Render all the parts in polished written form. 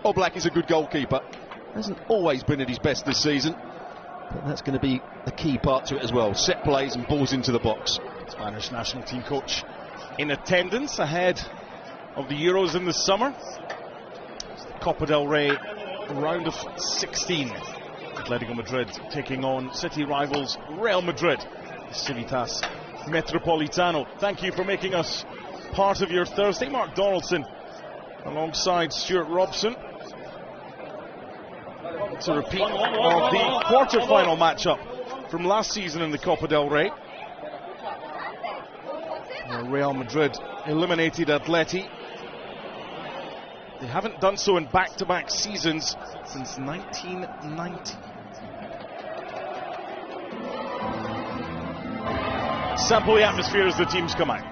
Oblak is a good goalkeeper. Hasn't always been at his best this season, but that's going to be a key part to it as well. Set plays and balls into the box. Spanish national team coach in attendance ahead of the Euros in the summer. It's the Copa del Rey round of 16. Atletico Madrid taking on city rivals Real Madrid. Civitas Metropolitano. Thank you for making us part of your Thursday. Mark Donaldson alongside Stuart Robson. It's a repeat of the quarter-final matchup from last season in the Copa del Rey, where Real Madrid eliminated Atleti. They haven't done so in back-to-back seasons since 1990. Sample the atmosphere as the teams come out.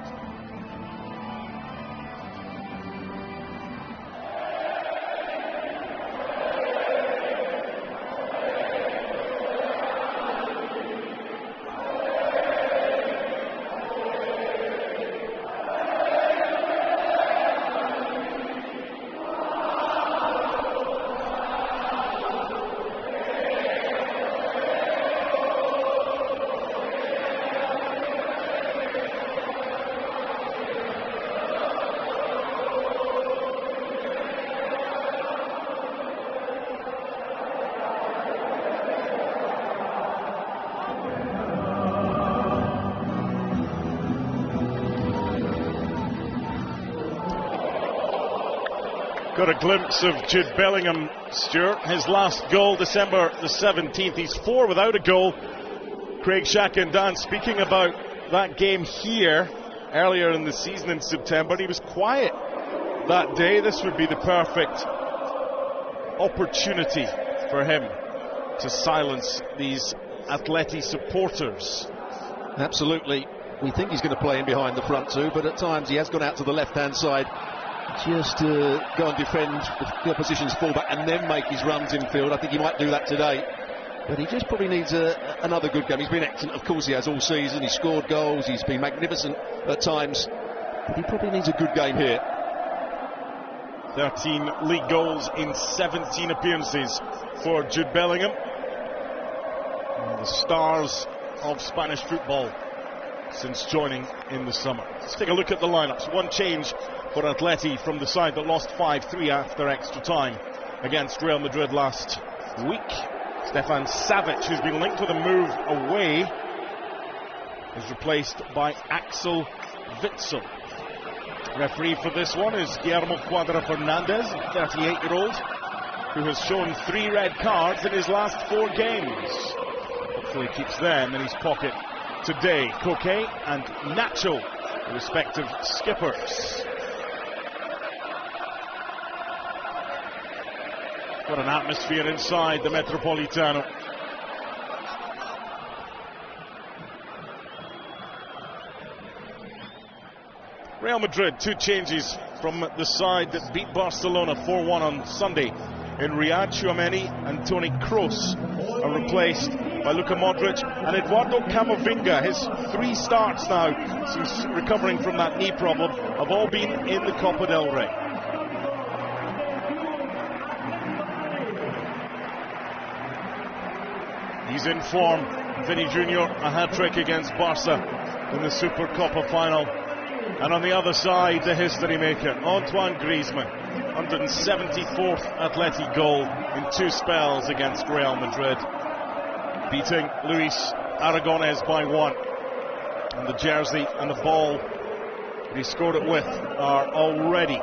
Got a glimpse of Jude Bellingham, Stuart. His last goal, December the 17th. He's 4 without a goal. Craig, Shaq and Dan speaking about that game here earlier in the season in September. He was quiet that day. This would be the perfect opportunity for him to silence these Atleti supporters. Absolutely. We think he's going to play in behind the front two, but at times he has gone out to the left-hand side just to go and defend the opposition's fullback and then make his runs in field. I think he might do that today, but he just probably needs another good game. He's been excellent, of course he has, all season. He's scored goals, he's been magnificent at times, but he probably needs a good game here. 13 league goals in 17 appearances for Jude Bellingham. The stars of Spanish football since joining in the summer. Let's take a look at the lineups. One change for Atleti from the side that lost 5-3 after extra time against Real Madrid last week. Stefan Savic, who's been linked with a move away, is replaced by Axel Witsel. Referee for this one is Guillermo Cuadra Fernandez, a 38-year-old, who has shown 3 red cards in his last 4 games. Hopefully keeps them in his pocket today. Koke and Nacho, the respective skippers. What an atmosphere inside the Metropolitano. Real Madrid, 2 changes from the side that beat Barcelona 4-1 on Sunday in Riyadh. Tchouaméni and Toni Kroos are replaced by Luka Modric and Eduardo Camavinga. His 3 starts now since recovering from that knee problem have all been in the Copa del Rey. He's in form. Vinny Jr., a hat-trick against Barca in the Super Copa final. And on the other side, the history maker, Antoine Griezmann, 174th Atleti goal in 2 spells against Real Madrid, beating Luis Aragonés by 1. And the jersey and the ball that he scored it with are already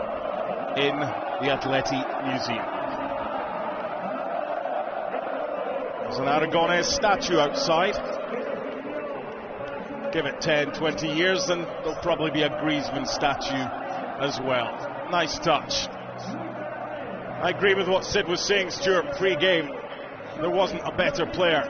in the Atleti Museum. There's an Aragonés statue outside. Give it 10, 20 years and there'll probably be a Griezmann statue as well. Nice touch. I agree with what Sid was saying, Stuart, pre-game. There wasn't a better player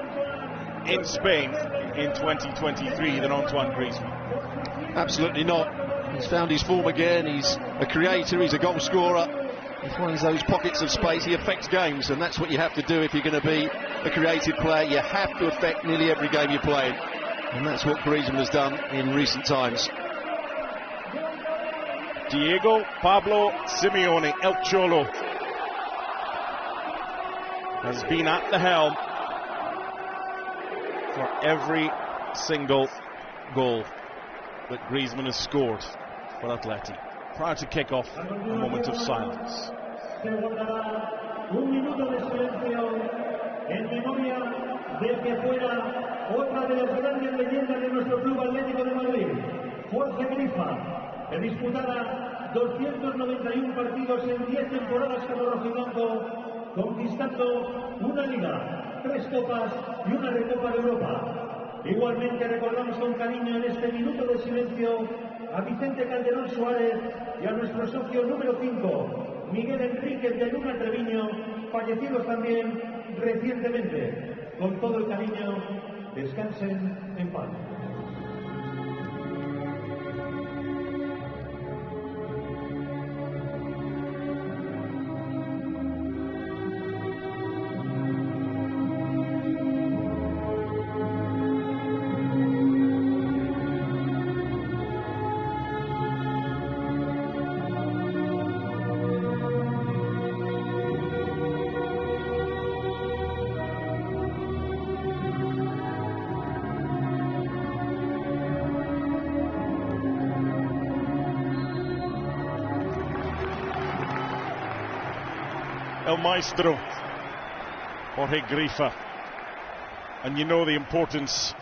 in Spain in 2023 than Antoine Griezmann. Absolutely not. He's found his form again. He's a creator, he's a goal scorer. He finds those pockets of space, he affects games, and that's what you have to do if you're going to be a creative player. You have to affect nearly every game you're playing. And that's what Griezmann has done in recent times. Diego Pablo Simeone, El Cholo, has been at the helm for every single goal that Griezmann has scored for Atleti. Prior to kick-off, a moment of silence. Un minuto de silencio en memoria del que fuera otra de las grandes leyendas de nuestro club Atlético de Madrid, Jorge Grifa, que disputara 291 partidos en 10 temporadas como rojiblanco, conquistando una Liga, 3 Copas y una Recopa de Europa. Igualmente recordamos con cariño en este minuto de silencio a Vicente Calderón Suárez y a nuestro socio número 5, Miguel Enríquez de Luna Treviño, fallecidos también recientemente. Con todo el cariño, descansen en paz. El Maestro, Jorge Grifa. And you know the importance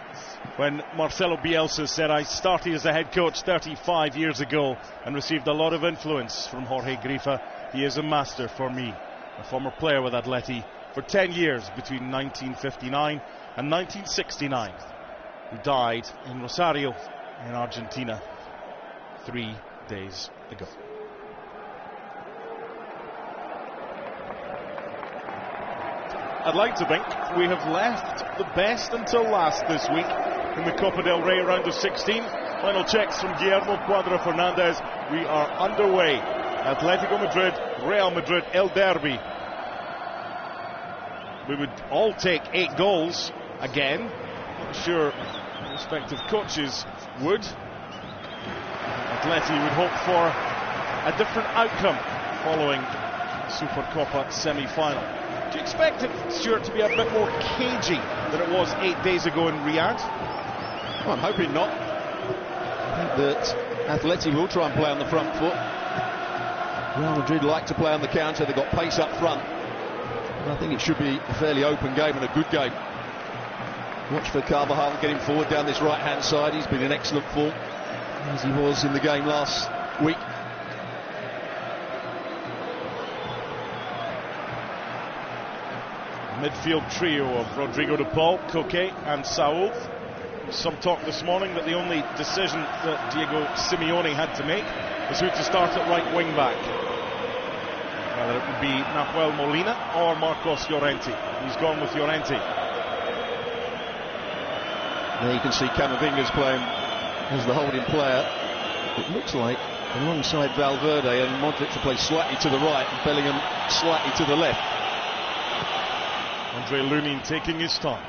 when Marcelo Bielsa said, I started as a head coach 35 years ago and received a lot of influence from Jorge Grifa. He is a master for me, a former player with Atleti for 10 years between 1959 and 1969, who died in Rosario in Argentina 3 days ago. I'd like to think we have left the best until last this week in the Copa del Rey round of 16. Final checks from Guillermo Cuadra Fernandez. We are underway. Atletico Madrid, Real Madrid, El Derby. We would all take 8 goals again. Not sure respective coaches would. Atleti would hope for a different outcome following Supercopa semi-final. Do you expect it, Stuart, to be a bit more cagey than it was 8 days ago in Riyadh? Well, I'm hoping not. I think that Atleti will try and play on the front foot. Real Madrid like to play on the counter. They've got pace up front. And I think it should be a fairly open game and a good game. Watch for Carvajal getting forward down this right-hand side. He's been in excellent form, as he was in the game last week. Midfield trio of Rodrigo de Paul, Koke and Saul. Some talk this morning that the only decision that Diego Simeone had to make was who to start at right wing back. Whether it would be Nahuel Molina or Marcos Llorente. He's gone with Llorente. There you can see Camavinga's playing as the holding player. It looks like alongside Valverde, and Modric to play slightly to the right and Bellingham slightly to the left. Andre Lunin taking his start.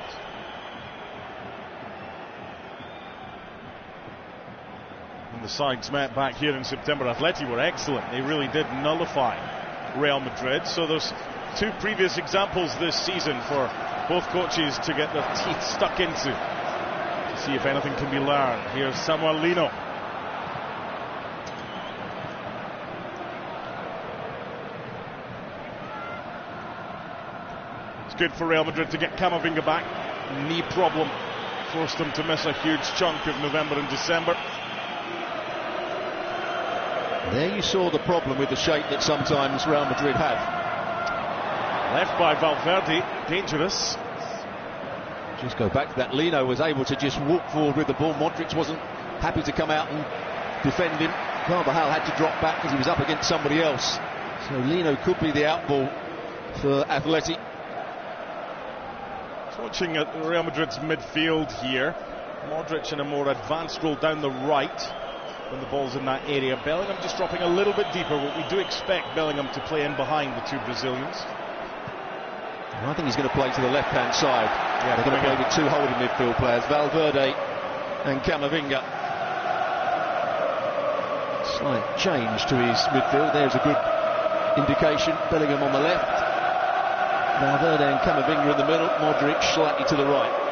When the sides met back here in September, Atleti were excellent. They really did nullify Real Madrid. So there's 2 previous examples this season for both coaches to get their teeth stuck into, to see if anything can be learned. Here's Samuel Lino. Good for Real Madrid to get Camavinga back. Knee problem forced them to miss a huge chunk of November and December. There you saw the problem with the shape that sometimes Real Madrid have. Left by Valverde, dangerous. Just go back to that. Lino was able to just walk forward with the ball. Modric wasn't happy to come out and defend him. Carvajal had to drop back because he was up against somebody else. So Lino could be the outball for Atleti. Watching at Real Madrid's midfield here, Modric in a more advanced role down the right when the ball's in that area. Bellingham just dropping a little bit deeper, but we do expect Bellingham to play in behind the 2 Brazilians. I think he's going to play to the left-hand side. Yeah, they're going to play with 2 holding midfield players, Valverde and Camavinga. Slight change to his midfield. There's a good indication. Bellingham on the left. Valverde and Camavinga in the middle, Modric slightly to the right.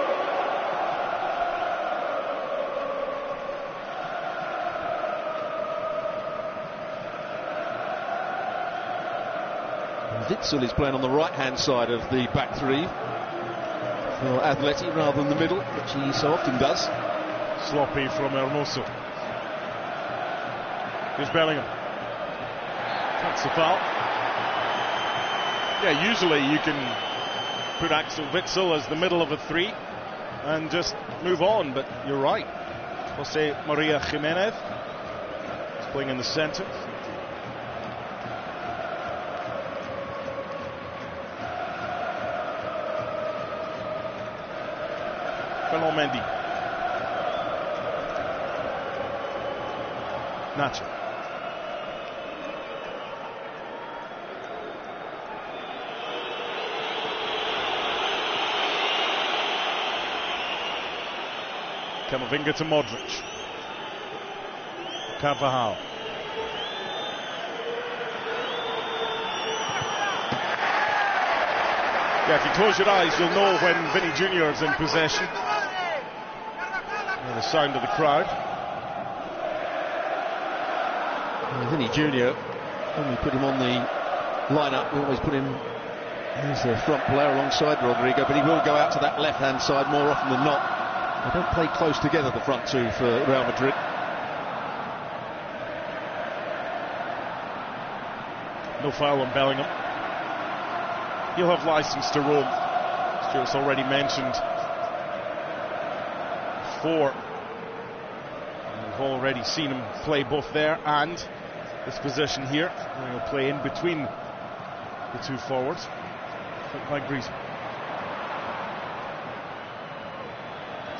Witsel is playing on the right-hand side of the back three for Atleti rather than the middle, which he so often does. Sloppy from Hermoso. Here's Bellingham. That's the foul. Yeah, usually you can put Axel Witsel as the middle of a three and just move on, but you're right. Jose Maria Jimenez is playing in the centre. Mendy. Nacho. Camavinga to Modric. Carvajal. Yeah, if you close your eyes, you'll know when Vinny Jr. is in possession. The sound of the crowd. Vinny Jr., when we put him on the lineup, we always put him as a front player alongside Rodrigo, but he will go out to that left-hand side more often than not. They don't play close together, the front two for Real Madrid. No foul on Bellingham. He'll have licence to roam. Stuart's already mentioned 4. We've already seen him play both there and this position here. And he'll play in between the two forwards. By Griezmann.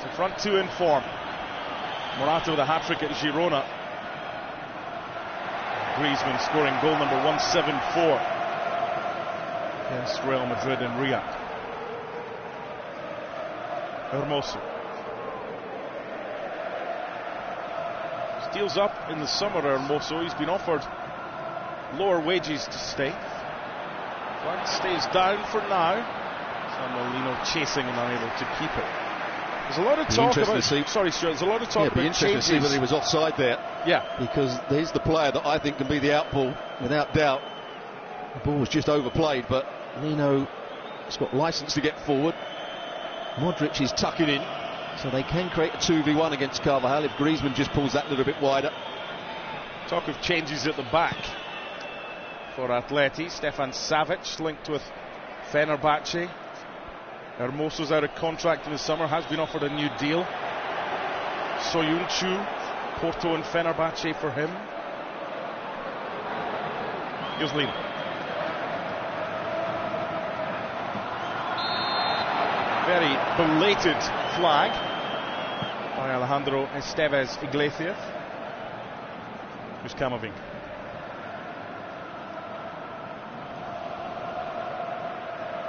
So front two in form. Morata with a hat-trick at Girona. Griezmann scoring goal number 174 against Real Madrid in Riyadh. Hermoso. Deals up in the summer, Hermoso. He's been offered lower wages to stay. But stays down for now. Samuel Lino chasing and unable to keep it. There's a lot of talk about... Sorry, Stuart, there's a lot of talk about changes. It'd be interesting to see whether he was offside there. Yeah. Because he's the player that I think can be the outball, without doubt. The ball was just overplayed, but Lino has got licence to get forward. Modric is tucking in. So they can create a 2v1 against Carvajal if Griezmann just pulls that little bit wider. Talk of changes at the back for Atleti. Stefan Savic linked with Fenerbahce. Hermoso's out of contract in the summer, has been offered a new deal. Soyuncu, Porto and Fenerbahce for him. Here's Lino. Very belated flag by Alejandro Estevez Iglesias. Here's Camavinga.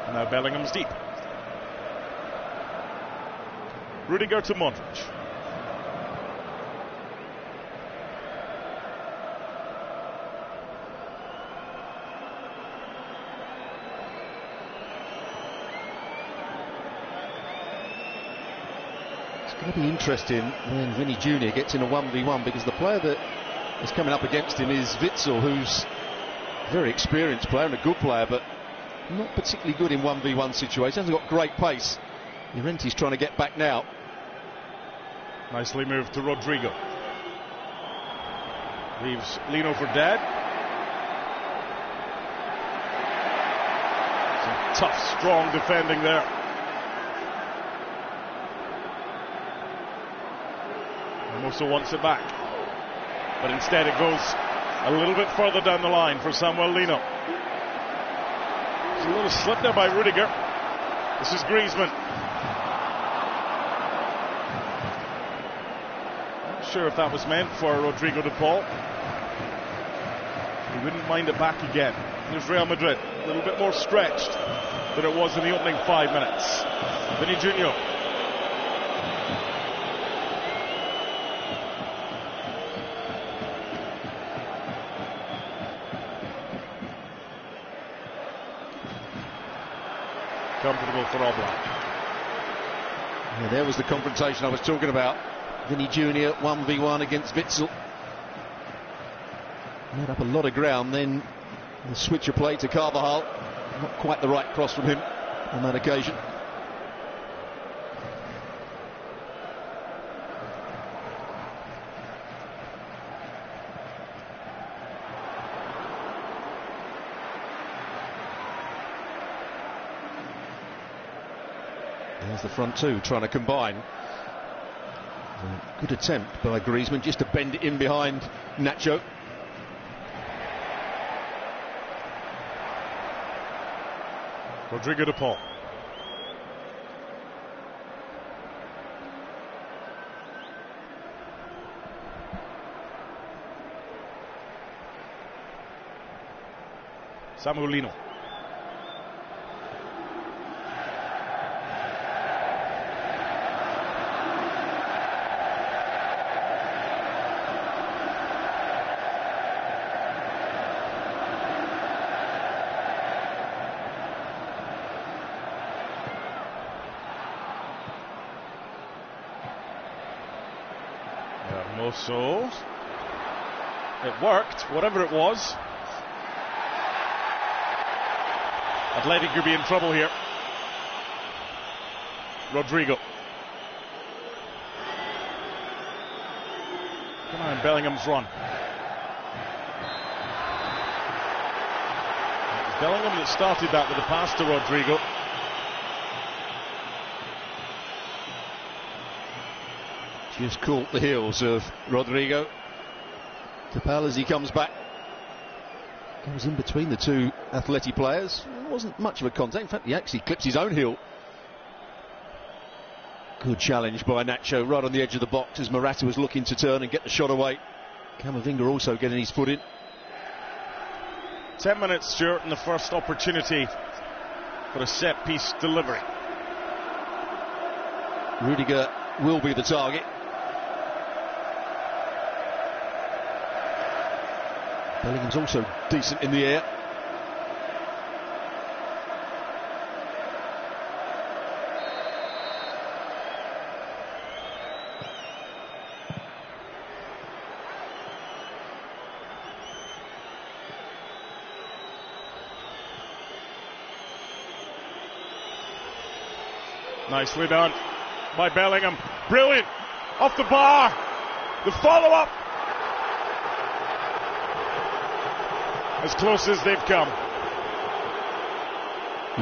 And now Bellingham's deep. Rudiger to Modric. It's going to be interesting when Vinny Jr. gets in a 1v1, because the player that is coming up against him is Witsel, who's a very experienced player and a good player, but not particularly good in 1v1 situations. Hasn't got great pace. Llorenti's trying to get back now. Nicely moved to Rodrigo. Leaves Lino for dead. Some tough, strong defending there. Hermoso wants it back, but instead it goes a little bit further down the line for Samuel Lino. There's a little slip there by Rudiger. This is Griezmann. Not sure if that was meant for Rodrigo de Paul. He wouldn't mind it back again. Here's Real Madrid, a little bit more stretched than it was in the opening 5 minutes. Vinny Jr. comfortable for Oblak. Yeah, there was the confrontation I was talking about. Vinny Jr. 1v1 against Witsel. Made up a lot of ground, then the switch of play to Carvajal. Not quite the right cross from him on that occasion. There's the front two trying to combine. Good attempt by Griezmann just to bend it in behind Nacho. Rodrigo de Paul. Samuelino. So it worked, whatever it was. Atleti could be in trouble here. Rodrigo. Come on, Bellingham's run. It was Bellingham that started that with a pass to Rodrigo. Just caught the heels of Rodrigo. Capel, as he comes back, goes in between the two Atleti players. It wasn't much of a contact. In fact, he actually clips his own heel. Good challenge by Nacho right on the edge of the box as Morata was looking to turn and get the shot away. Camavinga also getting his foot in. 10 minutes, Stuart, and the first opportunity for a set-piece delivery. Rudiger will be the target. Bellingham's also decent in the air. Nicely done by Bellingham. Brilliant. Off the bar. The follow-up. As close as they've come.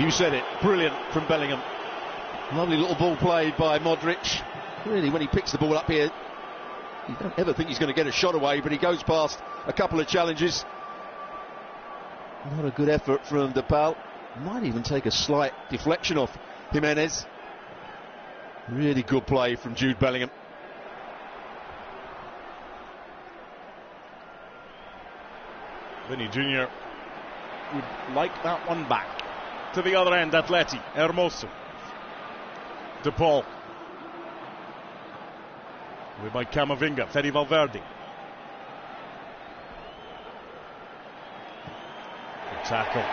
You said it. Brilliant from Bellingham. Lovely little ball played by Modric. Really, when he picks the ball up here, you don't ever think he's going to get a shot away, but he goes past a couple of challenges. Not a good effort from De Paul. Might even take a slight deflection off Jimenez. Really good play from Jude Bellingham. Vinny Jr. would like that one back. To the other end, Atleti. Hermoso. De Paul. With by Camavinga. Fede Valverde. Good tackle.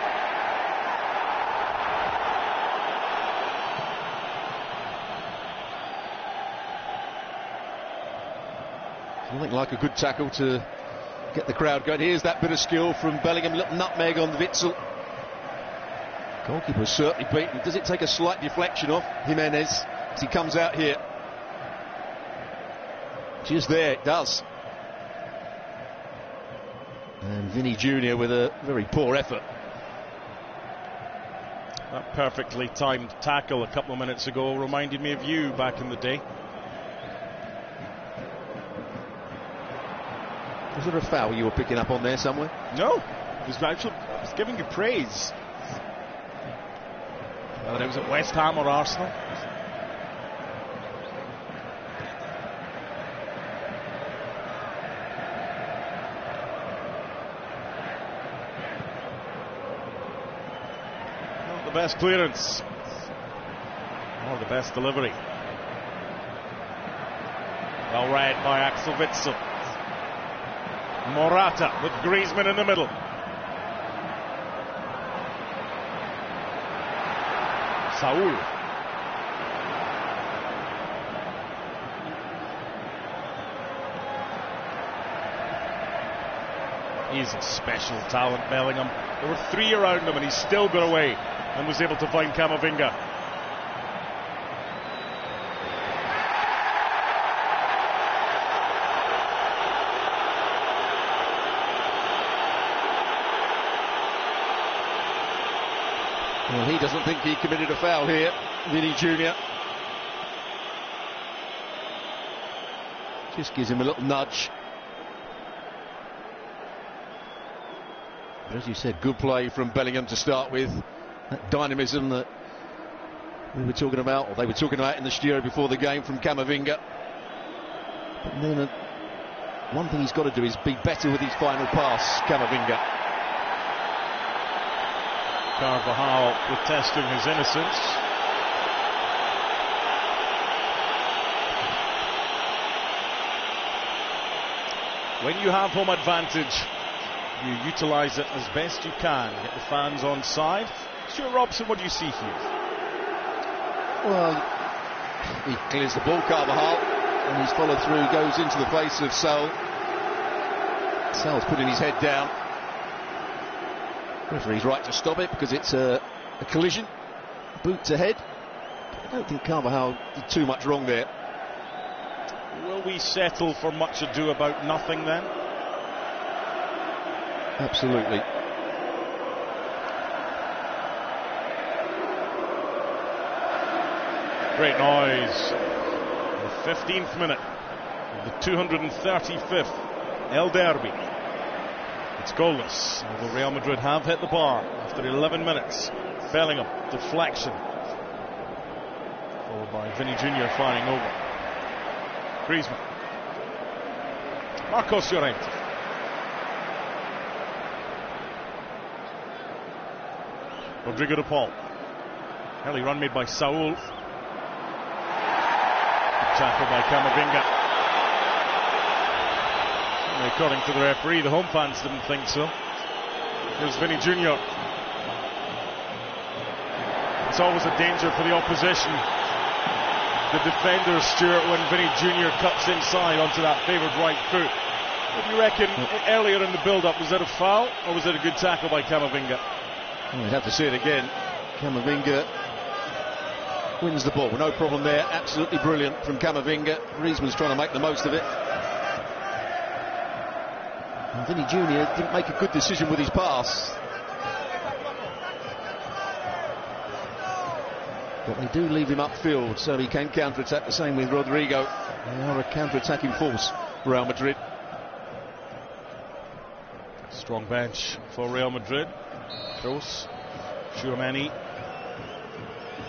Nothing like a good tackle to get the crowd going. Here's that bit of skill from Bellingham. Little nutmeg on Witsel. Goalkeeper certainly beaten. Does it take a slight deflection off Jimenez as he comes out here? Just there, it does. And Vinny Jr. with a very poor effort. That perfectly timed tackle a couple of minutes ago reminded me of you back in the day. Was there a foul you were picking up on there somewhere? No, I was giving you praise. Whether it was at West Ham or Arsenal. Not the best clearance. Or the best delivery. Well read by Axel Witsel. Morata with Griezmann in the middle. Saul. He's a special talent, Bellingham. There were 3 around him and he still got away and was able to find Camavinga. Well, he doesn't think he committed a foul here, Vinny Jr. Just gives him a little nudge. But as you said, good play from Bellingham to start with. That dynamism that we were talking about, or they were talking about in the studio before the game from Camavinga. But then one thing he's got to do is be better with his final pass, Camavinga. Carvajal protesting his innocence. When you have home advantage, you utilise it as best you can. Get the fans on side. Stuart Robson, what do you see here? Well, he clears the ball, Carvajal, and he's followed through, goes into the face of Saul. Saul's putting his head down. Referee's right to stop it because it's a collision. Boot to head. I don't think Carvajal did too much wrong there. Will we settle for much ado about nothing then? Absolutely. Great noise. The 15th minute of the 235th El Derby. It's goalless, although Real Madrid have hit the bar after 11 minutes. Bellingham, deflection. Followed by Vinny Jr. firing over. Griezmann. Marcos Llorente. Rodrigo de Paul. Early run made by Saul. Good tackle by Camavinga. According to the referee, the home fans didn't think so. Here's Vinny Jr. It's always a danger for the opposition. The defenders, Stuart, when Vinny Jr. cuts inside onto that favoured right foot. What do you reckon earlier in the build-up? Was that a foul or was it a good tackle by Camavinga? Well, we'd have to see it again. Camavinga wins the ball. No problem there. Absolutely brilliant from Camavinga. Griezmann's trying to make the most of it. And Vinny Jr. didn't make a good decision with his pass. But they do leave him upfield, so he can counter-attack. The same with Rodrigo. They are a counter-attacking force, Real Madrid. Strong bench for Real Madrid. Kroos, Tchouaméni,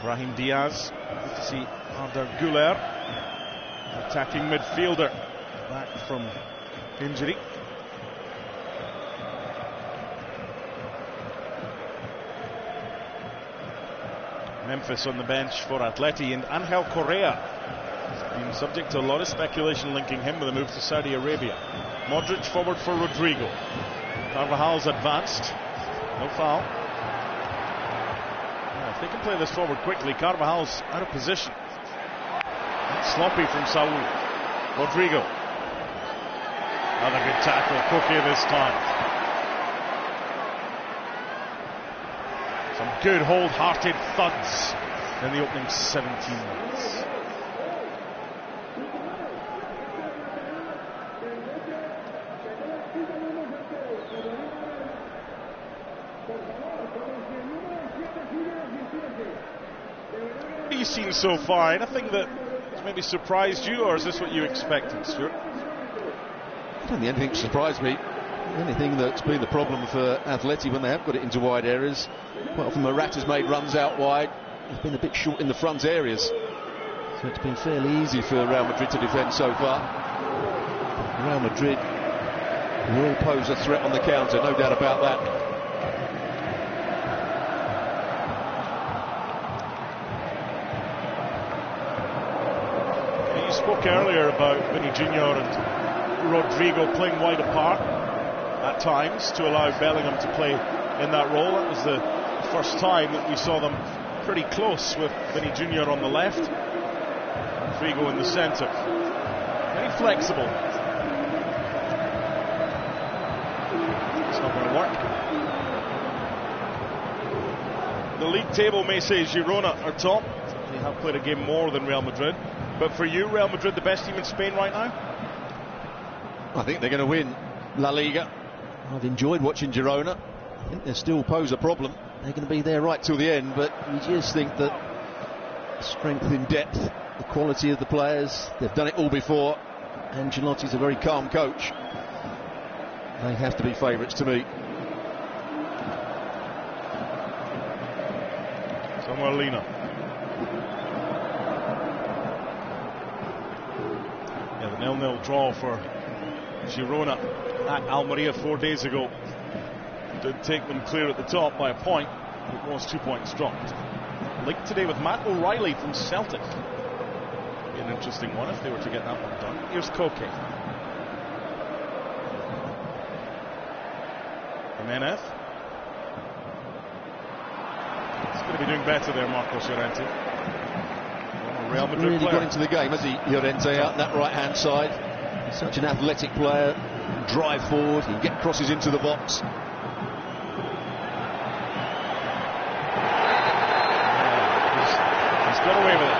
Brahim Diaz. Good to see Arda Güler, attacking midfielder, back from injury. Memphis on the bench for Atleti, and Angel Correa has been subject to a lot of speculation linking him with a move to Saudi Arabia. Modric forward for Rodrigo. Carvajal's advanced. No foul. Yeah, if they can play this forward quickly, Carvajal's out of position. That's sloppy from Saul. Rodrigo. Another good tackle. Koke this time. Some good wholehearted thuds in the opening 17 minutes. What have you seen so far? Anything that has maybe surprised you, or is this what you expected, Stuart? I don't think anything surprised me. Anything that's been the problem for Atleti when they have got it into wide areas. Quite often Morata's made runs out wide. He's been a bit short in the front areas. So it's been fairly easy for Real Madrid to defend so far. Real Madrid will pose a threat on the counter, no doubt about that. You spoke earlier about Vinny Jr. and Rodrigo playing wide apart at times to allow Bellingham to play in that role. That was the first time that we saw them pretty close with Vinny Jr. on the left, Figo in the centre. Very flexible. It's not going to work. The league table may say Girona are top. They have played a game more than Real Madrid. But for you, Real Madrid the best team in Spain right now? I think they're going to win La Liga. I've enjoyed watching Girona. I think they still pose a problem. They're going to be there right till the end, but you just think that strength in depth, the quality of the players, they've done it all before. Ancelotti's a very calm coach. They have to be favourites to me. Samuel Lino. Yeah, the 0-0 draw for Girona at Almeria 4 days ago did take them clear at the top by a point. It was 2 points dropped. Linked today with Matt O'Reilly from Celtic. Be an interesting one if they were to get that one done. Here's Koke. Jimenez. He's going to be doing better there, Marcos Llorente. Real Madrid really player. Got into the game, has he, Llorente, out on that right-hand side. He's such an athletic player. Drive forward, he can get crosses into the box. He's got away with it.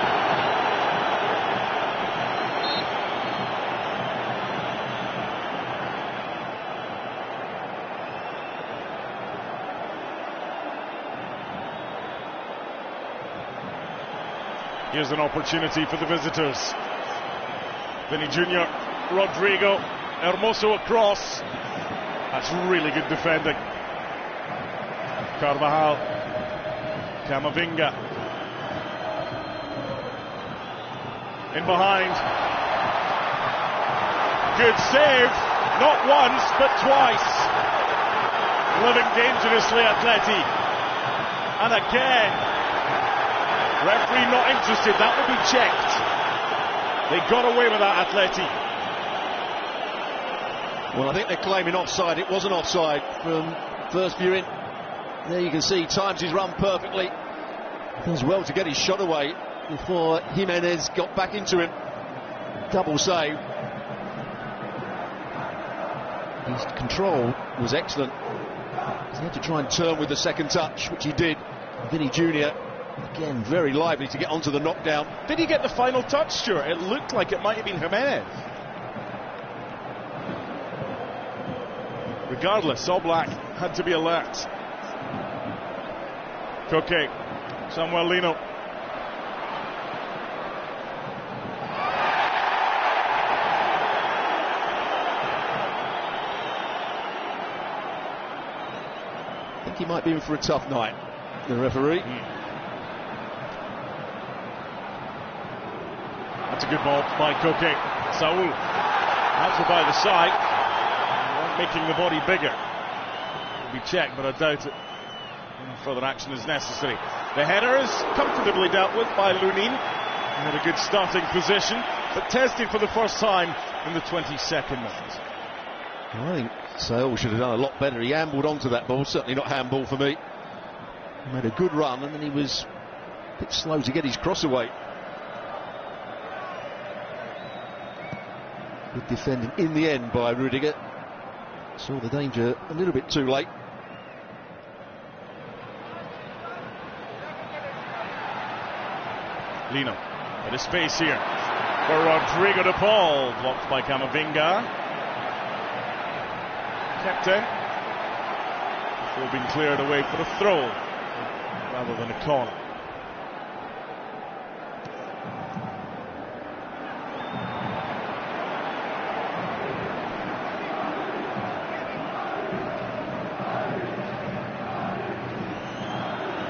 Here's an opportunity for the visitors. Vinny Jr., Rodrigo, Hermoso across. That's really good defending. Carvajal, Camavinga. In behind. Good save. Not once, but twice. Living dangerously, Atleti. And again. Referee not interested. That will be checked. They got away with that, Atleti. Well, I think they're claiming offside. It wasn't offside from first viewing. There you can see times his run perfectly. Does well to get his shot away before Jimenez got back into him. Double save. His control was excellent. He had to try and turn with the second touch, which he did. Vinny Jr. again very lively to get onto the knockdown. Did he get the final touch, Stuart? It looked like it might have been Jimenez. Regardless, All Black had to be alert. Koke, Samuel Lino. I think he might be in for a tough night, the referee. That's a good ball by Koke. Saul, answer by the side. Making the body bigger. Will be checked, but I doubt it. Further action is necessary. The header is comfortably dealt with by Lunin. He had a good starting position, but tested for the first time in the 22nd minute. Well, I think Saul should have done a lot better. He ambled onto that ball, certainly not handball for me. He made a good run and then he was a bit slow to get his cross away. Good defending in the end by Rudiger. Saw the danger a little bit too late. Lino, bit of space here for Rodrigo de Paul, blocked by Camavinga. Kept in. Before being cleared away for a throw rather than a corner.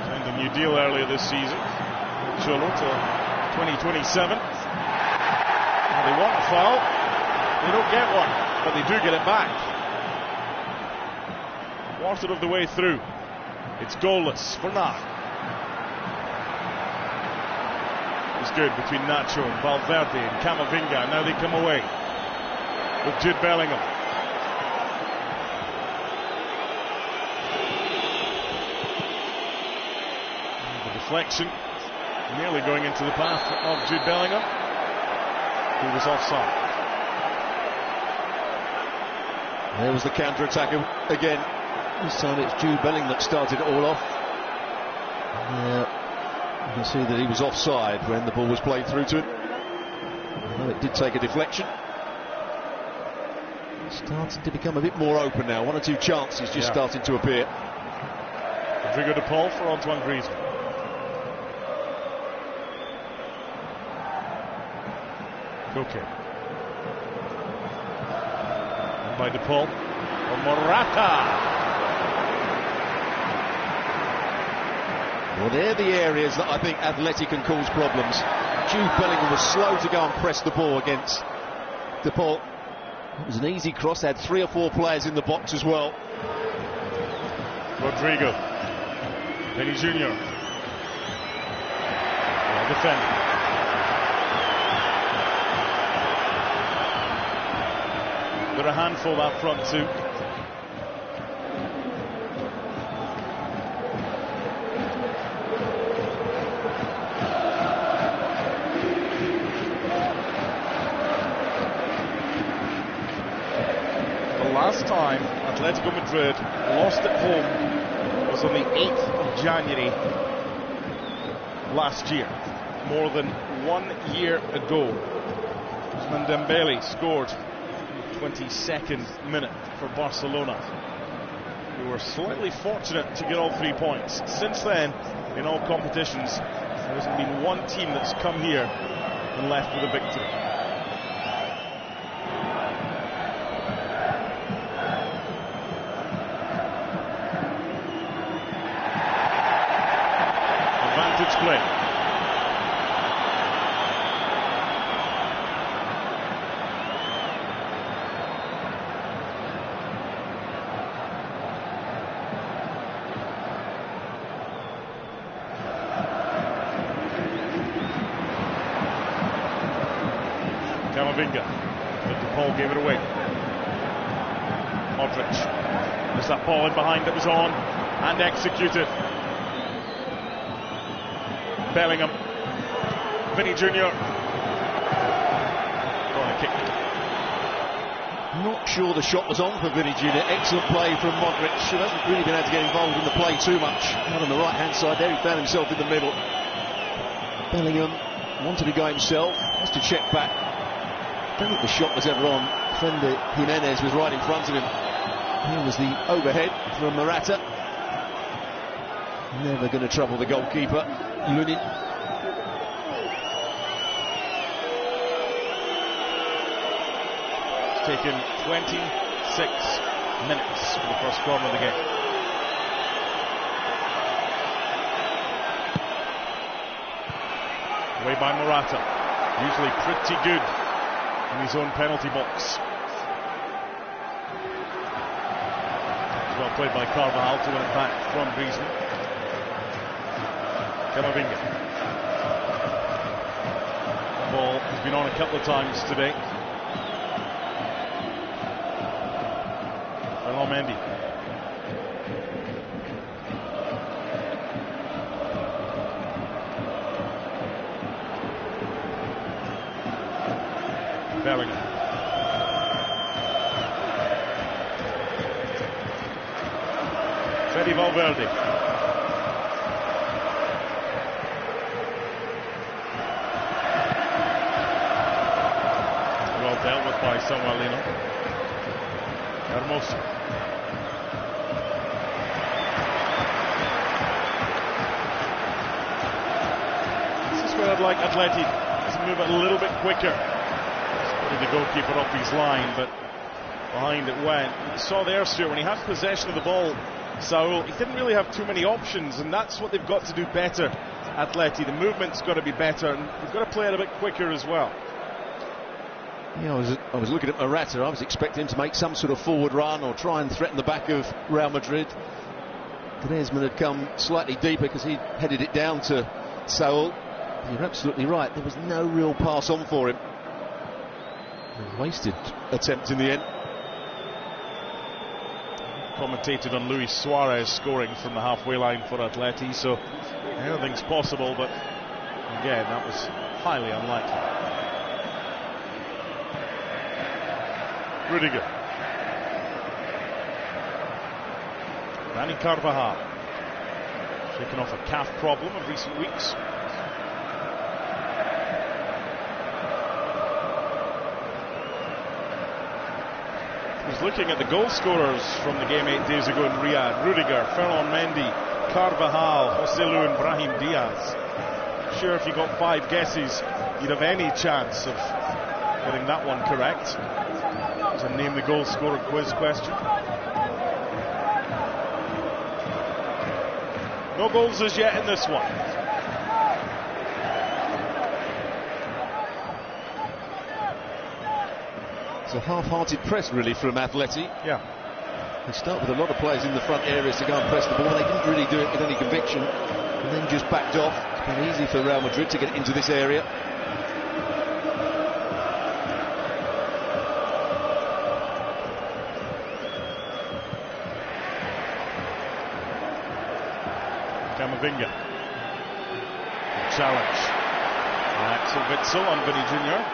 Signed a new deal earlier this season. Cholo to 2027. Well, they want a foul, they don't get one, but they do get it back. Quarter of the way through, it's goalless for now. It was good between Nacho and Valverde and Camavinga. Now they come away with Jude Bellingham. The deflection nearly going into the path of Jude Bellingham, who was offside. There was the counter-attack again. This time it's Jude Bellingham that started it all off. You can see that he was offside when the ball was played through to him. Although it did take a deflection. Starting to become a bit more open now. One or two chances just starting to appear. Rodrigo de Paul for Antoine Griezmann. Koke. And by de Paul. For Morata. Well, they're the areas that I think Atleti can cause problems. Jude Bellingham was slow to go and press the ball against de Paul. It was an easy cross, had 3 or 4 players in the box as well. Rodrigo. Vinny Jr. Well defended. They're a handful up front too. Last time Atletico Madrid lost at home was on the 8th of January last year, more than 1 year ago. Ousmane Dembele scored in the 22nd minute for Barcelona, who were slightly fortunate to get all 3 points. Since then, in all competitions, there hasn't been one team that's come here and left with a victory. Play. Camavinga, but de Paul gave it away. Modric, there's that ball in behind that was on and executed. Bellingham, Vinny Jr. Corner kick. Not sure the shot was on for Vinny Jr. Excellent play from Modric, who hasn't really been able to get involved in the play too much. Out on the right hand side there, he found himself in the middle. Bellingham wanted to go himself, has to check back. I don't think the shot was ever on. Defender Jimenez was right in front of him. Here was the overhead from Morata. Never going to trouble the goalkeeper, Lunin. It's taken 26 minutes for the first corner of the game. Away by Morata, usually pretty good in his own penalty box. Well played by Carvajal to win it back from Griezmann. Camavinga. Ball has been on a couple of times today. Mendy. Bellingham. Fede Valverde. Well dealt with by Samuel Lino. Hermoso. This is where I'd like Atleti to move it a little bit quicker. Putting the goalkeeper up his line, but behind it went. You saw there, Stuart, when he had possession of the ball, Saul, he didn't really have too many options, and that's what they've got to do better, Atleti. The movement's got to be better, and they've got to play it a bit quicker as well. Yeah, I was looking at Morata. I was expecting him to make some sort of forward run or try and threaten the back of Real Madrid. Griezmann had come slightly deeper because he headed it down to Saul. You're absolutely right. There was no real pass on for him. A wasted attempt in the end. commentated on Luis Suarez scoring from the halfway line for Atleti, so anything's possible, but again, that was highly unlikely. Rudiger. Dani Carvajal, shaking off a calf problem of recent weeks. He's looking at the goal scorers from the game 8 days ago in Riyadh. Rudiger, Ferland Mendy, Carvajal, Joselu and Brahim Diaz. Sure, if you got 5 guesses, you'd have any chance of getting that one correct. It's a name the goal scorer quiz question. No goals as yet in this one. It's a half-hearted press really from Atleti. Yeah. They start with a lot of players in the front areas to go and press the ball. They didn't really do it with any conviction, and then just backed off. It's been easy for Real Madrid to get into this area. Camavinga. Challenge. Axel Witsel on Vinny Jr.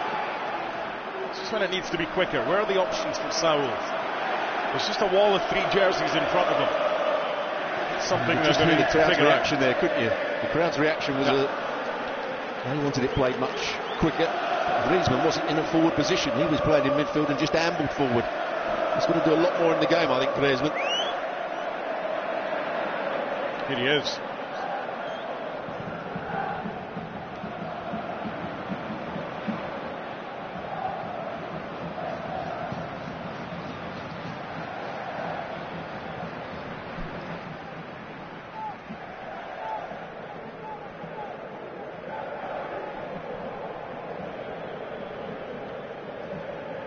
It's just when it needs to be quicker. Where are the options for Saul? There's just a wall of 3 jerseys in front of him. It's something they're going to need to figure out. Reaction there, couldn't you? The crowd's reaction was they wanted it played much quicker. Griezmann wasn't in a forward position. He was playing in midfield and just ambled forward. He's going to do a lot more in the game, I think, Griezmann. Here he is.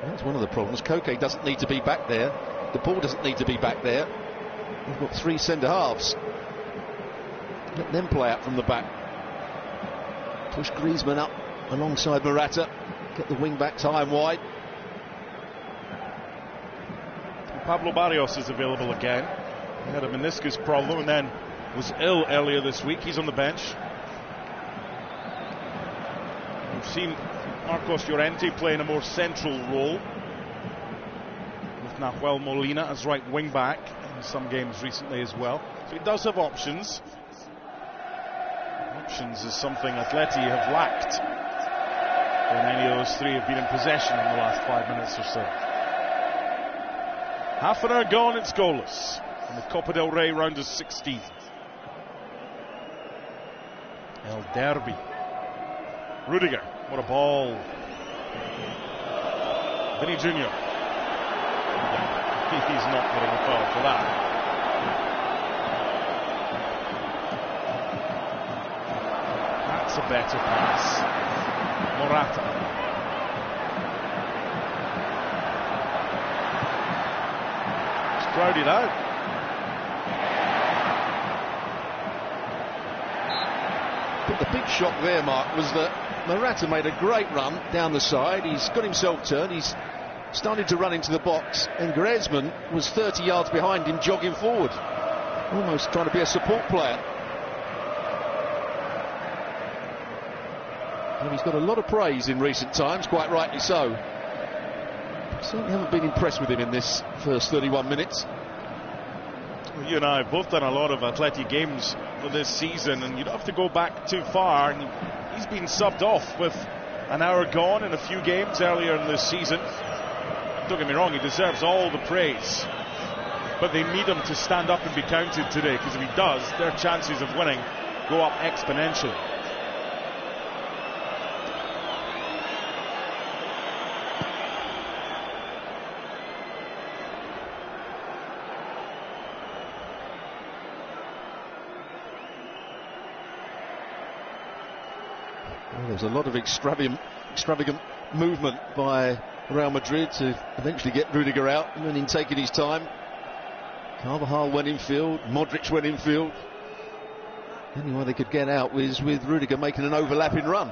That's one of the problems. Koke doesn't need to be back there. De Paul doesn't need to be back there. We've got 3 centre-halves. Let them play out from the back. Push Griezmann up alongside Morata. Get the wing-backs high and wide. Pablo Barrios is available again. He had a meniscus problem and then was ill earlier this week. He's on the bench. We've seen Marcos Llorente playing a more central role, with Nahuel Molina as right wing-back in some games recently as well. So he does have options. Options is something Atleti have lacked when any of those 3 have been in possession in the last 5 minutes or so. Half an hour gone, it's goalless in the Copa del Rey round of 16. El Derby. Rudiger, what a ball. Vinny Jr. He's not getting a foul for that. That's a better pass. Morata. It's crowded out. But the big shock there, Mark, was that Morata made a great run down the side. He's got himself turned. He's started to run into the box, and Griezmann was 30 yards behind him, jogging forward, almost trying to be a support player. And he's got a lot of praise in recent times, quite rightly so. Certainly haven't been impressed with him in this first 31 minutes. Well, you and I have both done a lot of Atleti games for this season, and you don't have to go back too far. And he's been subbed off with an hour gone in a few games earlier in this season. Don't get me wrong, he deserves all the praise, but they need him to stand up and be counted today, because if he does, their chances of winning go up exponentially. Well, there's a lot of extravagant movement by Real Madrid to eventually get Rudiger out, and then in taking his time, Carvajal went in field, Modric went in field. The only way they could get out was with Rudiger making an overlapping run.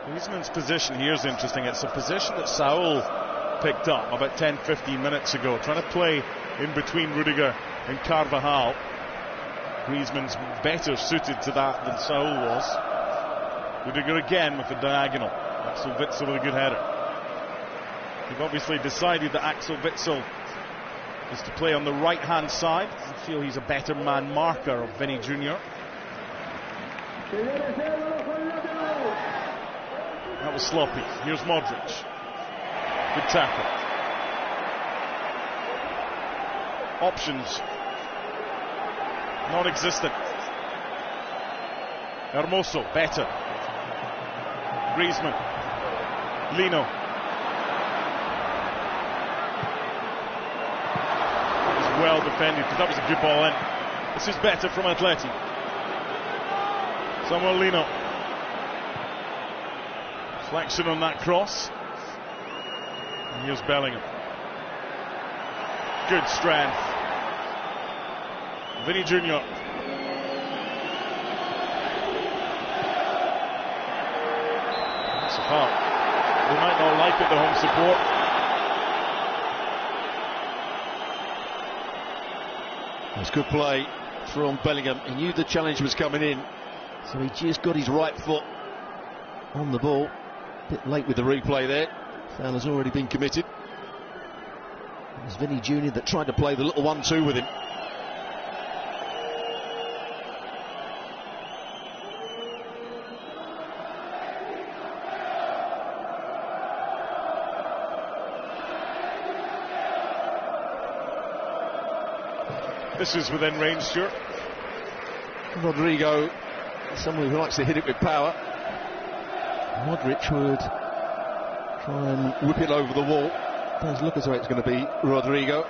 Griezmann's position here is interesting. It's a position that Saul picked up about 10-15 minutes ago, trying to play in between Rudiger and Carvajal. Griezmann's better suited to that than Saul was. Rudiger again with the diagonal. Axel Witsel with a good header. They've obviously decided that Axel Witsel is to play on the right-hand side. I feel he's a better man marker of Vinny Jr. That was sloppy. Here's Modric. Good tackle. Options non-existent. Hermoso, better. Griezmann. Lino. That was well defended, but that was a good ball in. This is better from Atleti. Samuel Lino. Flexion on that cross. And here's Bellingham. Good strength. Vinny Jr. That's a foul. They might not like it, the home support. That's good play from Bellingham. He knew the challenge was coming in, so he just got his right foot on the ball. A bit late with the replay there. Foul has already been committed. It was Vinny Jr. that tried to play the little 1-2 with him. This is within range, Stuart. Rodrigo, someone who likes to hit it with power. Modric would try and whip it over the wall. Does look as though it's going to be Rodrigo.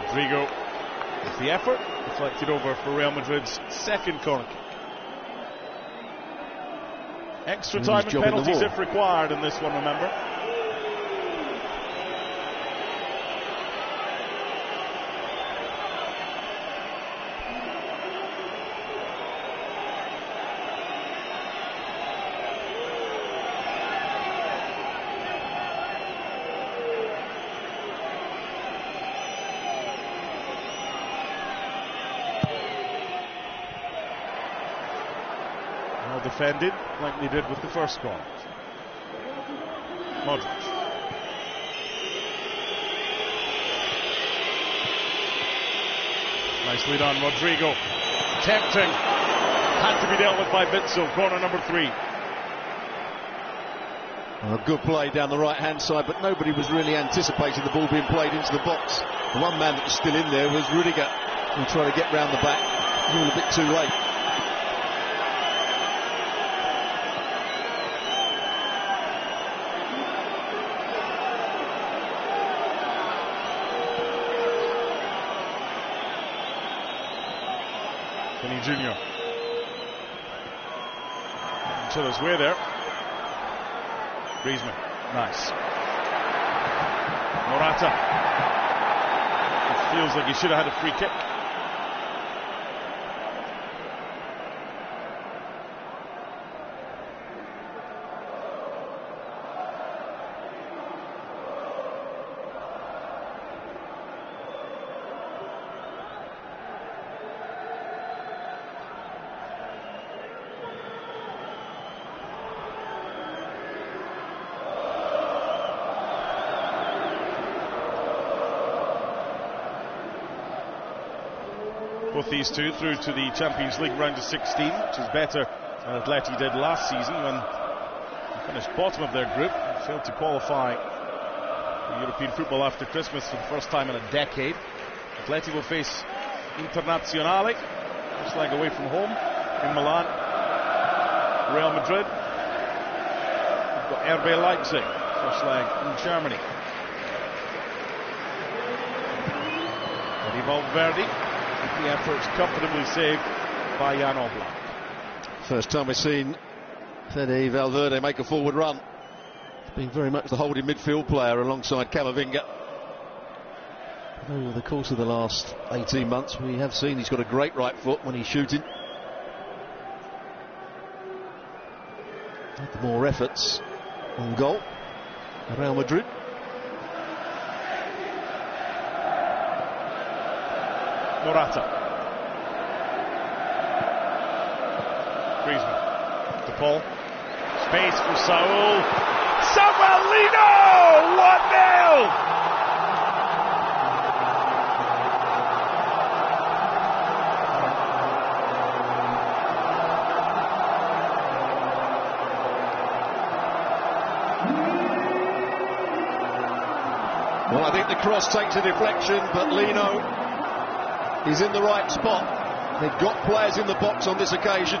Rodrigo with the effort, deflected over for Real Madrid's second corner kick. Extra time and penalties if required in this one, remember. Well defended, like they did with the first goal. Modric. Nicely done, Rodrigo. Tempting. Had to be dealt with by Witsel. Corner number 3. A good play down the right-hand side, but nobody was really anticipating the ball being played into the box. The one man that was still in there was Rudiger, who tried to get round the back. He was a bit too late. Vinny Jr. Each other's way there. Griezmann, nice. Morata. It feels like he should have had a free kick. Both these two through to the Champions League round of 16, which is better than Atleti did last season when they finished bottom of their group and failed to qualify for European football after Christmas for the first time in a decade. Atleti will face Internazionale, first leg away from home in Milan. Real Madrid, we've got RB Leipzig, first leg in Germany. Eddie Valverde. The effort's comfortably saved by Jan Oblak. First time we've seen Fede Valverde make a forward run. He's been very much the holding midfield player alongside Camavinga. Over the course of the last 18 months, we have seen he's got a great right foot when he's shooting. Had more efforts on goal. Real Madrid. Morata. Griezmann. De Paul. Space for Saul. Samuel Lino! 1-0! Well, I think the cross takes a deflection, but Lino is in the right spot. They've got players in the box on this occasion.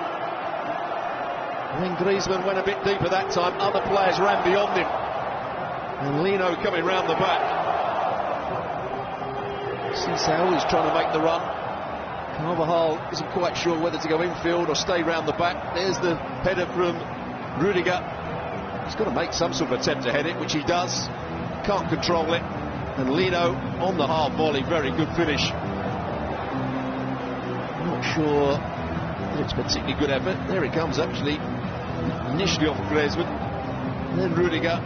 When Griezmann went a bit deeper that time, other players ran beyond him. And Lino coming round the back. Sissao is trying to make the run. Carvajal isn't quite sure whether to go infield or stay round the back. There's the header from Rudiger. He's got to make some sort of attempt to head it, which he does. Can't control it. And Lino on the half volley, very good finish. Not sure that it's particularly good effort. There he comes, actually. Initially off Griezmann, then Rudiger.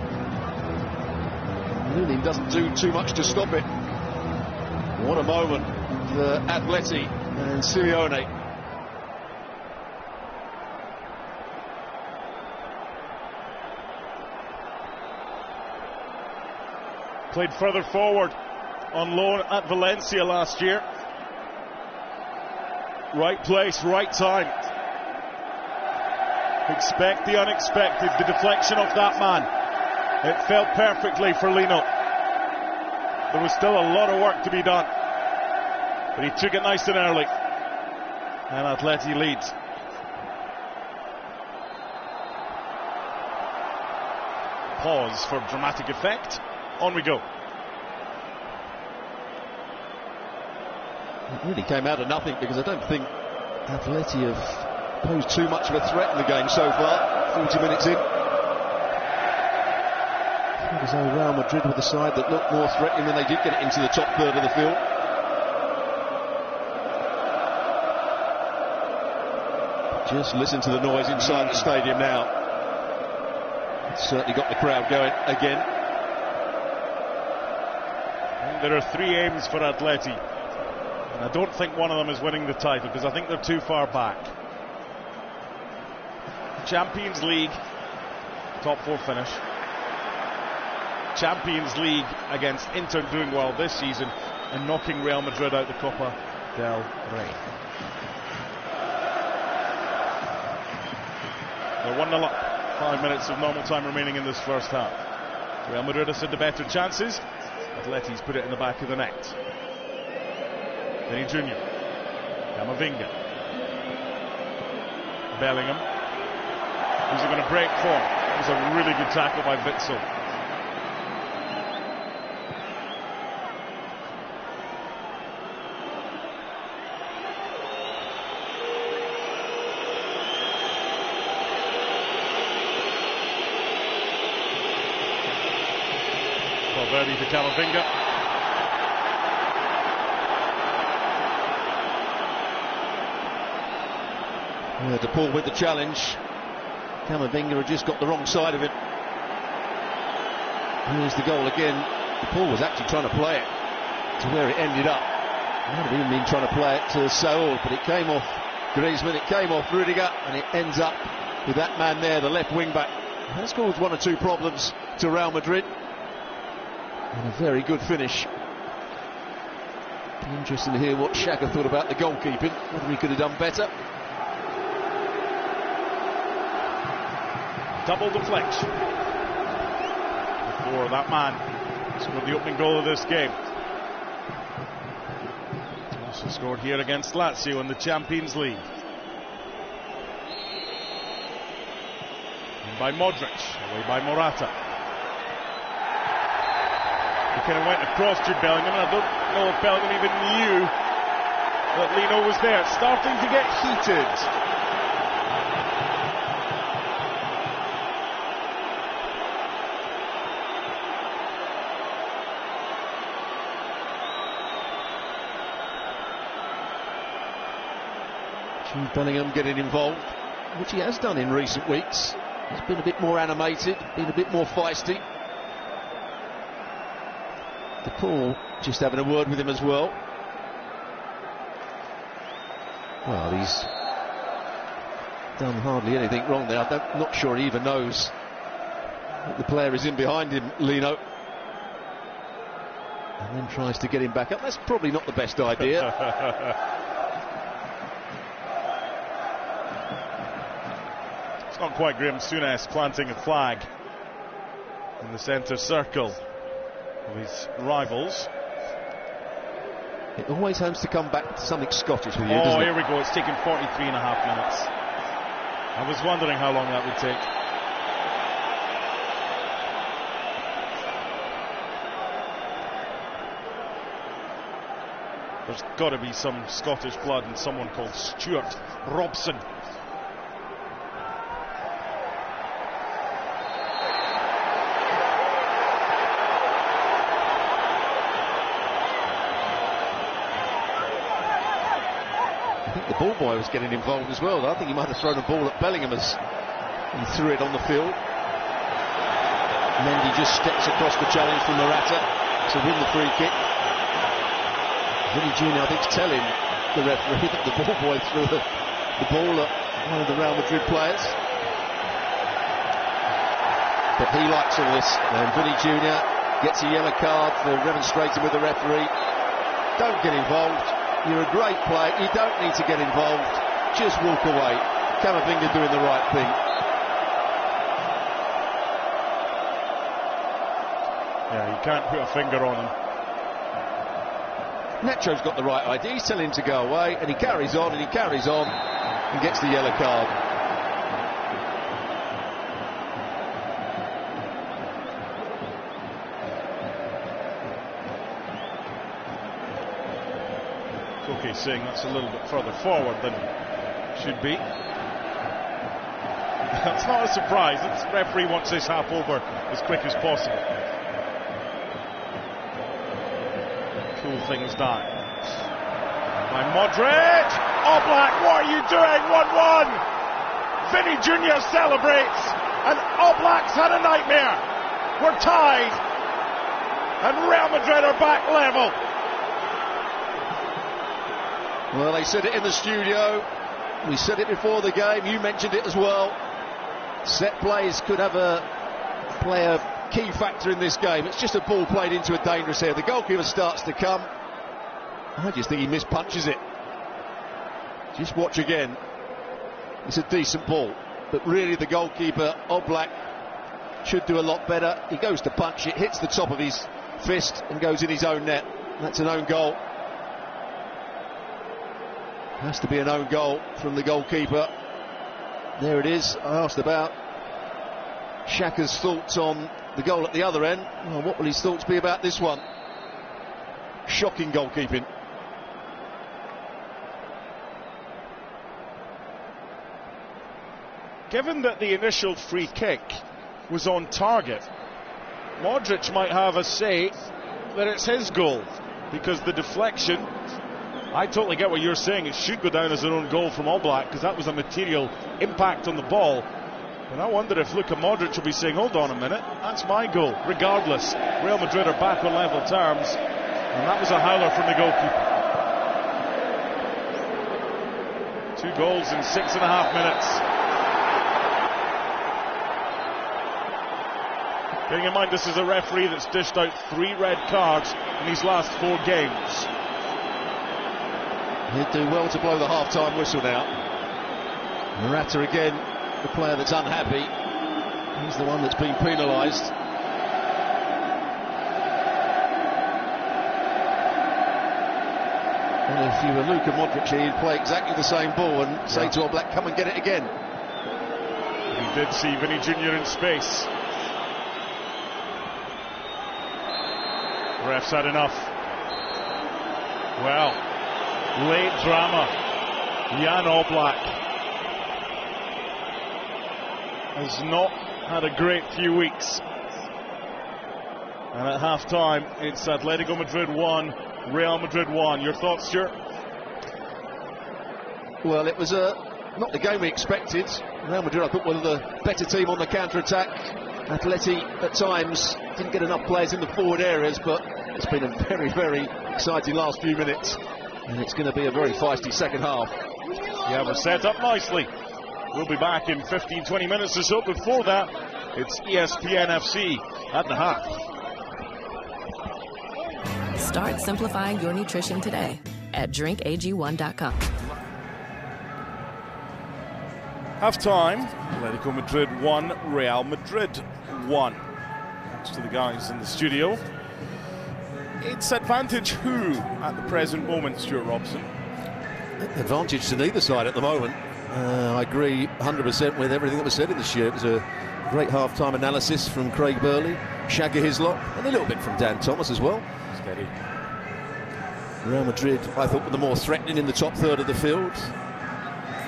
Lunin doesn't do too much to stop it. What a moment for Atleti and Simeone. Played further forward on loan at Valencia last year. Right place, right time. Expect the unexpected, the deflection of that man. It fell perfectly for Lino. There was still a lot of work to be done, but he took it nice and early. And Atleti leads. Pause for dramatic effect. On we go. It really came out of nothing, because I don't think Atleti have posed too much of a threat in the game so far. 40 minutes in. It was Real Madrid with a side that looked more threatening when they did get it into the top third of the field. Just listen to the noise inside the stadium now. It's certainly got the crowd going again. There are three aims for Atleti, and I don't think one of them is winning the title, because I think they're too far back. Champions League, top four finish. Champions League against Inter doing well this season, and knocking Real Madrid out the Copa del Rey. They're 1-0 up. 5 minutes of normal time remaining in this first half. Real Madrid has had the better chances. Atleti's put it in the back of the net. Vinny Jr. Camavinga. Bellingham. Who's it going to break for? It was a really good tackle by Witsel. Valverde to Camavinga. De Paul with the challenge. Camavinga had just got the wrong side of it. Here's the goal again. De Paul was actually trying to play it to where it ended up. He might have even been trying to play it to Saul, but it came off Griezmann, it came off Rudiger, and it ends up with that man there, the left wing back. That's caused one or two problems to Real Madrid. And a very good finish. Interesting to hear what Xhaka thought about the goalkeeping, whether he could have done better. Double deflection before that man scored the opening goal of this game. Also scored here against Lazio in the Champions League. And by Modric, away by Morata. He kind of went across to Bellingham, and I don't know if Bellingham even knew that Lino was there. It's starting to get heated. Jude Bellingham getting involved, which he has done in recent weeks. He's been a bit more animated, been a bit more feisty. DePaul just having a word with him as well. Well, he's done hardly anything wrong there. I'm not sure he even knows that the player is in behind him, Lino. And then tries to get him back up. That's probably not the best idea. It's not quite Graham Souness planting a flag in the centre circle of his rivals. It always has to come back to something Scottish with you, Oh, doesn't it? here we go. It's taken 43.5 minutes. I was wondering how long that would take. There's got to be some Scottish blood in someone called Stuart Robson. I think the ball boy was getting involved as well, though. I think he might have thrown a ball at Bellingham as he threw it on the field. Mendy just steps across the challenge from Morata to win the free kick. Vinny Jr., I think, is telling the referee that the ball boy threw the ball at one of the Real Madrid players. But he likes all this, and Vinny Jr. gets a yellow card for remonstrating with the referee. Don't get involved. You're a great player. You don't need to get involved. Just walk away. Camavinga doing the right thing. Yeah, you can't put a finger on him. Necho's got the right idea. He's telling him to go away, and he carries on, and he carries on, and gets the yellow card. Okay, saying that's a little bit further forward than should be. That's not a surprise. The referee wants this half over as quick as possible. Cool things down. By Modric. Oblak, what are you doing? 1-1. Vinny Jr. celebrates, and Oblak's had a nightmare. We're tied, and Real Madrid are back level. Well, they said it in the studio. We said it before the game. You mentioned it as well. Set plays could play a key factor in this game. It's just a ball played into a dangerous area. The goalkeeper starts to come. I just think he mispunches it. Just watch again. It's a decent ball, but really the goalkeeper, Oblak, should do a lot better. He goes to punch it, hits the top of his fist and goes in his own net. That's an own goal. Has to be an own goal from the goalkeeper. There it is. I asked about Xhaka's thoughts on the goal at the other end. Well, what will his thoughts be about this one? Shocking goalkeeping. Given that the initial free kick was on target, Modric might have a say that it's his goal, because the deflection, I totally get what you're saying, it should go down as an own goal from Oblak, because that was a material impact on the ball. And I wonder if Luka Modric will be saying, hold on a minute, that's my goal. Regardless, Real Madrid are back on level terms, and that was a howler from the goalkeeper. 2 goals in 6.5 minutes. Bearing in mind this is a referee that's dished out 3 red cards in these last 4 games. He'd do well to blow the half-time whistle now. Morata again, the player that's unhappy. He's the one that's been penalised. And if you were Luka Modric, he'd play exactly the same ball and say to Oblak, come and get it again. He did see Vinny Jr. in space. Ref's had enough. Well, late drama. Jan Oblak has not had a great few weeks. And at half-time, it's Atletico Madrid 1, Real Madrid 1. Your thoughts, Stuart? Well, it was not the game we expected. Real Madrid, I thought, were the better team on the counter-attack. Atleti, at times, didn't get enough players in the forward areas, but it's been a very, very exciting last few minutes. And it's going to be a very feisty second half. Yeah, we're set up nicely. We'll be back in 15-20 minutes or so. Before that, it's ESPN FC at the half. Start simplifying your nutrition today at drinkag1.com. Half time, Atletico Madrid 1, Real Madrid 1. Thanks to the guys in the studio. It's advantage who at the present moment, Stuart Robson? Advantage to neither side at the moment. I agree 100% with everything that was said in the show. It was a great half-time analysis from Craig Burley, Shagger Hislop, and a little bit from Dan Thomas as well. Steady. Real Madrid, I thought, were the more threatening in the top third of the field.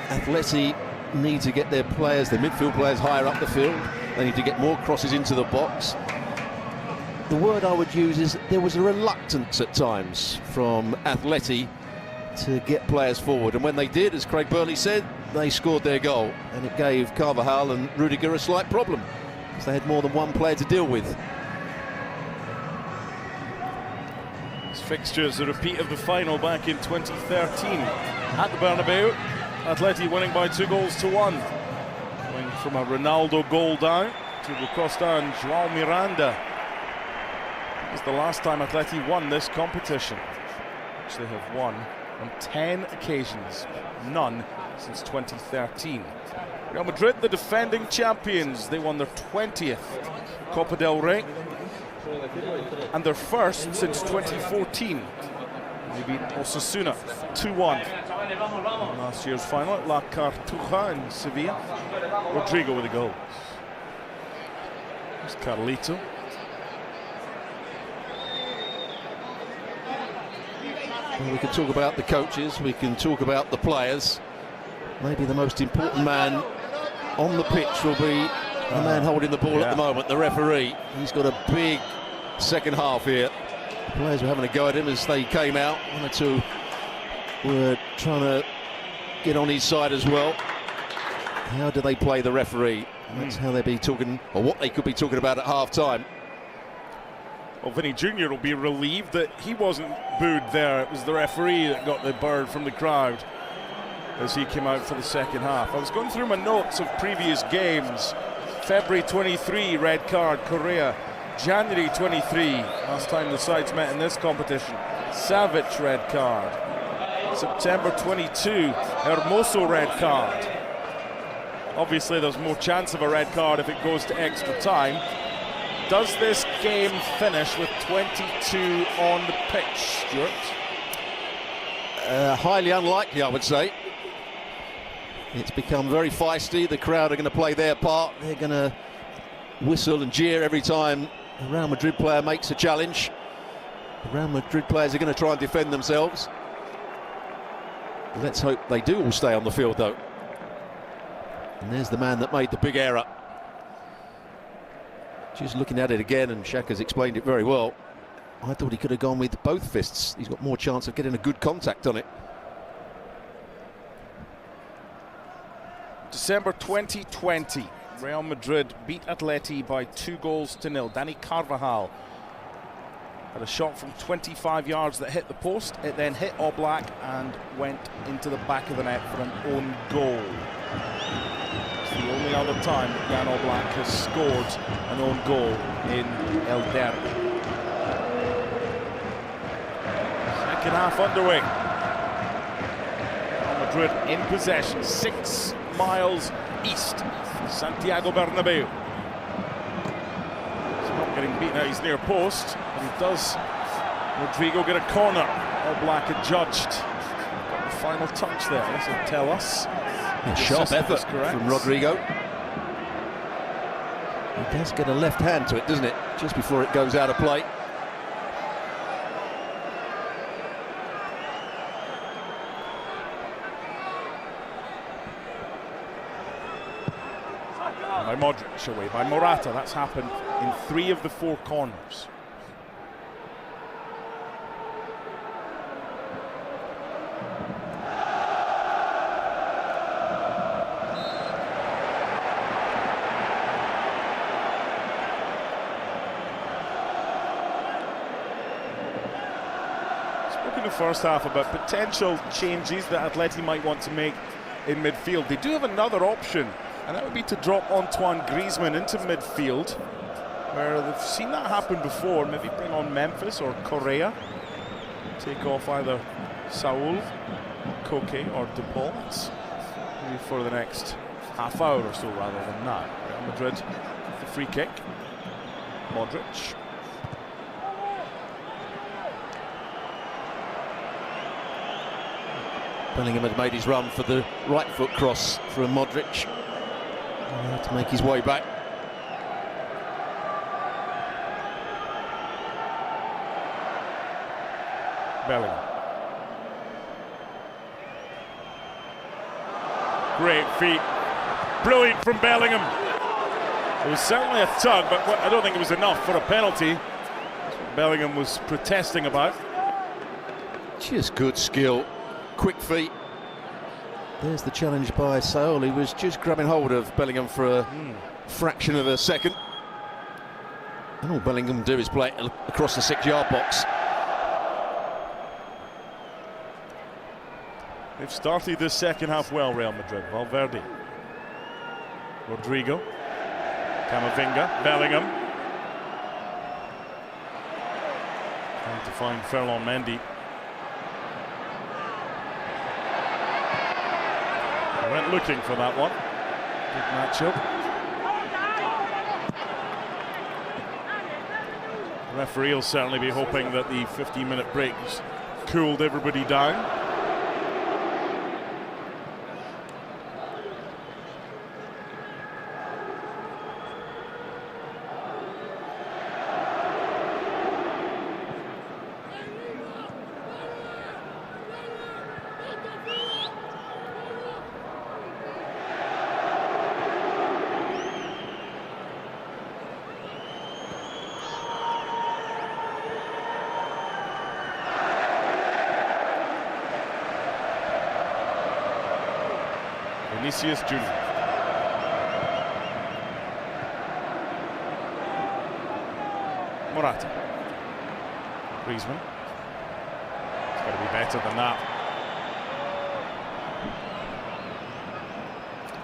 Atleti need to get their players, their midfield players, higher up the field. They need to get more crosses into the box. The word I would use is there was a reluctance at times from Atleti to get players forward, and when they did, as Craig Burley said, they scored their goal, and it gave Carvajal and Rudiger a slight problem because they had more than one player to deal with. This fixture is a repeat of the final back in 2013 at the Bernabeu. Atleti winning by 2-1. Going from a Ronaldo goal down to the Costa and João Miranda. It was the last time Atleti won this competition, which they have won on 10 occasions, none since 2013. Real Madrid, the defending champions, they won their 20th Copa del Rey and their first since 2014. They beat Osasuna 2-1 in last year's final at La Cartuja in Sevilla. Rodrigo with the goals. There's Carlito. Well, we can talk about the coaches, we can talk about the players. Maybe the most important man on the pitch will be the man holding the ball at the moment, the referee. He's got a big second half here. The players were having a go at him as they came out. One or two were trying to get on his side as well. How do they play the referee? That's how they'll be talking, or what they could be talking about at half-time. Well, Vinny Jr. will be relieved that he wasn't booed there. It was the referee that got the bird from the crowd as he came out for the second half. I was going through my notes of previous games. February 23, red card, Correa. January 23, last time the sides met in this competition, Savic, red card. September 22, Hermoso, red card. Obviously, there's more chance of a red card if it goes to extra time. Does this game finish with 22 on the pitch, Stuart? Highly unlikely, I would say. It's become very feisty. The crowd are going to play their part. They're going to whistle and jeer every time a Real Madrid player makes a challenge. The Real Madrid players are going to try and defend themselves. Let's hope they do all stay on the field, though. And there's the man that made the big error. Just looking at it again, and Shaka's explained it very well. I thought he could have gone with both fists. He's got more chance of getting a good contact on it. December 2020, Real Madrid beat Atleti by 2-0. Dani Carvajal had a shot from 25 yards that hit the post. It then hit Oblak and went into the back of the net for an own goal. It's the only other time that Jan Oblak has scored an own goal in El Derby. Second half underway. Real Madrid in possession, 6 miles east of Santiago Bernabeu. He's not getting beaten out his near post, but he does. Rodrigo get a corner. Oblak adjudged. Got the final touch there, this will tell us. Sharp effort from Rodrigo. He does get a left hand to it, doesn't it? Just before it goes out of play. By Modric away, by Morata. That's happened in 3 of the 4 corners. spoke in the first half about potential changes that Atleti might want to make in midfield. They do have another option, and that would be to drop Antoine Griezmann into midfield, where they've seen that happen before. Maybe bring on Memphis or Correa, take off either Saul, Koke or De Paul. That's maybe for the next half hour or so rather than that. Real Madrid, the free kick. Modric. Bellingham had made his run for the right foot cross from Modric to make his way back. Bellingham. Great feet. Brilliant from Bellingham. It was certainly a tug, but I don't think it was enough for a penalty. That's what Bellingham was protesting about. Just good skill, quick feet. There's the challenge by Saul. He was just grabbing hold of Bellingham for a fraction of a second. And all Bellingham do is play it across the 6-yard box. They've started this second half well, Real Madrid. Valverde. Rodrigo. Camavinga. Bellingham. Trying to find Ferland Mendy. They went looking for that one. Good matchup. The referee will certainly be hoping that the 15-minute break has cooled everybody down. Vinicius Junior. Morata. Griezmann. It's got to be better than that.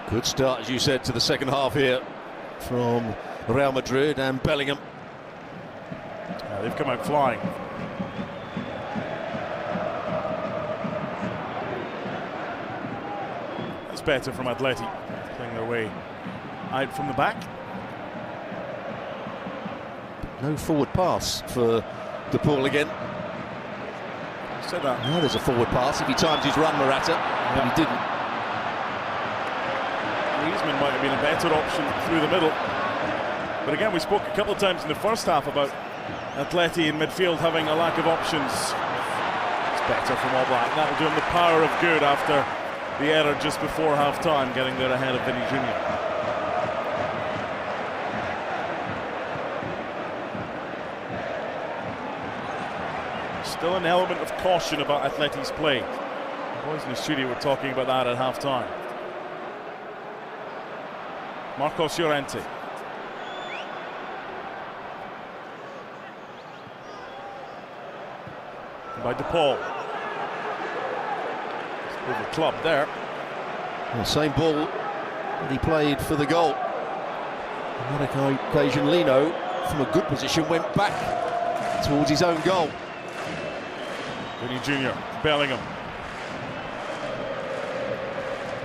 Good start, as you said, to the second half here from Real Madrid and Bellingham. They've come out flying. Better from Atleti, playing their way out from the back. No forward pass for De Paul again. Said that. Now there's a forward pass if he times his run, Morata, but he didn't. Griezmann might have been a better option through the middle, but again, we spoke a couple of times in the first half about Atleti in midfield having a lack of options. It's better from Oblak. That'll do him the power of good after the error just before half-time, getting there ahead of Vinny Jr. Still an element of caution about Atleti's play. The boys in the studio were talking about that at half-time. Marcos Llorente. And by De Paul. Over club there. The same ball that he played for the goal. On that occasion, Lino, from a good position, went back towards his own goal. Vinny Jr., Bellingham.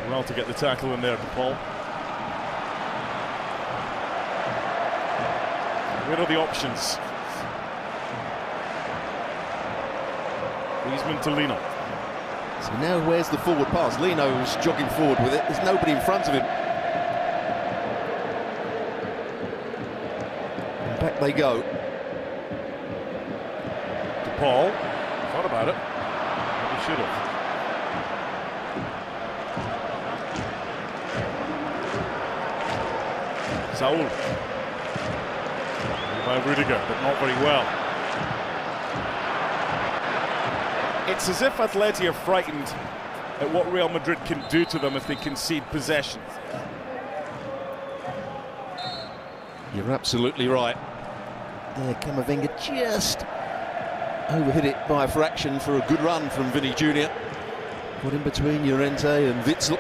Well to get the tackle in there, De Paul. Where are the options? Griezmann to Lino. So now where's the forward pass? Lino's jogging forward with it. There's nobody in front of him. And back they go. De Paul. Thought about it. Maybe should have. Saul. By Rudiger, but not very well. It's as if Atleti are frightened at what Real Madrid can do to them if they concede possession. You're absolutely right. There, Camavinga just overhit it by a fraction for a good run from Vinny Jr. Got in between Llorente and Witsel.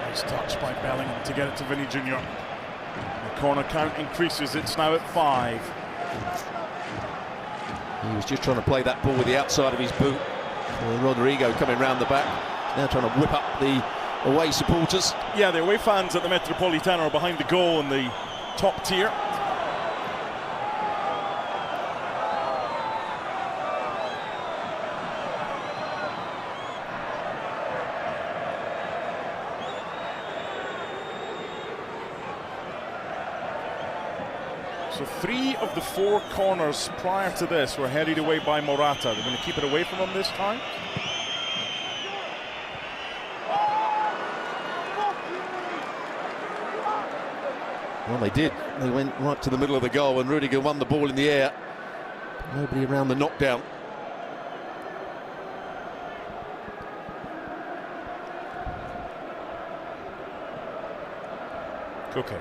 Nice touch by Bellingham to get it to Vinny Jr. The corner count increases, it's now at 5. He was just trying to play that ball with the outside of his boot. Rodrigo coming round the back, now trying to whip up the away supporters. Yeah, the away fans at the Metropolitano are behind the goal in the top tier. So 3 of the 4 corners prior to this were headed away by Morata. They're going to keep it away from him this time. Well, they did. They went right to the middle of the goal and Rudiger won the ball in the air. Nobody around the knockdown. Okay.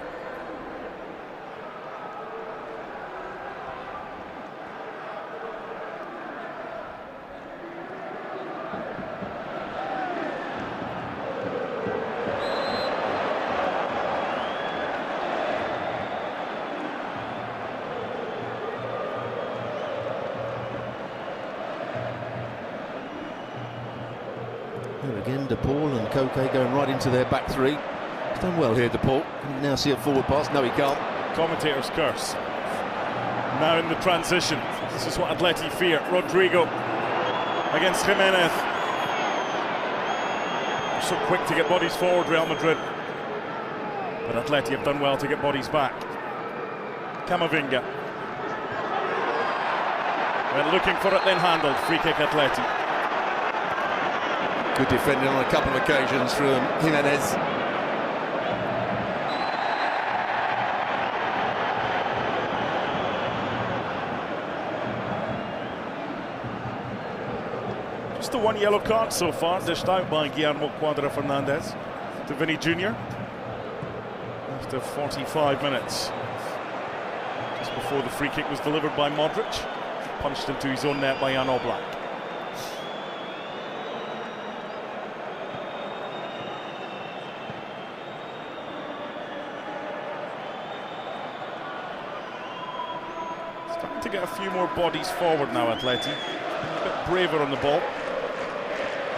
Here again, De Paul and Koke going right into their back 3. He's done well here, De Paul. Can he now see a forward pass? No, he can't. Commentator's curse. Now in the transition. This is what Atleti fear. Rodrigo against Jimenez. So quick to get bodies forward, Real Madrid. But Atleti have done well to get bodies back. Camavinga. Went looking for it, then handled. Free kick Atleti. Good defending on a couple of occasions from Jimenez. Just the 1 yellow card so far, dished out by Guillermo Cuadra Fernandez to Vinny Jr. after 45 minutes. Just before the free kick was delivered by Modric. Punched into his own net by Jan Oblak. Starting to get a few more bodies forward now, Atleti. A bit braver on the ball.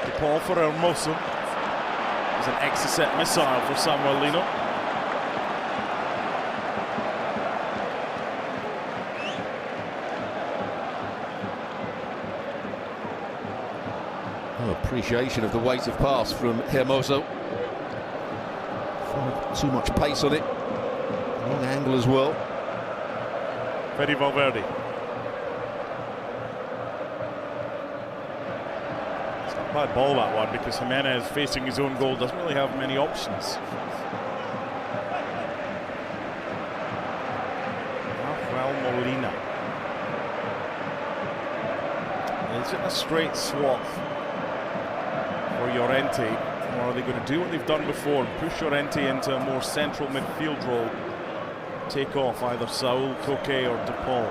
De Paul for Hermoso. It was an exocet missile for Samuel Lino. Oh, appreciation of the weight of pass from Hermoso. Too much pace on it. Long angle as well. Fede Valverde. It's not a bad ball, that one, because Jimenez, facing his own goal, doesn't really have many options. Rafael Molina. Is it a straight swap for Llorente, or are they going to do what they've done before and push Llorente into a more central midfield role? Take off either Saul, Koke or De Paul.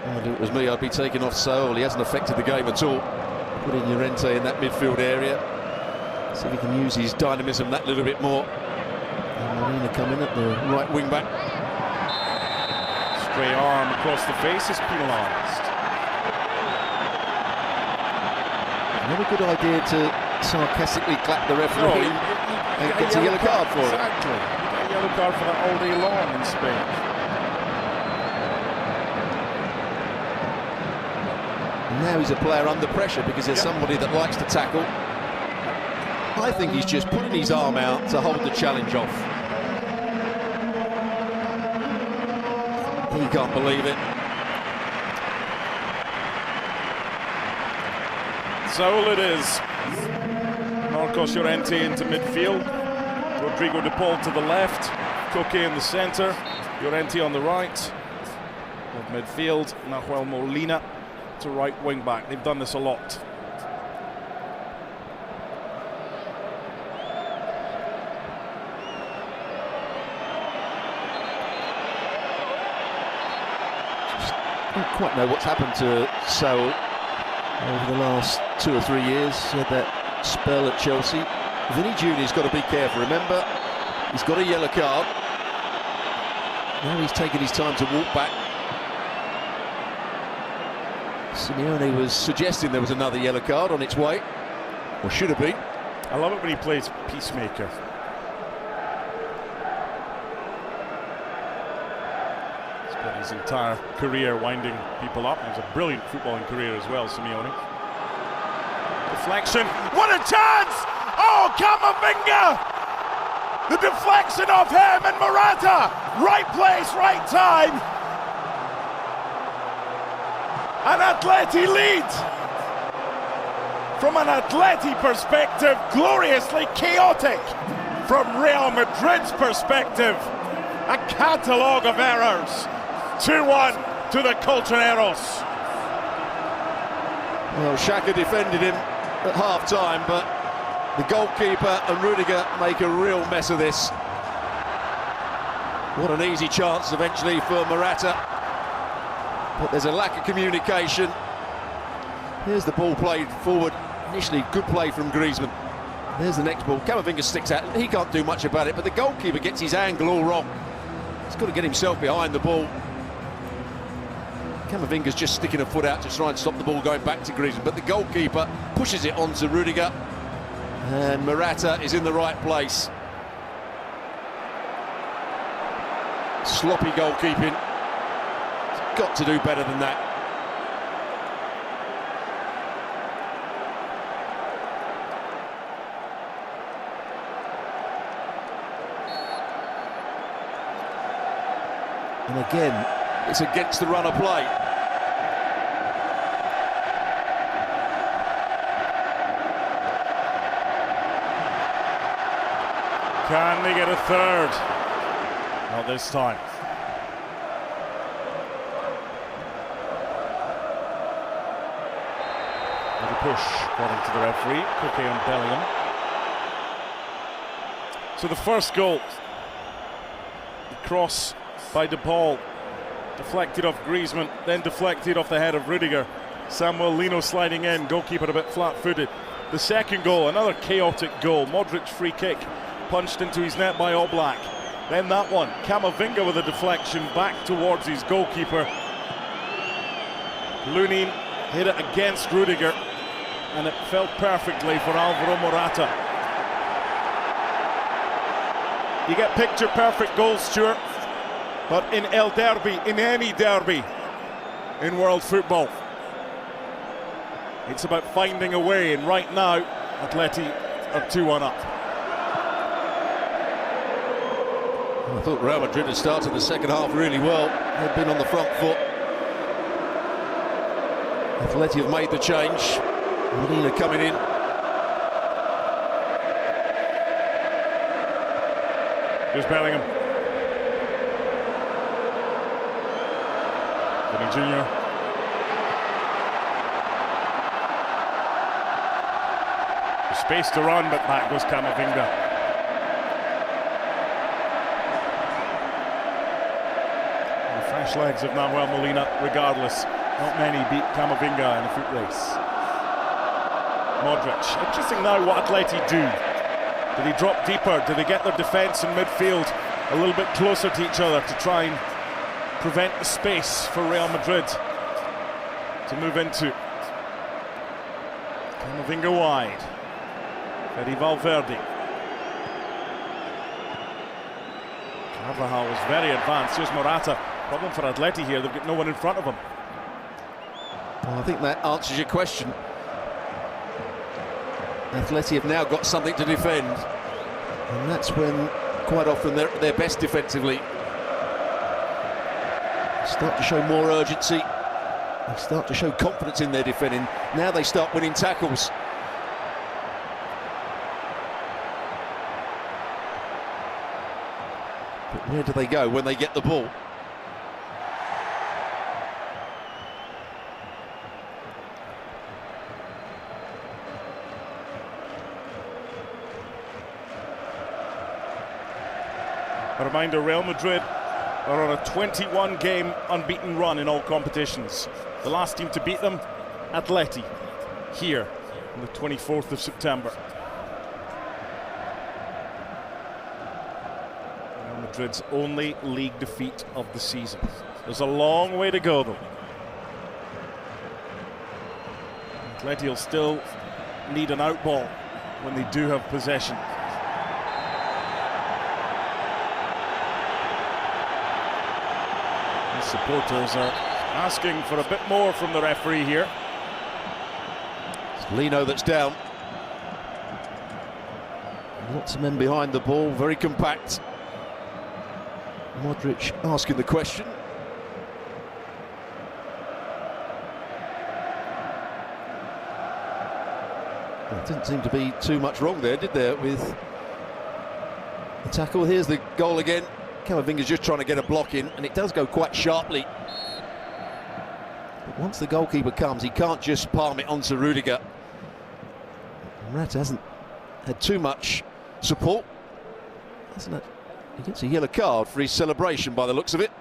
Well, if it was me, I'd be taking off Saul. He hasn't affected the game at all. Putting Llorente in that midfield area. See if he can use his dynamism that little bit more. And Molina coming at the right wing back. Stray arm across the face is penalised. Not a good idea to sarcastically clap the referee and get a yellow card for it. Exactly. Yellow card for that all day long in Spain. Now he's a player under pressure because there's somebody that likes to tackle. I think he's just putting his arm out to hold the challenge off. He can't believe it. So it is. Marcos Llorente into midfield. Rodrigo De Paul to the left, Koke in the centre, Llorente on the right. Of midfield, Nahuel Molina to right wing back. They've done this a lot. Just don't quite know what's happened to Saul over the last 2 or 3 years. He had that spell at Chelsea. Vinny Jr.'s got to be careful. Remember, he's got a yellow card. Now he's taken his time to walk back. Simeone was suggesting there was another yellow card on its way, or should have been. I love it when he plays peacemaker. Spent his entire career winding people up. He has a brilliant footballing career as well, Simeone. Deflection. What a chance! Oh, Camavinga! The deflection of him and Morata. Right place, right time. An Atleti lead. From an Atleti perspective, gloriously chaotic. From Real Madrid's perspective, a catalogue of errors. 2-1 to the Colchoneros. Well, Xhaka defended him at half-time, but the goalkeeper and Rudiger make a real mess of this. What an easy chance eventually for Morata. But there's a lack of communication. Here's the ball played forward. Initially, good play from Griezmann. There's the next ball. Camavinga sticks out. He can't do much about it, but the goalkeeper gets his angle all wrong. He's got to get himself behind the ball. Camavinga's just sticking a foot out to try and stop the ball going back to Griezmann, but the goalkeeper pushes it onto Rudiger, and Morata is in the right place. Sloppy goalkeeping. He's got to do better than that. And again, it's against the run of play. Can they get a third? Not this time. Little push according to the referee. Cook and Bellingham. So the first goal. The cross by De Paul, deflected off Griezmann, then deflected off the head of Rudiger. Samuel Lino sliding in, goalkeeper a bit flat-footed. The second goal, another chaotic goal. Modric free kick, punched into his net by Oblak. Then that one, Camavinga with a deflection back towards his goalkeeper. Lunin hit it against Rudiger, and it fell perfectly for Alvaro Morata. You get picture-perfect goals, Stuart. But in El Derby, in any derby in world football, it's about finding a way, and right now Atleti are 2-1 up. I thought Real Madrid had started the second half really well. They've been on the front foot. Atleti have made the change. Medina coming in. Here's Bellingham. Vinny Jr. Space to run, but back goes Camavinga. The fresh legs of Manuel Molina, regardless. Not many beat Camavinga in a foot race. Modric. Interesting now what Atleti do. Do they drop deeper? Do they get their defence and midfield a little bit closer to each other to try and prevent the space for Real Madrid to move into? Camavinga wide. Fede Valverde. Carvajal was very advanced. Here's Morata. Problem for Atleti here, they've got no one in front of them. Well, I think that answers your question. Atleti have now got something to defend, and that's when quite often they're at their best defensively. They start to show more urgency. They start to show confidence in their defending. Now they start winning tackles. But where do they go when they get the ball? A reminder, Real Madrid are on a 21-game unbeaten run in all competitions. The last team to beat them, Atleti, here on the 24th of September. Real Madrid's only league defeat of the season. There's a long way to go, though. Atleti will still need an outball when they do have possession. The supporters are asking for a bit more from the referee here. It's Lino that's down. Lots of men behind the ball, very compact. Modric asking the question. There didn't seem to be too much wrong there, did there, with the tackle? Here's the goal again. Camavinga's just trying to get a block in, and it does go quite sharply. But once the goalkeeper comes, he can't just palm it onto Rudiger. Morata hasn't had too much support, hasn't it? He gets a yellow card for his celebration by the looks of it.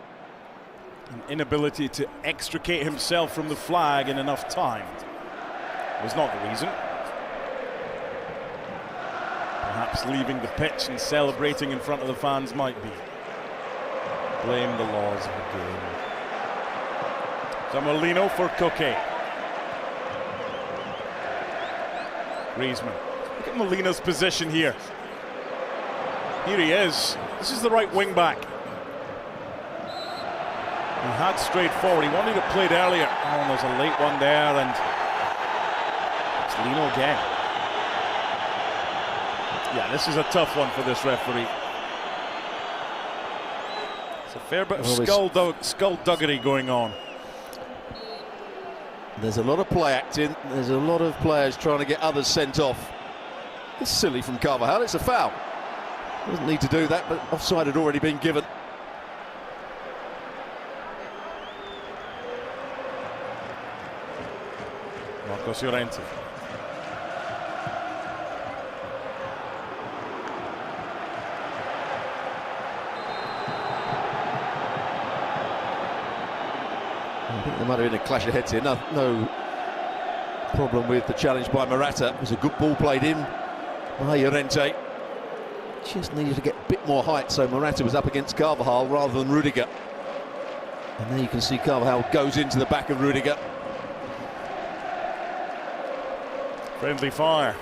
An inability to extricate himself from the flag in enough time was not the reason. Perhaps leaving the pitch and celebrating in front of the fans might be. Blame the laws of the game. Zamolino for Coque. Griezmann. Look at Molina's position here. Here he is. This is the right wing back. He had strayed forward. He wanted it played earlier. Oh, and there's a late one there, and it's Lino again. Yeah, this is a tough one for this referee. It's a fair bit of skullduggery going on. There's a lot of play acting. There's a lot of players trying to get others sent off. It's silly from Carvajal. It's a foul. Doesn't need to do that, but offside had already been given. Marcos Llorente. I think there might have been a clash of heads here. No problem with the challenge by Morata. It was a good ball played in by Llorente. Just needed to get a bit more height, so Morata was up against Carvajal rather than Rudiger. And there you can see Carvajal goes into the back of Rudiger. Friendly fire.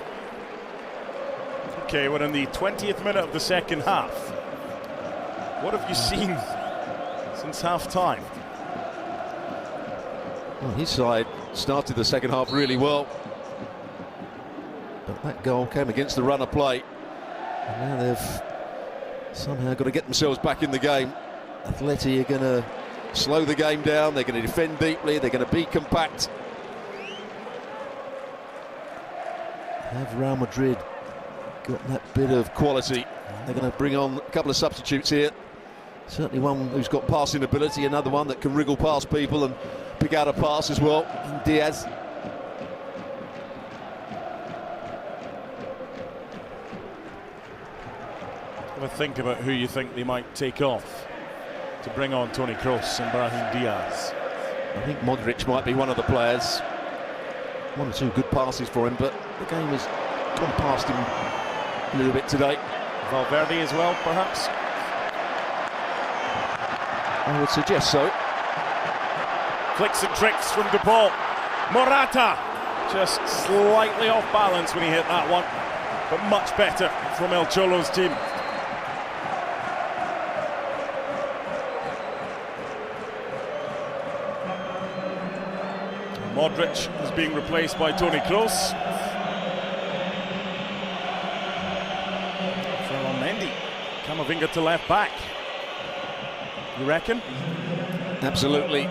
Okay, we're in the 20th minute of the second half. What have you seen since half-time? Well, his side started the second half really well, but that goal came against the run of play, and now they've somehow got to get themselves back in the game. Atleti are going to slow the game down, they're going to defend deeply, they're going to be compact. Have Real Madrid got that bit of quality? They're going to bring on a couple of substitutes here. Certainly one who's got passing ability, another one that can wriggle past people and pick out a pass as well, in Diaz. Have a think about who you think they might take off to bring on Toni Kroos and Brahim Diaz. I think Modric might be one of the players. One or two good passes for him, but the game has gone past him a little bit today. Valverde as well, perhaps? I would suggest so. Flicks and tricks from De Paul. Morata just slightly off balance when he hit that one, but much better from El Cholo's team. Modric is being replaced by Toni Kroos. Mendy, Camavinga to left back. You reckon? Absolutely.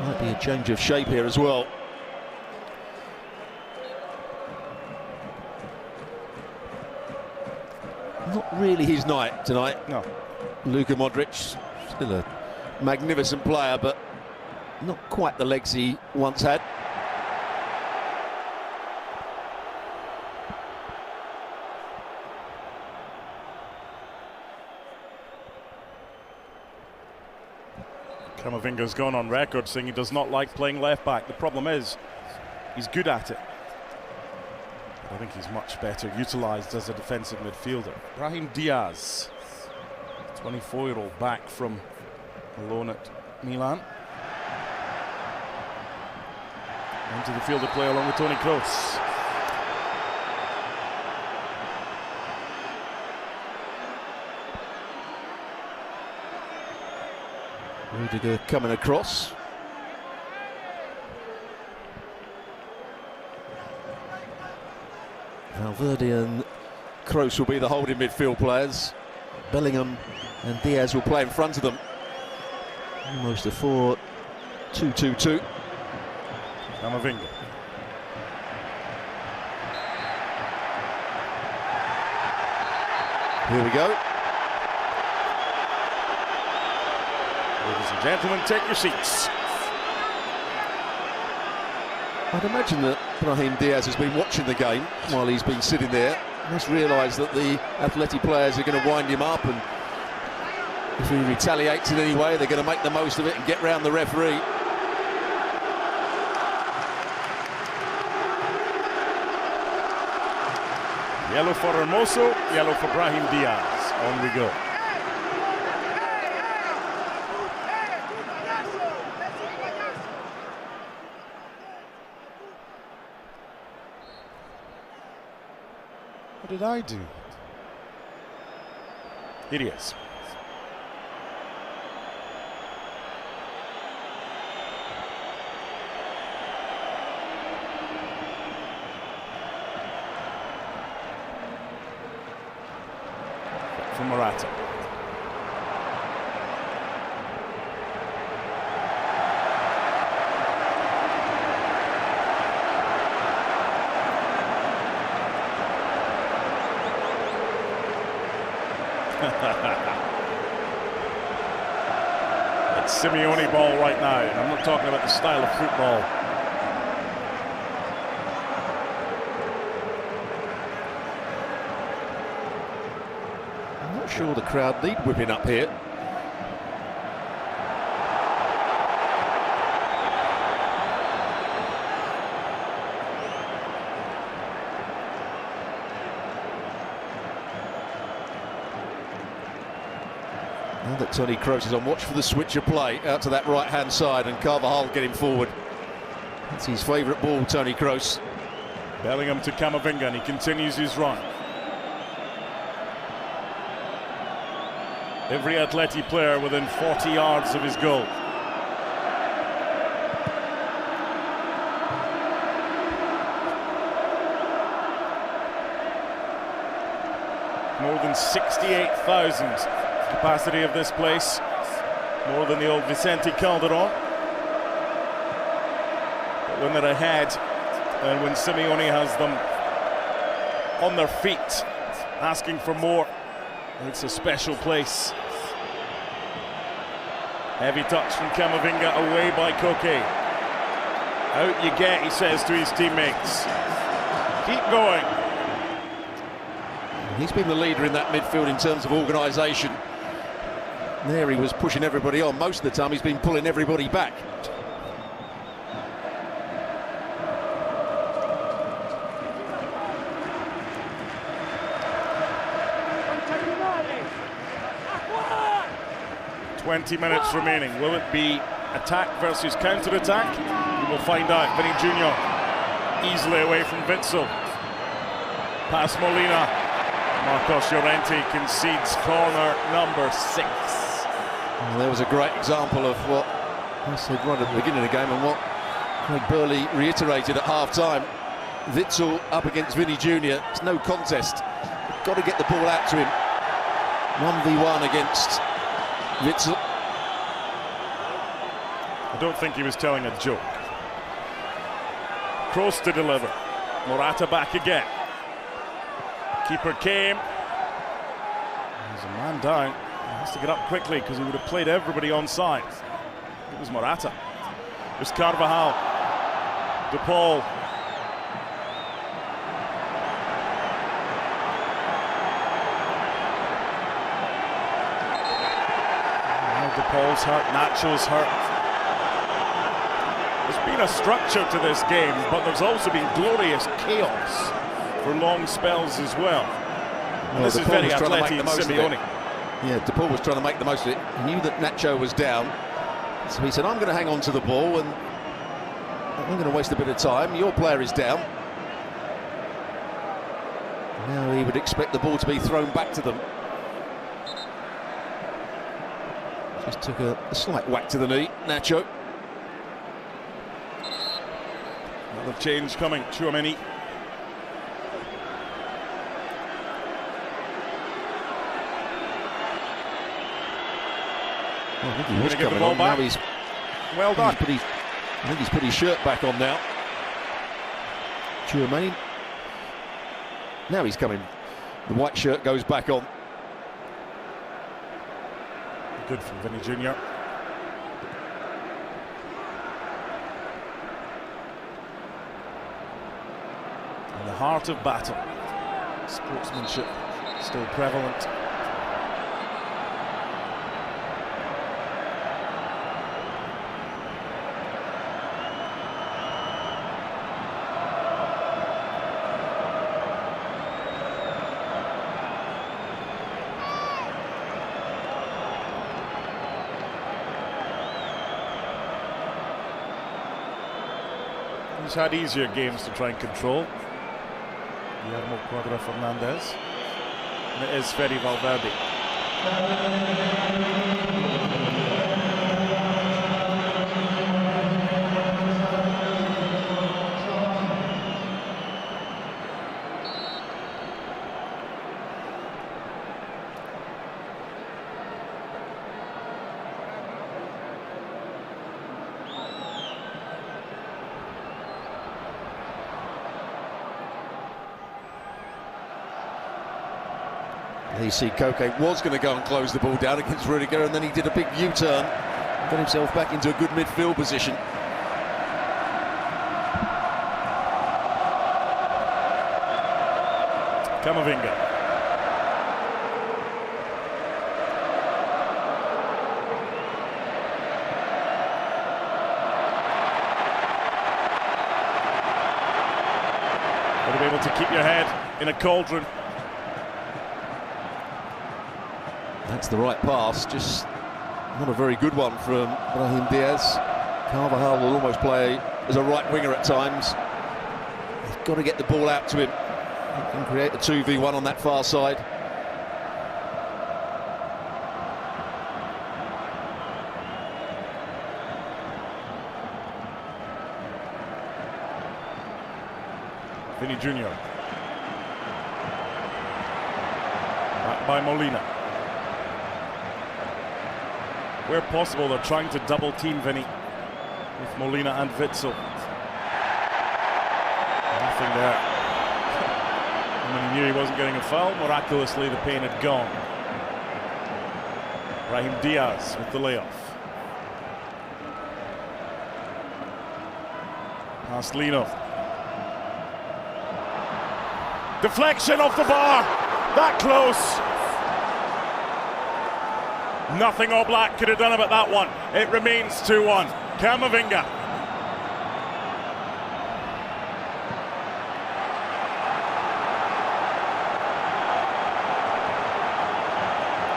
Might be a change of shape here as well. Not really his night tonight. No. Luka Modric, still a magnificent player, but not quite the legs he once had. Camavinga's gone on record saying he does not like playing left back. The problem is, he's good at it. But I think he's much better utilised as a defensive midfielder. Brahim Diaz, 24-year-old back from loan at Milan. Into the field to play along with Toni Kroos. Rudiger coming across. Valverde and Kroos will be the holding midfield players. Bellingham and Diaz will play in front of them. Almost a 4-2-2-2. Camavinga. Here we go. Ladies and gentlemen, take your seats. I'd imagine that Brahim Diaz has been watching the game while he's been sitting there. He must realise that the Atleti players are going to wind him up, and if he retaliates in any way, they're going to make the most of it and get round the referee. Yellow for Hermoso, yellow for Brahim Diaz. On we go. What did I do? Here he is. From Morata. It's Simeone ball right now, and I'm not talking about the style of football. I'm not sure the crowd need whipping up here. Now that Toni Kroos is on watch for the switch of play out to that right-hand side, and Carvajal getting forward. That's his favourite ball, Toni Kroos. Bellingham to Camavinga, and he continues his run. Every Atleti player within 40 yards of his goal. More than 68,000 capacity of this place. More than the old Vicente Calderon. But when they're ahead, and when Simeone has them on their feet, asking for more, it's a special place. Heavy touch from Camavinga, away by Koke. Out you get, he says to his teammates. Keep going. He's been the leader in that midfield in terms of organisation. There he was pushing everybody on. Most of the time he's been pulling everybody back. "20 minutes remaining. Will it be attack versus counter-attack? We will find out. Vinny Jr. easily away from Witsel. Pass Molina. Marcos Llorente concedes corner number 6. Well, there was a great example of what I said right at the beginning of the game, and what Craig Burley reiterated at half-time. Witsel up against Vinny Jr. It's no contest. You've got to get the ball out to him. 1v1 against Witsel. I don't think he was telling a joke. Kroos to deliver. Morata back again. Keeper came. There's a man down. He has to get up quickly because he would have played everybody onside. It was Morata. There's Carvajal. De Paul. Now De Paul's hurt, Nacho's hurt. There's been a structure to this game, but there's also been glorious chaos for long spells as well. And this is very Atleti and Simeone. Yeah, De Paul was trying to make the most of it. He knew that Nacho was down, so he said, I'm going to hang on to the ball and I'm going to waste a bit of time. Your player is down. Now he would expect the ball to be thrown back to them. Just took a slight whack to the knee, Nacho. Another change coming, Tchouaméni. I think he was coming on. Now he's well done. I think he's put his shirt back on now. Tchouaméni. Now he's coming. The white shirt goes back on. Good from Vinny Jr. In the heart of battle, sportsmanship still prevalent. He's had easier games to try and control. Guillermo Cuadra Fernandez. And it is Fede Valverde. You see Koke was going to go and close the ball down against Rudiger, and then he did a big U-turn, got himself back into a good midfield position. Camavinga. Got to be able to keep your head in a cauldron. That's the right pass, just not a very good one from Brahim Diaz. Carvajal will almost play as a right winger at times. They've got to get the ball out to him. He can create a 2v1 on that far side. Vinny Jr. Back by Molina. Where possible, they're trying to double team Vinny with Molina and Witsel. Nothing there. And when he knew he wasn't getting a foul, miraculously the pain had gone. Brahim Diaz with the layoff. Past Lino. Deflection off the bar. That close. Nothing Oblak could have done about that one. It remains 2-1. Camavinga.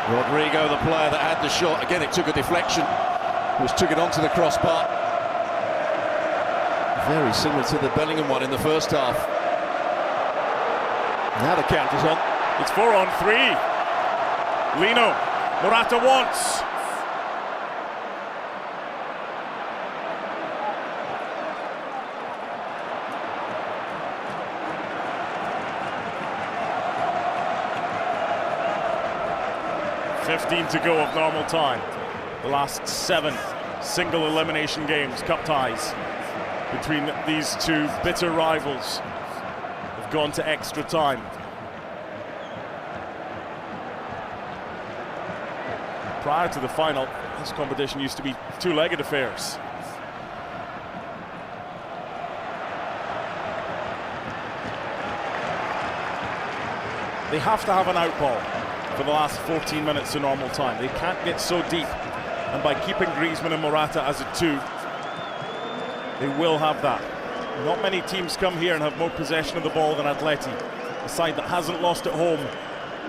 Rodrigo, the player that had the shot. Again, it took a deflection. Just took it onto the crossbar. Very similar to the Bellingham one in the first half. Now the count is on. It's 4-on-3. Lino. Morata wants. .15 to go of normal time. The last 7 single elimination games, cup ties between these two bitter rivals have gone to extra time. Prior to the final, this competition used to be two-legged affairs. They have to have an out ball for the last 14 minutes of normal time. They can't get so deep and by keeping Griezmann and Morata as a 2, they will have that. Not many teams come here and have more possession of the ball than Atleti, a side that hasn't lost at home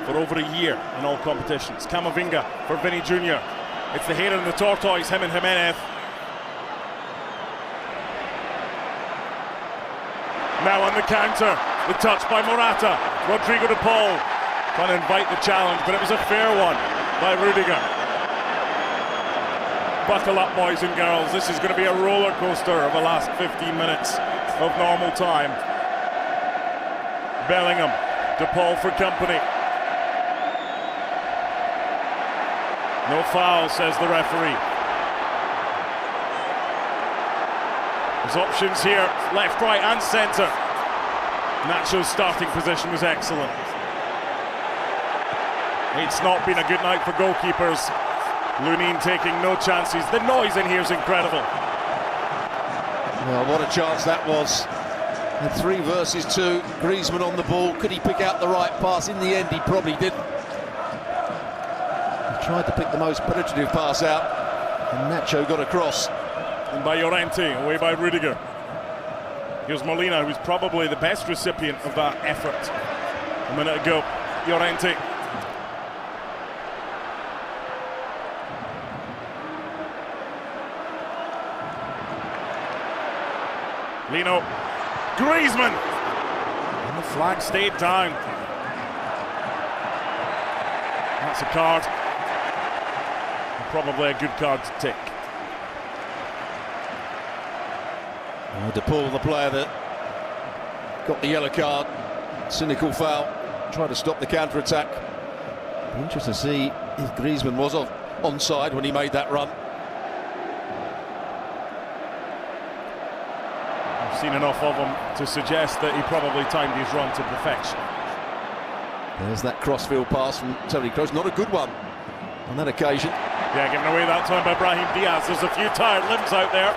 for over a year in all competitions. Camavinga for Vinny Jr. It's the hare and the tortoise, him and Jimenez. Now on the counter, the touch by Morata. Rodrigo de Paul trying to invite the challenge, but it was a fair one by Rudiger. Buckle up, boys and girls. This is going to be a roller coaster of the last 15 minutes of normal time. Bellingham, de Paul for company. No foul, says the referee. There's options here, left, right and centre. Nacho's starting position was excellent. It's not been a good night for goalkeepers. Lunin taking no chances. The noise in here is incredible. Well, what a chance that was. 3 versus 2. Griezmann on the ball. Could he pick out the right pass? In the end, he probably didn't. He tried to pick the most penetrative pass out, and Nacho got across. And by Llorente, away by Rudiger. Here's Molina, who's probably the best recipient of that effort a minute ago. Llorente. Lino. Griezmann! And the flag stayed down. That's a card. And probably a good card to take. De Paul, the player that got the yellow card. Cynical foul. Tried to stop the counter-attack. Interesting to see if Griezmann was onside when he made that run. I've seen enough of him to suggest that he probably timed his run to perfection. There's that crossfield pass from Toni Kroos. Not a good one on that occasion. Yeah, given away that time by Brahim Diaz. There's a few tired limbs out there.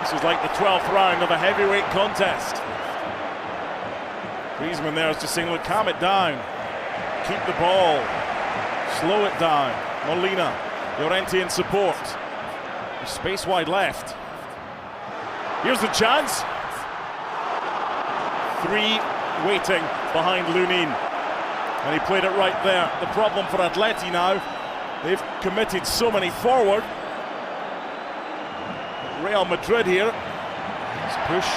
This is like the 12th round of a heavyweight contest. Griezmann there is just saying, look, calm it down. Keep the ball. Slow it down. Molina, Llorente in support. There's space wide left. Here's the chance. 3 waiting behind Lunin. And he played it right there. The problem for Atleti now, they've committed so many forward. Real Madrid here. Let's push.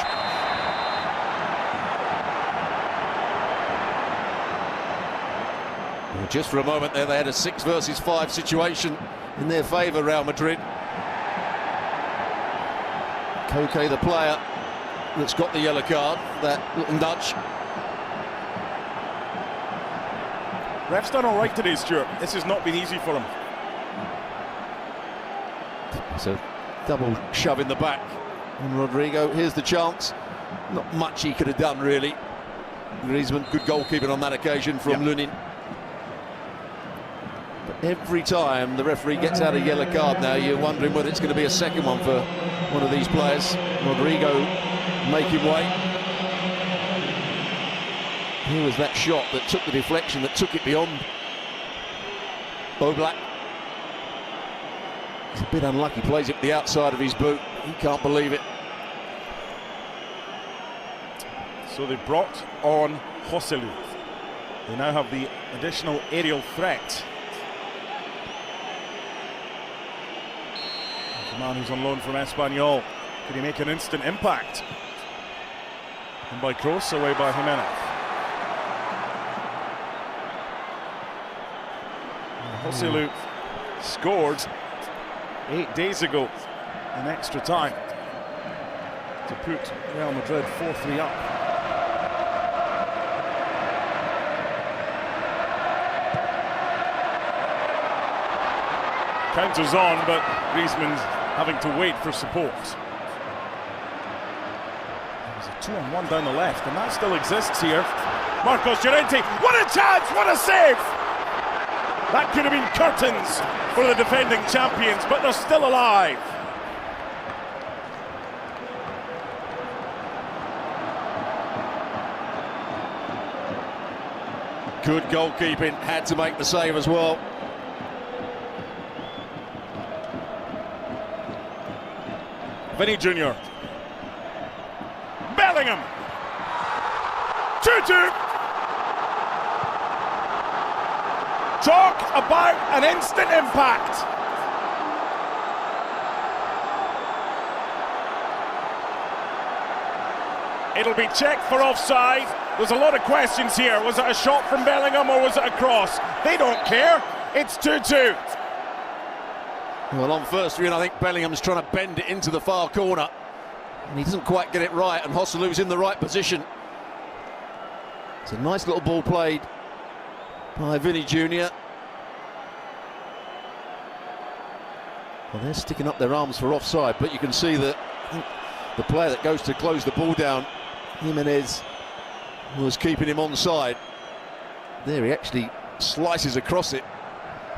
Well, just for a moment there, they had a 6 versus 5 situation in their favour, Real Madrid. Koke, the player that's got the yellow card, that little nudge. Ref's done all right today, Stuart. This has not been easy for him. So double shove in the back. And Rodrigo, here's the chance. Not much he could have done, really. Griezmann, good goalkeeping on that occasion from Lunin. But every time the referee gets out a yellow card now, you're wondering whether it's going to be a second one for one of these players. Rodrigo making way. Here was that shot that took the deflection, that took it beyond Oblak. He's a bit unlucky, plays it to the outside of his boot. He can't believe it. So they brought on Joselu. They now have the additional aerial threat. The man who's on loan from Espanyol. Could he make an instant impact? And by Kroos, away by Jimenez. Joselu scored 8 days ago in extra time to put Real Madrid 4-3 up. Counters on, but Griezmann's having to wait for support. There's a 2-on-1 down the left, and that still exists here. Marcos Llorente, what a chance, what a save! That could have been curtains for the defending champions, but they're still alive. Good goalkeeping, had to make the save as well. Vinny Jr. Bellingham. 2-2. Talk about an instant impact. It'll be checked for offside. There's a lot of questions here. Was it a shot from Bellingham or was it a cross? They don't care. It's 2-2. Well, on first view, I think Bellingham's trying to bend it into the far corner. And he doesn't quite get it right, and Josselu's in the right position. It's a nice little ball played by Vinny Jr. Well, they're sticking up their arms for offside, but you can see that the player that goes to close the ball down, Jimenez, was keeping him onside. There he actually slices across it.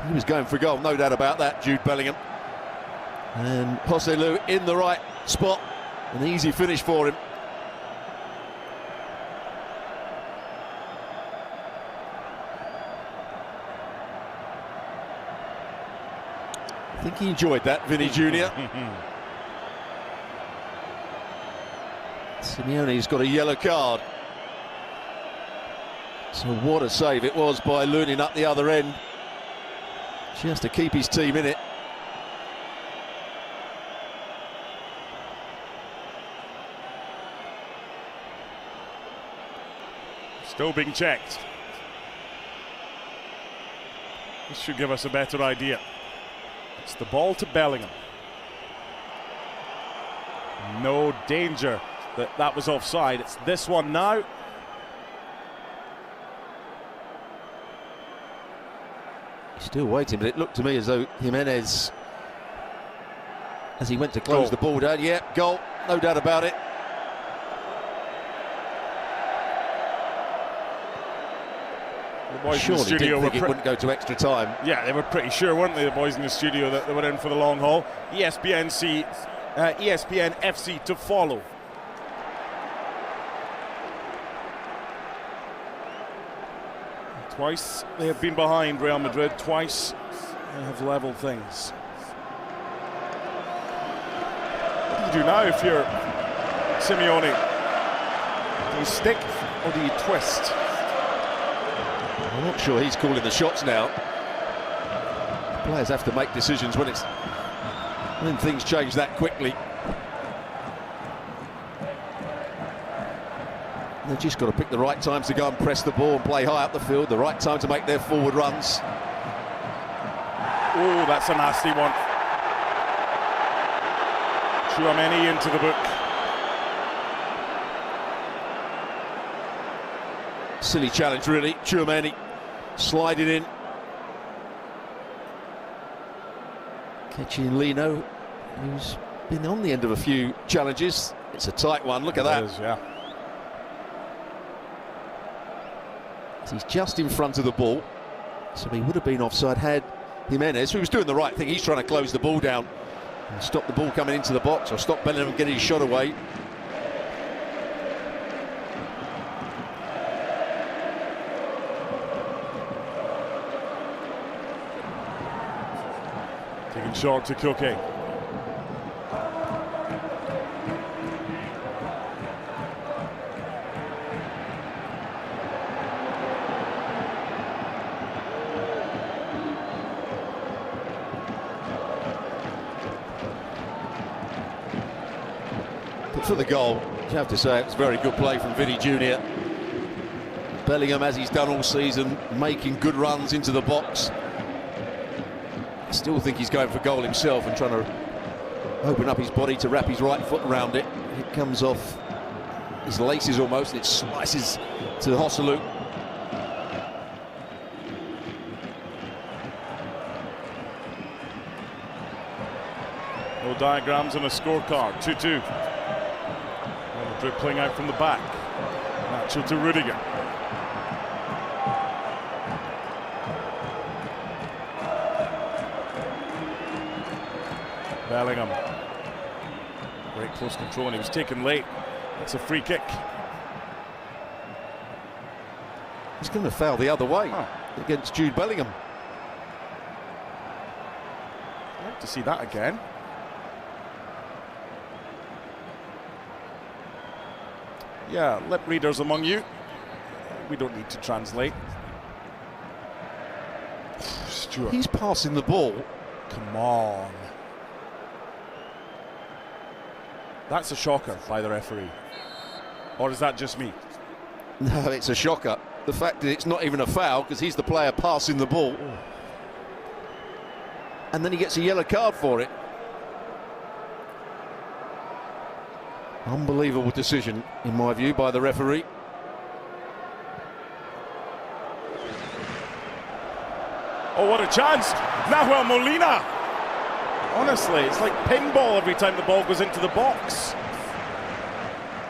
He was going for goal, no doubt about that, Jude Bellingham. And Joselu in the right spot. An easy finish for him. I think he enjoyed that, Vinny Jr. Simeone's got a yellow card. So what a save it was by Lunin up the other end. Just to keep his team in it. Still being checked. This should give us a better idea. It's the ball to Bellingham. No danger that that was offside. It's this one now. Still waiting, but it looked to me as though Jimenez, as he went to close the ball down, goal, no doubt about it. The boys Surely in the studio didn't think it wouldn't go to extra time. Yeah, they were pretty sure, weren't they, the boys in the studio, that they were in for the long haul. ESPN FC to follow. Twice they have been behind Real Madrid, twice they have levelled things. What do you do now if you're Simeone? Do you stick or do you twist? I'm not sure he's calling the shots now. Players have to make decisions when things change that quickly. They've just got to pick the right times to go and press the ball and play high up the field, the right time to make their forward runs. Oh, that's a nasty one. Tchouaméni into the book. Silly challenge, really. Tchouaméni sliding in. Catching Lino, who's been on the end of a few challenges. It's a tight one, look at that. It is, yeah. He's just in front of the ball, so he would have been offside had Jimenez, who was doing the right thing. He's trying to close the ball down and stop the ball coming into the box, or stop Bellingham getting his shot away. Taking short to Koke. For the goal, you have to say it's very good play from Vinny Jr. Bellingham, as he's done all season, making good runs into the box. I still think he's going for goal himself and trying to open up his body to wrap his right foot around it. It comes off his laces almost, and it slices to Joselu. No diagrams on a scorecard. 2-2. Dribbling out from the back. Nacho to Rudiger. Bellingham. Great close control, and he was taken late. It's a free kick. He's going to foul the other way against Jude Bellingham. I'd like to see that again. Yeah, lip readers among you. We don't need to translate. Stewart. He's passing the ball. Come on. That's a shocker by the referee. Or is that just me? No, it's a shocker. The fact that it's not even a foul because he's the player passing the ball. And then he gets a yellow card for it. Unbelievable decision, in my view, by the referee. Oh, what a chance! Nahuel Molina! Honestly, it's like pinball every time the ball goes into the box.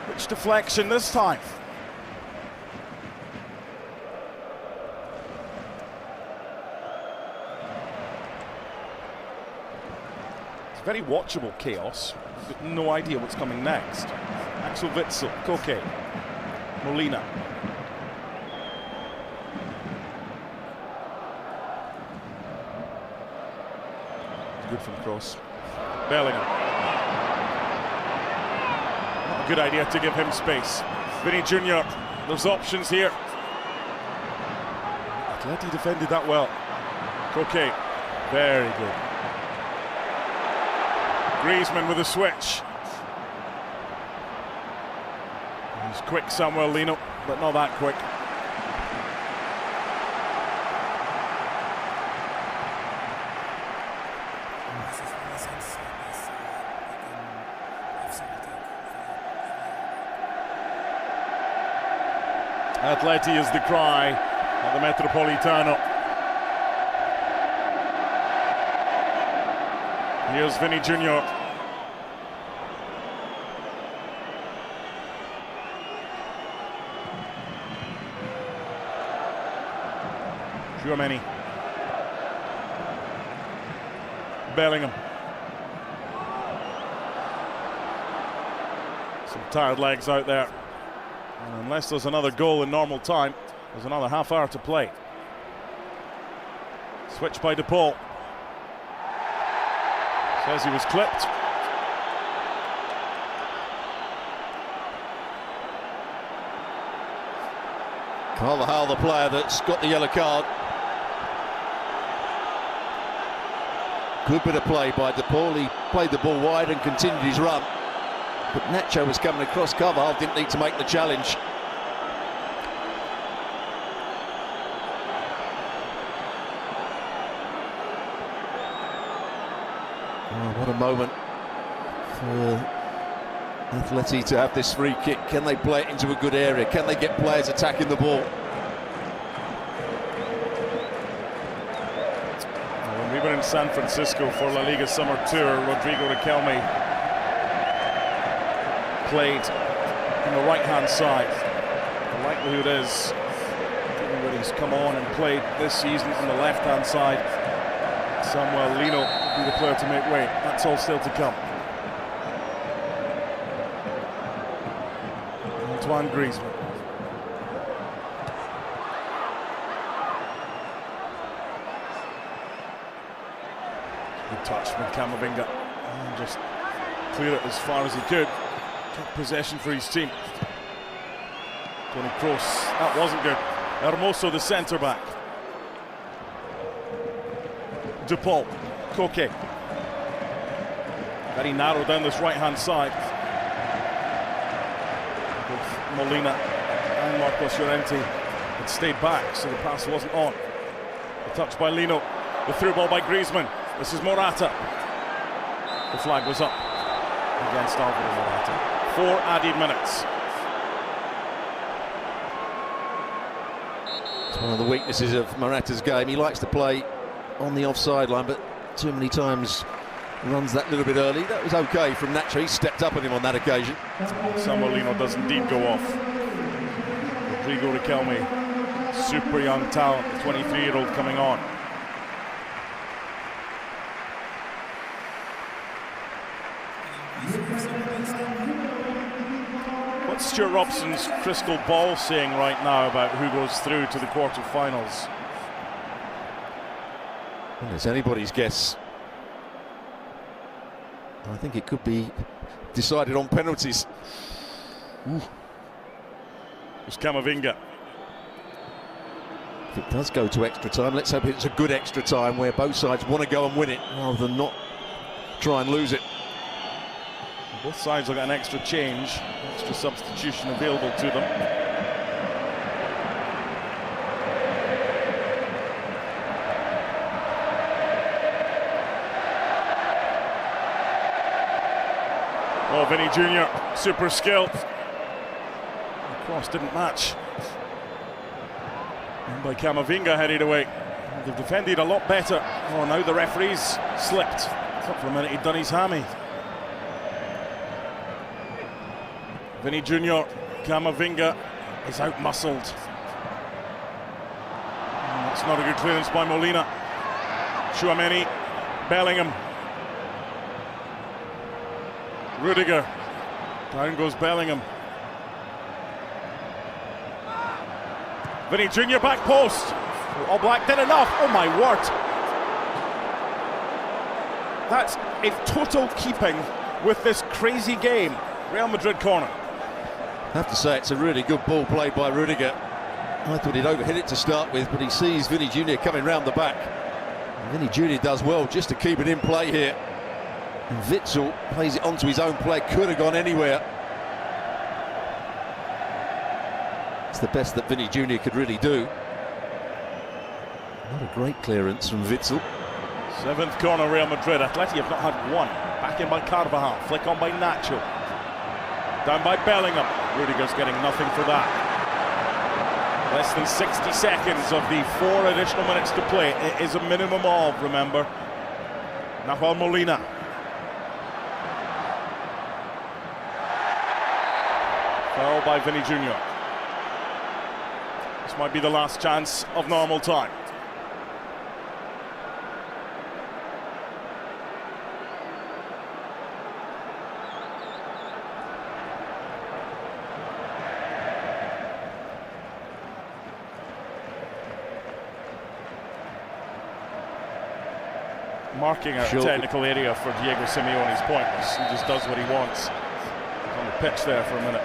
Which deflection this time? It's very watchable chaos. We've got no idea what's coming next. Axel Witsel, Koke, Molina. Good from cross. Bellingham. Not a good idea to give him space. Vinny Jr. There's options here. Atleti defended that well. Koke. Very good. Griezmann with a switch. He's quick, Samuel Lino, but not that quick. Atleti is the cry at the Metropolitano. Here's Vinny Jr. Tchouaméni. Bellingham. Some tired legs out there. And unless there's another goal in normal time, there's another half hour to play. Switch by De Paul. Says he was clipped. Carvajal, the player that's got the yellow card. Good bit of play by De Paul. He played the ball wide and continued his run. But Nacho was coming across. Carvajal didn't need to make the challenge. Oh, what a moment for Atleti to have this free kick. Can they play it into a good area? Can they get players attacking the ball? When we were in San Francisco for La Liga Summer Tour, Rodrigo Riquelme played on the right-hand side. The likelihood is, given that he's come on and played this season on the left-hand side, Samuel Lino will be the player to make way. That's all still to come. Antoine Griezmann. Good touch from Camavinga. And just clear it as far as he could. Took possession for his team. Toni Kroos, that wasn't good. Hermoso, the centre-back. De Paul, Koke. Very narrow down this right-hand side. Both Molina and Marcos Llorente had stayed back, so the pass wasn't on. The touch by Lino, the through ball by Griezmann. This is Morata. The flag was up against Alvaro Morata. 4 added minutes. It's one of the weaknesses of Morata's game. He likes to play on the offside line, but too many times runs that little bit early. That was okay from Nacho. He stepped up on him on that occasion. Samuel Lino does indeed go off. Rodrigo Riquelme, super young talent, the 23-year-old coming on. What's Stuart Robson's crystal ball saying right now about who goes through to the quarter-finals? Well, it's anybody's guess. I think it could be decided on penalties. Ooh. It's Camavinga. If it does go to extra time, let's hope it's a good extra time where both sides want to go and win it rather than not try and lose it. Both sides will get an extra change, extra substitution available to them. Oh, Vinny Jr., super skill. The cross didn't match. And by Camavinga headed away. They've defended a lot better. Oh, now the referee's slipped. Thought for a minute he'd done his hammy. Vinny Jr., Camavinga is out-muscled. That's not a good clearance by Molina. Tchouaméni, Bellingham. Rudiger. Down goes Bellingham. Vinny Jr. back post. All Black did enough. Oh my word. That's in total keeping with this crazy game. Real Madrid corner. I have to say it's a really good ball played by Rudiger. I thought he'd overhit it to start with, but he sees Vinny Jr. coming round the back. And Vinny Jr. does well just to keep it in play here. And Witsel plays it onto his own play, could have gone anywhere. It's the best that Vinny Jr. could really do. Not a great clearance from Witsel. 7th corner, Real Madrid. Atleti have not had one. Back in by Carvajal, flick on by Nacho. Down by Bellingham. Rudiger's getting nothing for that. Less than 60 seconds of the 4 additional minutes to play. It is a minimum of, remember. Nahuel Molina. Foul by Vinny Jr. This might be the last chance of normal time. Marking a technical area for Diego Simeone's pointless. He just does what he wants. He's on the pitch there for a minute.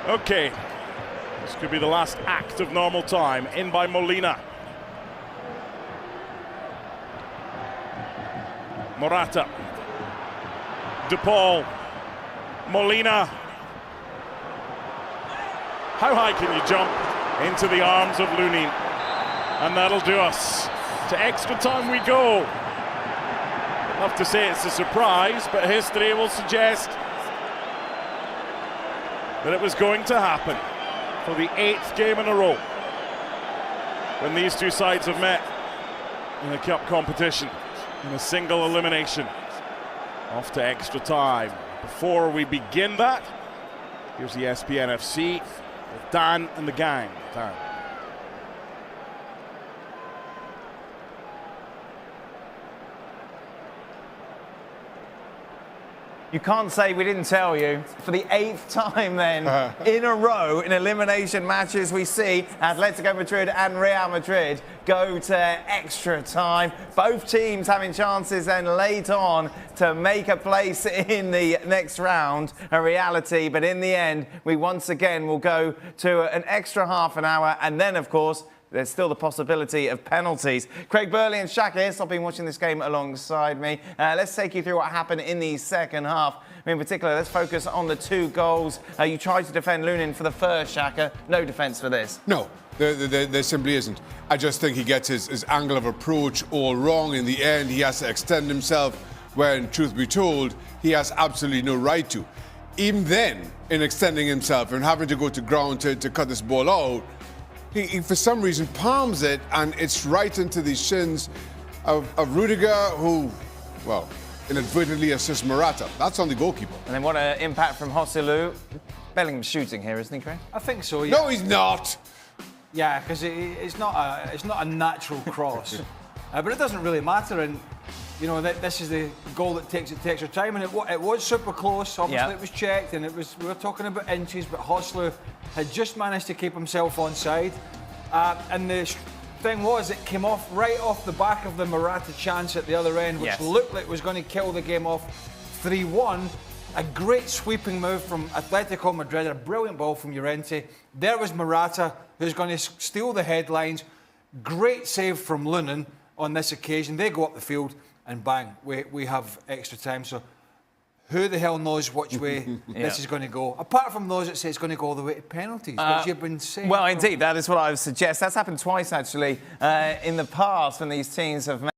Okay, this could be the last act of normal time. In by Molina. Morata. De Paul. Molina. How high can you jump? Into the arms of Lunin. And that'll do us. To extra time we go. I'd love to say it's a surprise, but history will suggest that it was going to happen for the 8th game in a row when these two sides have met in a cup competition in a single elimination. Off to extra time. Before we begin that, here's the ESPN FC with Dan and the gang. Dan. You can't say we didn't tell you. For the 8th time then in a row in elimination matches, we see Atletico Madrid and Real Madrid go to extra time. Both teams having chances then late on to make a place in the next round, a reality. But in the end, we once again will go to an extra half an hour. And then, of course, there's still the possibility of penalties. Craig Burley and Shaka here, been watching this game alongside me. Let's take you through what happened in the second half. In particular, let's focus on the 2 goals. You tried to defend Lunin for the first, Shaka. No defence for this. No, there simply isn't. I just think he gets his angle of approach all wrong. In the end, he has to extend himself when, truth be told, he has absolutely no right to. Even then, in extending himself and having to go to ground to cut this ball out, he for some reason palms it, and it's right into the shins of Rudiger, who, well, inadvertently assists Morata. That's on the goalkeeper. And then what an impact from Joselu. Bellingham's shooting here, isn't he, Craig? I think so, yeah. No, he's not. Yeah, because it's not a natural cross. But it doesn't really matter, and you know this is the goal that takes it to extra time, and it was super close. Obviously, It was checked, and we were talking about inches, but Joselu had just managed to keep himself onside, and the thing was, it came off right off the back of the Morata chance at the other end, which looked like it was going to kill the game off 3-1. A great sweeping move from Atletico Madrid, a brilliant ball from Llorente. There was Morata, who's going to steal the headlines. Great save from Lunin on this occasion. They go up the field and bang, we have extra time. So who the hell knows which way this is going to go? Apart from those that say it's going to go all the way to penalties, which you've been saying. Well, indeed, that is what I would suggest. That's happened twice, actually, in the past when these teams have made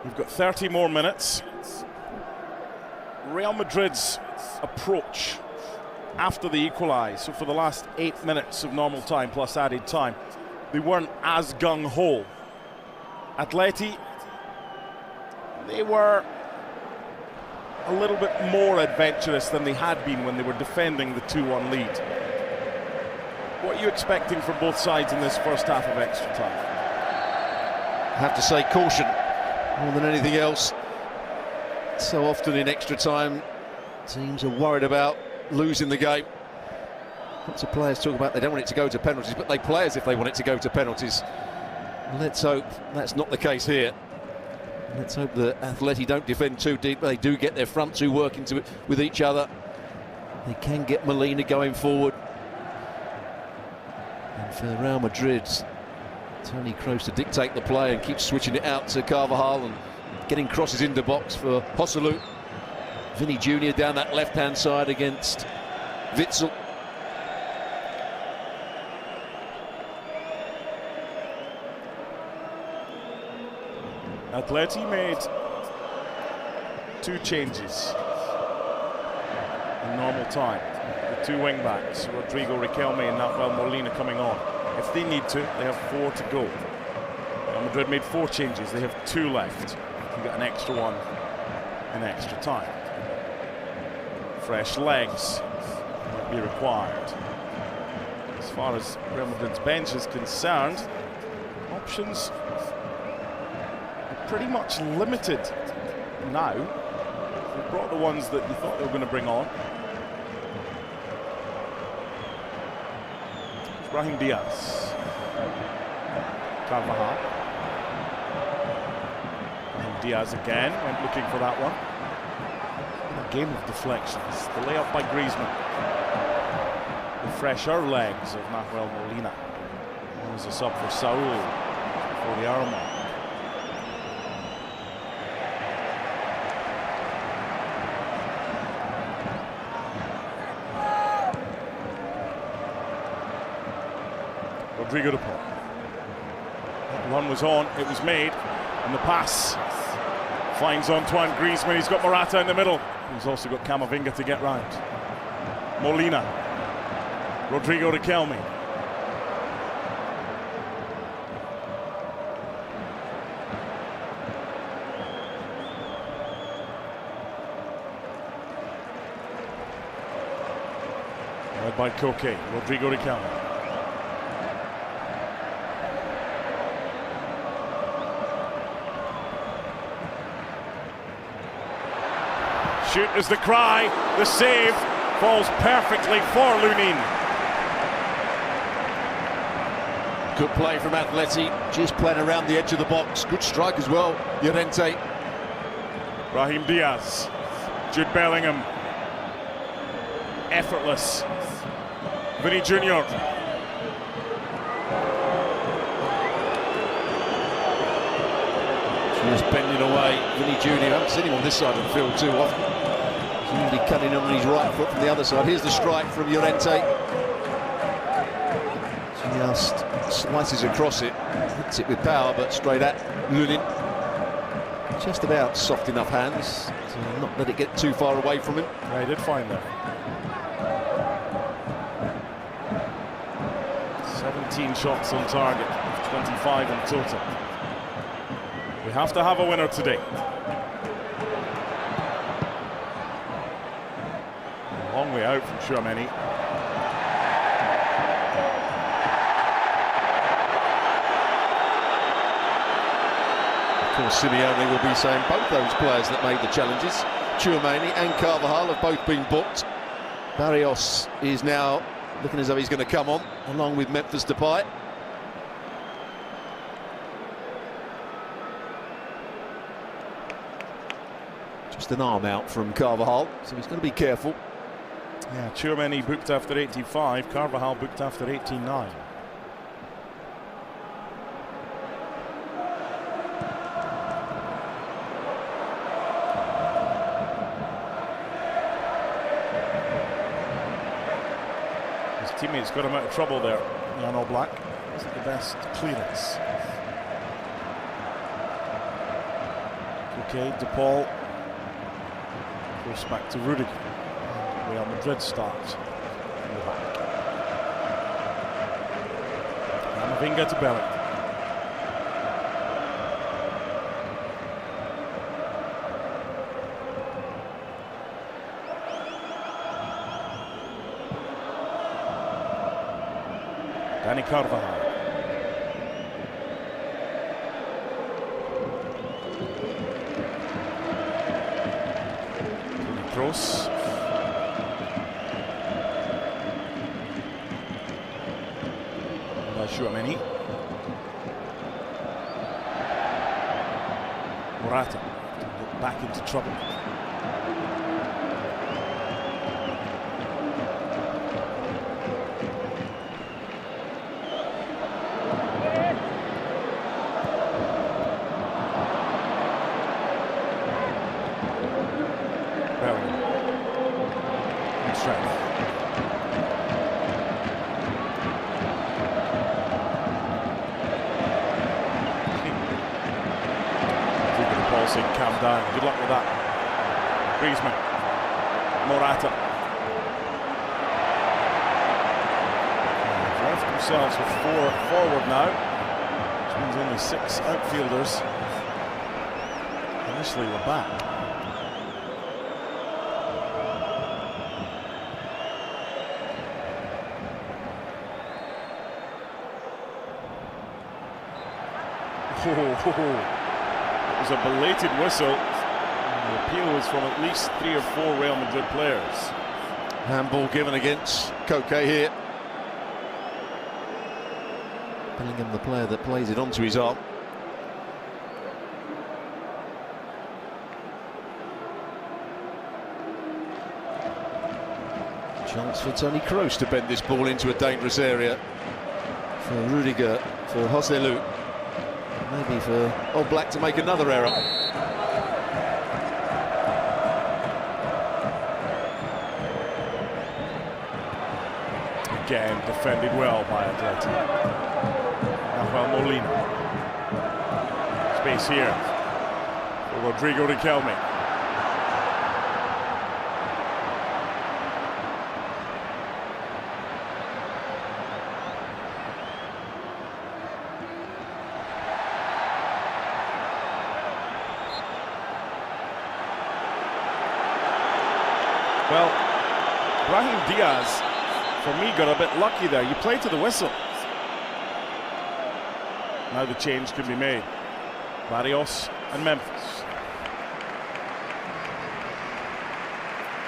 We've got 30 more minutes. Real Madrid's approach after the equalise, so for the last 8 minutes of normal time plus added time, they weren't as gung-ho. Atleti, they were a little bit more adventurous than they had been when they were defending the 2-1 lead. What are you expecting from both sides in this first half of extra time? I have to say caution more than anything else. So often in extra time Teams are worried about losing the game. Lots of players talk about they don't want it to go to penalties, but they play as if they want it to go to penalties. Let's hope that's not the case here. Let's hope that Atleti don't defend too deep, but they do get their front two working with each other. They can get Molina going forward. And for Real Madrid, Toni Kroos to dictate the play and keep switching it out to Carvajal and getting crosses into box for Joselu. Vinny Jr. down that left-hand side against Witsel. Atleti made 2 changes in normal time. The 2 wing-backs, Rodrigo Riquelme and Nahuel Molina coming on. If they need to, they have 4 to go. Real Madrid made 4 changes, they have 2 left. You get an extra one in extra time. Fresh legs might be required. As far as Real Madrid's bench is concerned, options pretty much limited now. They brought the ones that you thought they were going to bring on. Brahim Diaz. Carvajal. Brahim Diaz again, went looking for that one. A game of deflections. The layup by Griezmann. The fresher legs of Nahuel Molina. One was a sub for Saul before the hour mark. Rodrigo de Paul. That run was on, it was made, and the pass finds Antoine Griezmann. He's got Morata in the middle. He's also got Camavinga to get round. Molina. Rodrigo Riquelme. Led by Koke. Rodrigo Riquelme. Shoot is the cry, the save falls perfectly for Lunin. Good play from Atleti, just playing around the edge of the box. Good strike as well, Llorente. Brahim Diaz, Jude Bellingham, effortless. Vinny Jr. Just bending away, Vinny Jr. I haven't seen him on this side of the field too often. He's usually cutting on his right foot from the other side. Here's the strike from Llorente. Just slices across it, hits it with power, but straight at Lunin. Just about soft enough hands to not let it get too far away from him. Yeah, he did find that. 17 shots on target, 25 in total. We have to have a winner today. A long way out from Tchouaméni. Of course, Simeone will be saying both those players that made the challenges, Tchouaméni and Carvajal, have both been booked. Barrios is now looking as though he's going to come on, along with Memphis Depay. Just an arm out from Carvajal, so he's going to be careful. Yeah, Tchouaméni booked after 85, Carvajal booked after 89. His teammates got him out of trouble there, Jan Oblak. Wasn't the best clearance. Okay, De Paul. Goes back to Rudiger. Real Madrid starts in the back. Camavinga to Bellingham. Dani Carvajal. Kroos. Tchouaméni. Morata back into trouble. Calm down. Good luck with that. Griezmann. Morata. They've left themselves with 4 forward now, which means only 6 outfielders. Initially we're back. It was a belated whistle. The appeal was from at least 3 or 4 Real Madrid players. Handball given against Koke here. Bellingham, the player that plays it onto his arm. Chance for Toni Kroos to bend this ball into a dangerous area. For Rudiger, for Joselu. Maybe for Oblak to make another error. Again, defended well by Atleti. Rafael Molina. Space here for Rodrigo Riquelme. Well, Brahim Diaz, for me, got a bit lucky there. You play to the whistle. Now the change can be made. Barrios and Memphis.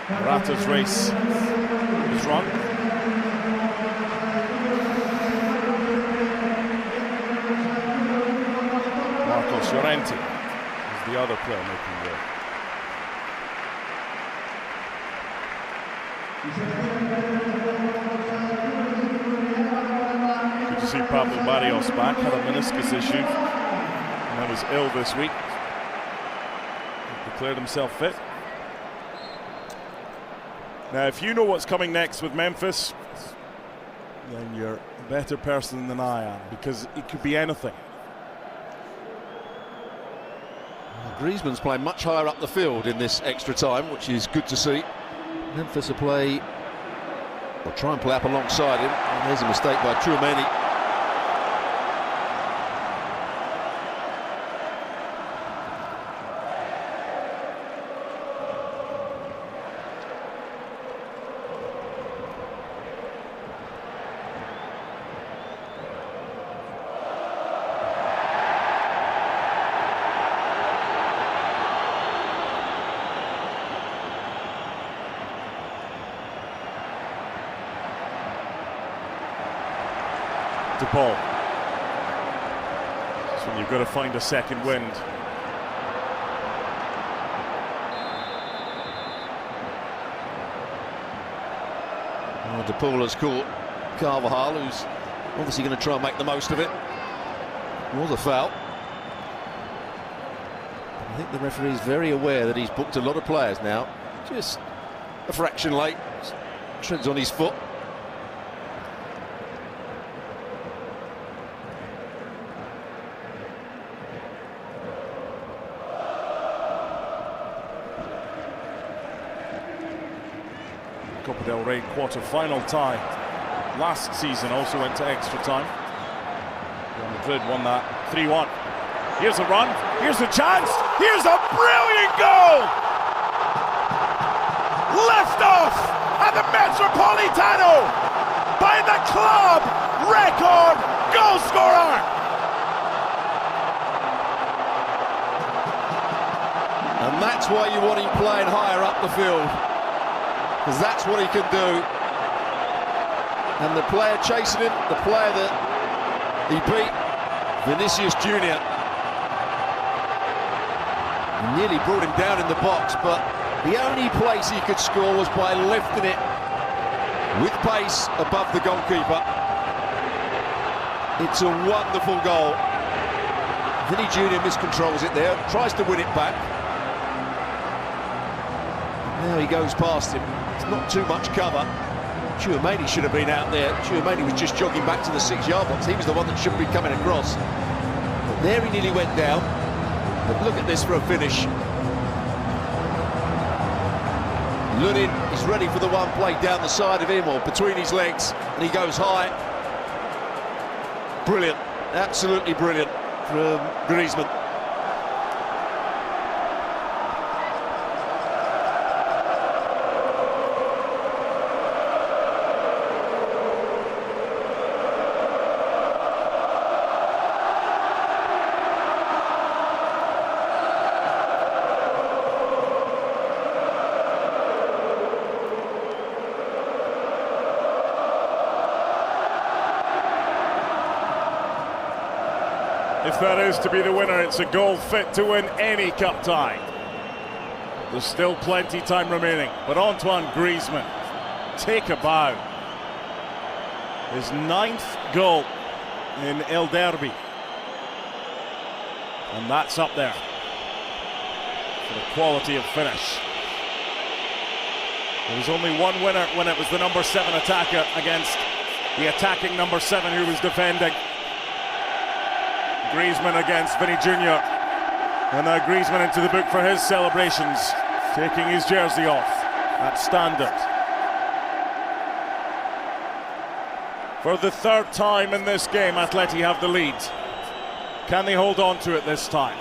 Morata's race is run. Marcos Llorente is the other player making the Good to see Pablo Barrios back. Had a meniscus issue and was ill this week. He declared himself fit. Now, if you know what's coming next with Memphis, then you're a better person than I am, because it could be anything. Griezmann's playing much higher up the field in this extra time, which is good to see. Memphis will play, or try and play up alongside him. And there's a mistake by Tchouaméni. De Paul. That's when you've got to find a second wind. Well, De Paul has caught Carvajal, who's obviously going to try and make the most of it. It was a foul. I think the referee is very aware that he's booked a lot of players now. Just a fraction late. Treads on his foot. Copa del Rey quarter-final tie last season also went to extra time. Real Madrid won that 3-1. Here's a run, here's a chance, here's a brilliant goal! Left off at the Metropolitano by the club record goal scorer! And that's why you want him playing higher up the field, because that's what he can do. And the player chasing him, the player that He beat Vinicius Junior. He nearly brought him down in the box, but the only place he could score was by lifting it with pace above the goalkeeper. It's a wonderful goal. Vinny Junior miscontrols it there, tries to win it back. Now he goes past him. It's not too much cover. Tchouaméni should have been out there. Tchouaméni was just jogging back to the 6-yard box. He was the one that should be coming across. But there he nearly went down. But look at this for a finish. Lunin is ready for the one played down the side of him or between his legs, and he goes high. Brilliant, absolutely brilliant from Griezmann. If that is to be the winner, it's a goal fit to win any cup tie. There's still plenty time remaining, but Antoine Griezmann, take a bow. His 9th goal in El Derby. And that's up there for the quality of finish. There was only one winner when it was the number 7 attacker against the attacking number 7 who was defending. Griezmann against Vinny Junior, and now Griezmann into the book for his celebrations, taking his jersey off at standard. For the 3rd time in this game, Atleti have the lead. Can they hold on to it this time?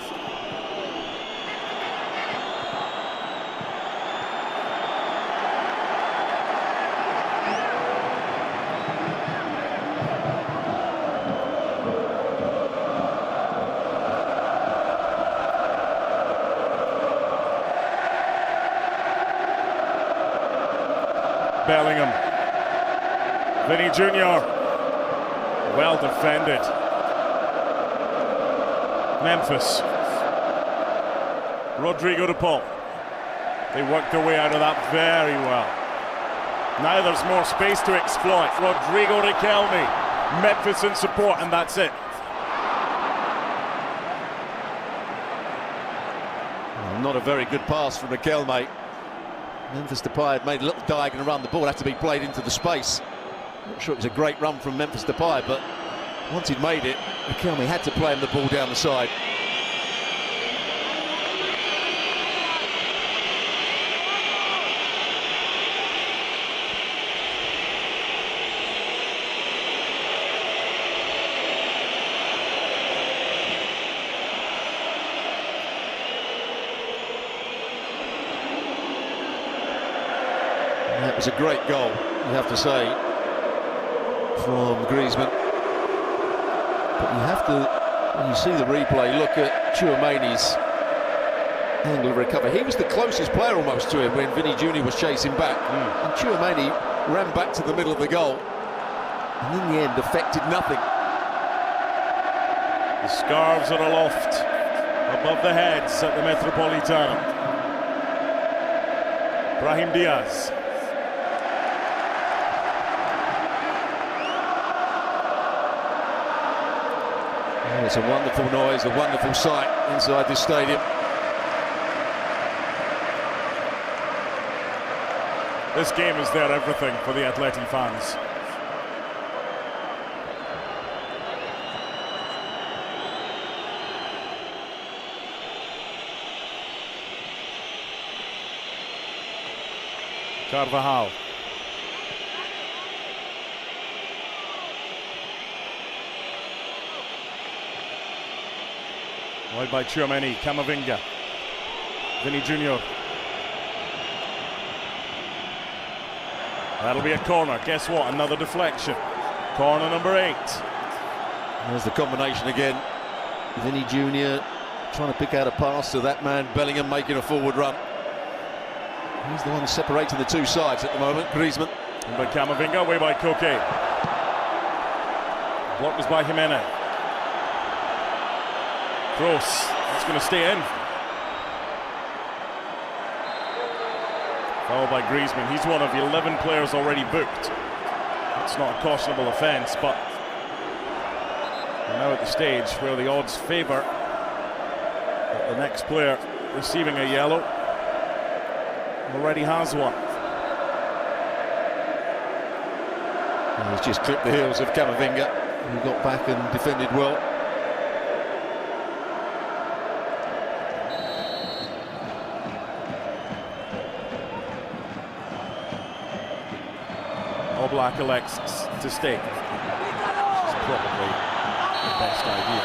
Bellingham, Vinny Junior, well defended. Memphis, Rodrigo de Paul. They worked their way out of that very well. Now there's more space to exploit. Rodrigo Riquelme, Memphis in support, and that's it. Well, not a very good pass from Riquelme. Memphis Depay had made a little diagonal run. The ball had to be played into the space. Not sure it was a great run from Memphis Depay, but once he'd made it, Riquelme had to play him the ball down the side. That was a great goal, you have to say, from Griezmann. But you have to, when you see the replay, look at Tchouaméni's angle of recovery. He was the closest player almost to him when Vinny Junior was chasing back. And Tchouaméni ran back to the middle of the goal, and in the end affected nothing. The scarves are aloft above the heads at the Metropolitano. Brahim Diaz. It's a wonderful noise, a wonderful sight inside this stadium. This game is their everything for the Atleti fans. Carvajal. Wide by Tchouaméni, Camavinga, Vinny Junior. That'll be a corner. Guess what? Another deflection. Corner number 8. There's the combination again. Vinny Junior trying to pick out a pass to that man, Bellingham making a forward run. He's the one separating the two sides at the moment, Griezmann. And by Camavinga, away by Koke. Block was by Jimenez. Kroos, it's going to stay in. Foul by Griezmann. He's one of 11 players already booked. It's not a cautionable offence, but we're now at the stage where the odds favour the next player receiving a yellow. Already has one. And he's just clipped the heels of Camavinga, who got back and defended well. Oblak elects to stay. Which is probably the best idea.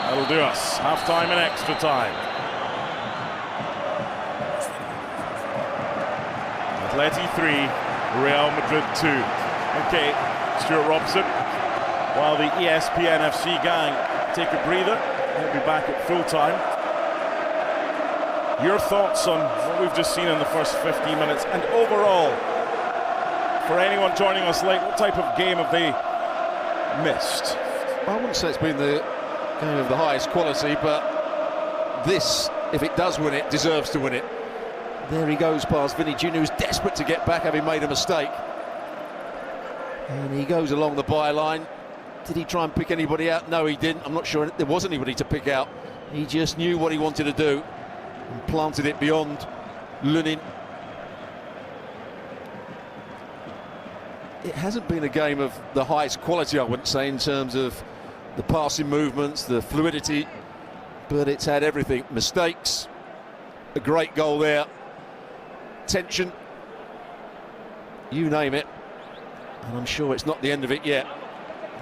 That'll do us. Half time and extra time. Atleti 3, Real Madrid 2. Okay, Stuart Robson. While the ESPN FC gang take a breather, they'll be back at full time. Your thoughts on what we've just seen in the first 15 minutes and overall, for anyone joining us late, what type of game have they missed? I wouldn't say it's been the game of the highest quality, but this, if it does win it, deserves to win it. There he goes past Vinny Jr., who's desperate to get back, having made a mistake. And he goes along the byline. Did he try and pick anybody out? No, he didn't. I'm not sure there was anybody to pick out. He just knew what he wanted to do and planted it beyond Lunin. It hasn't been a game of the highest quality, I wouldn't say, in terms of the passing movements, the fluidity, but it's had everything. Mistakes, a great goal there, tension, you name it, and I'm sure it's not the end of it yet.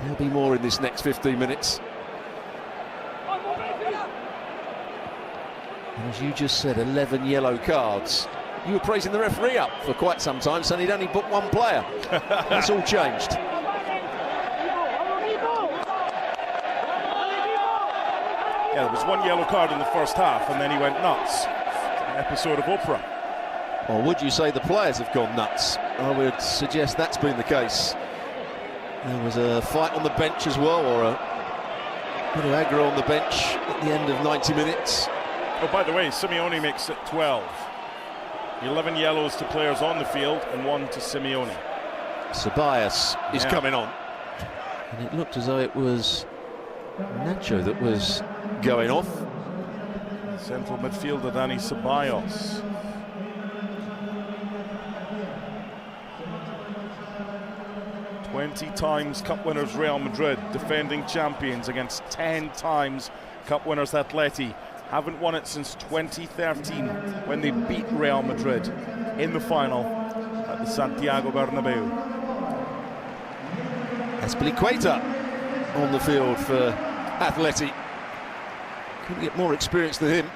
There'll be more in this next 15 minutes. And as you just said, 11 yellow cards. You were praising the referee up for quite some time, saying he'd only booked one player. That's all changed. Yeah, there was one yellow card in the first half, and then he went nuts. An episode of Oprah. Or would you say the players have gone nuts? I would suggest that's been the case. There was a fight on the bench as well, or a bit of aggro on the bench at the end of 90 minutes. Oh, by the way, Simeone makes it 12. 11 yellows to players on the field and 1 to Simeone. Ceballos is coming on. And it looked as though it was Nacho that was going off. Central midfielder Dani Ceballos. "20 times Cup winners Real Madrid, defending champions, against 10 times Cup winners Atleti. Haven't won it since 2013 when they beat Real Madrid in the final at the Santiago Bernabeu." Azpilicueta on the field for Atleti. Couldn't get more experience than him.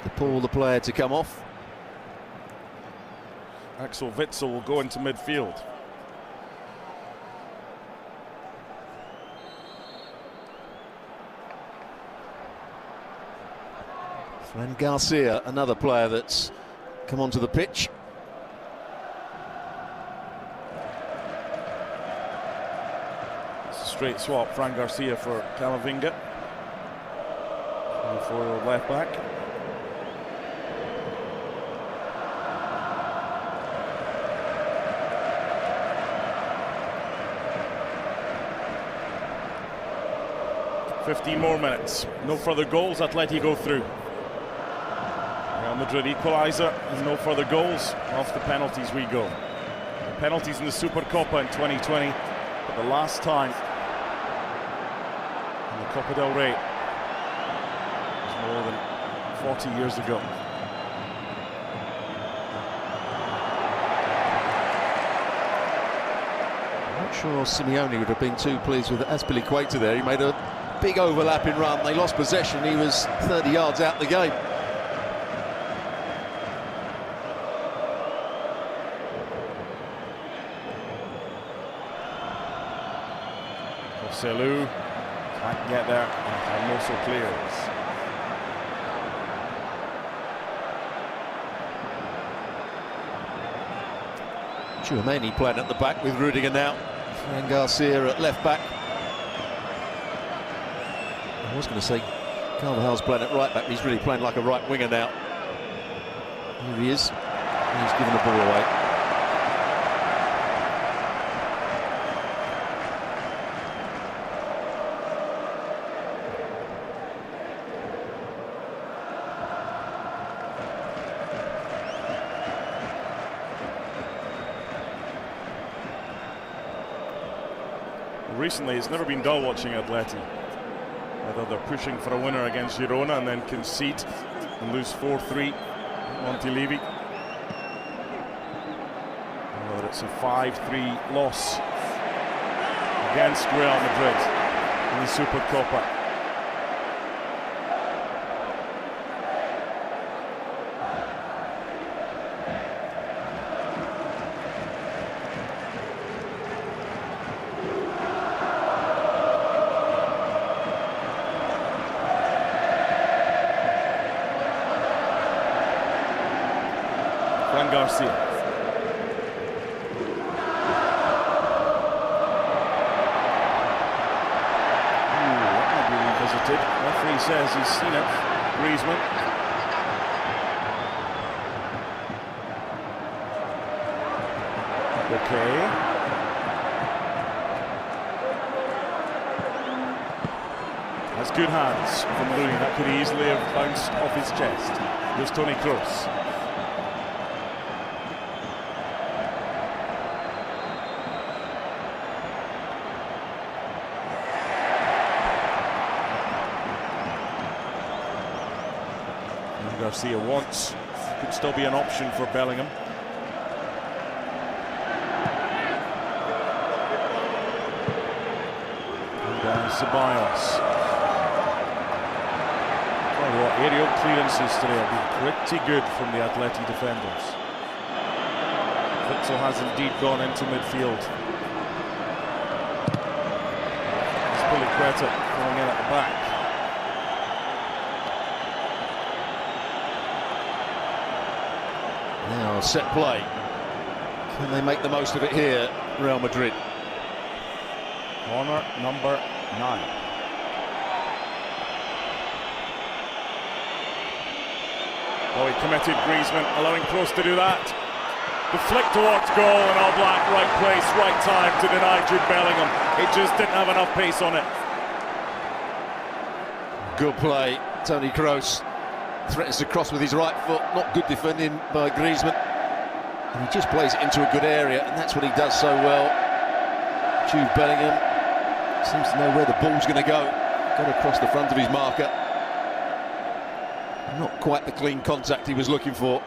De Paul, the player to come off. Axel Witsel will go into midfield. Fran Garcia, another player that's come onto the pitch. It's a straight swap, Fran Garcia for Camavinga. For left back. "15 more minutes. No further goals. Atleti go through. Real Madrid equaliser, and no further goals. Off the penalties we go. The penalties in the Supercopa in 2020, but the last time in the Copa del Rey was more than 40 years ago. I'm not sure Simeone would have been too pleased with Azpilicueta there. He made a big overlapping run. They lost possession. He was 30 yards out the game. Selou can't get there, and Mosso clears. Tchouameni playing at the back with Rudiger now. Fran Garcia at left back. I was going to say Carvajal's playing at right back, but he's really playing like a right winger now. Here he is. He's given the ball away. Recently, it's never been dull watching Atleti. Whether they're pushing for a winner against Girona and then concede and lose 4-3 at Montilivi, or whether it's a 5-3 loss against Real Madrid in the Supercopa. Garcia. That might be revisited. Referee says he's seen it. Griezmann. Okay. That's good hands from Louis. That could easily have bounced off his chest. There's Toni Kroos. Garcia wants, could still be an option for Bellingham. And Ceballos. Oh, what aerial clearances today have been pretty good from the Atleti defenders. Witsel has indeed gone into midfield. Spilicueta going in at the back. Now set play. Can they make the most of it here, Real Madrid? Corner number 9. Oh, he committed, Griezmann, allowing Kroos to do that. The flick towards goal, and All Black, right place, right time to deny Jude Bellingham. He just didn't have enough pace on it. Good play, Toni Kroos. Threatens to cross with his right foot. Not good defending by Griezmann. And he just plays it into a good area, and that's what he does so well. Jude Bellingham seems to know where the ball's going to go. Got across the front of his marker. Not quite the clean contact he was looking for.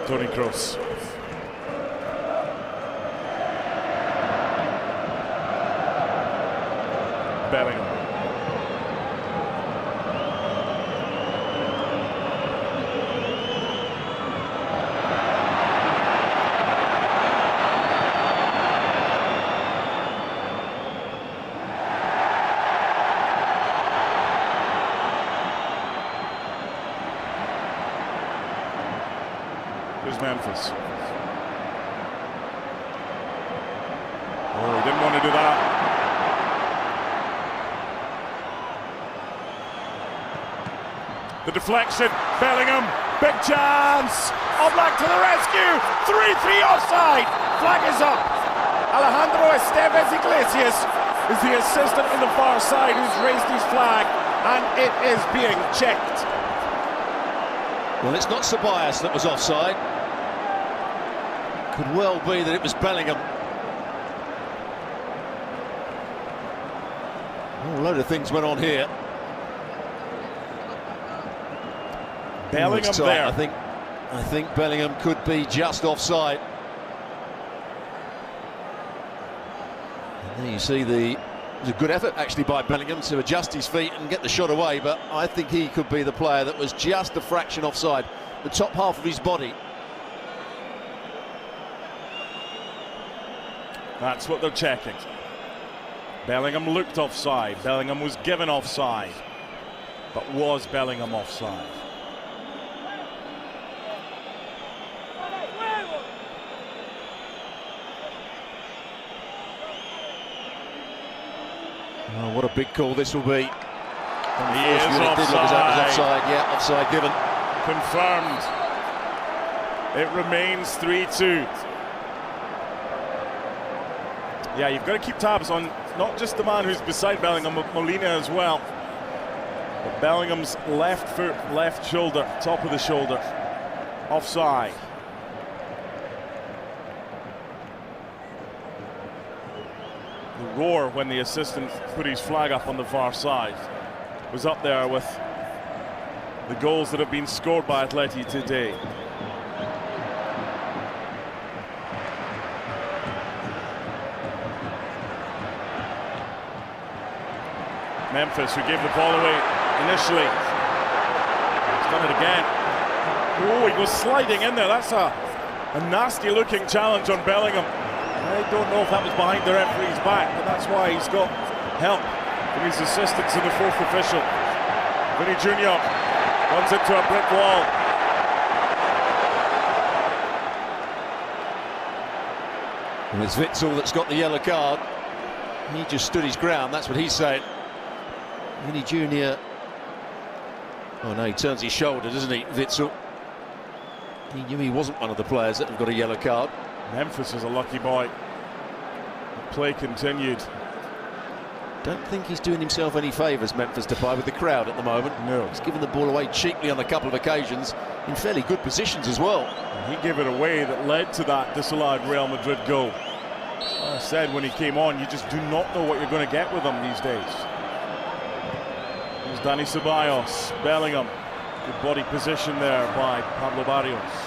Toni Kroos. Bellingham. Here's Memphis. Oh, he didn't want to do that. The deflection, Bellingham, big chance. Oblak to the rescue. 3-3 offside. Flag is up. Alejandro Esteves Iglesias is the assistant on the far side who's raised his flag, and it is being checked. Well, it's not Ceballos that was offside. Could well be that it was Bellingham. Oh, a load of things went on here. Bellingham there. I think Bellingham could be just offside. And there you see it was a good effort actually by Bellingham to adjust his feet and get the shot away, but I think he could be the player that was just a fraction offside, the top half of his body. That's what they're checking. Bellingham looked offside. Bellingham was given offside. But was Bellingham offside? Oh, what a big call this will be. He is offside. Did look as that was offside. Yeah, offside given. Confirmed. It remains 3-2. Yeah, you've got to keep tabs on not just the man who's beside Bellingham, but Molina as well. But Bellingham's left foot, left shoulder, top of the shoulder, offside. The roar when the assistant put his flag up on the far side was up there with the goals that have been scored by Atleti today. Memphis, who gave the ball away initially. He's done it again. Oh, he goes sliding in there. That's a nasty looking challenge on Bellingham. I don't know if that was behind the referee's back, but that's why he's got help from his assistants and the fourth official. Vinny Jr. runs into a brick wall. And it's Witsel that's got the yellow card. He just stood his ground, that's what he's saying. Vinny Jr. Oh no, he turns his shoulder, doesn't he, Witsel? He knew he wasn't one of the players that have got a yellow card. Memphis is a lucky boy. The play continued. Don't think he's doing himself any favours, Memphis Depay, with the crowd at the moment. No. He's given the ball away cheaply on a couple of occasions, in fairly good positions as well. And he gave it away that led to that disallowed Real Madrid goal. I said when he came on, you just do not know what you're going to get with him these days. There's Dani Ceballos, Bellingham. Good body position there by Pablo Barrios.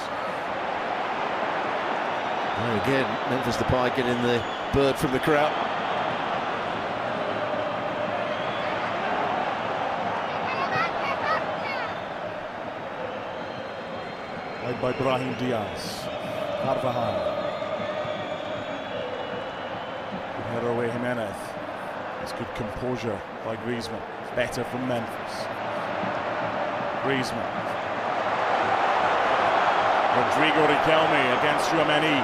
And again, Memphis Depay getting the bird from the crowd. Led by Brahim Diaz. Carvajal. Good header away, Jimenez. It's good composure by Griezmann. Better from Memphis. Griezmann. Rodrigo Riquelme against Tchouaméni.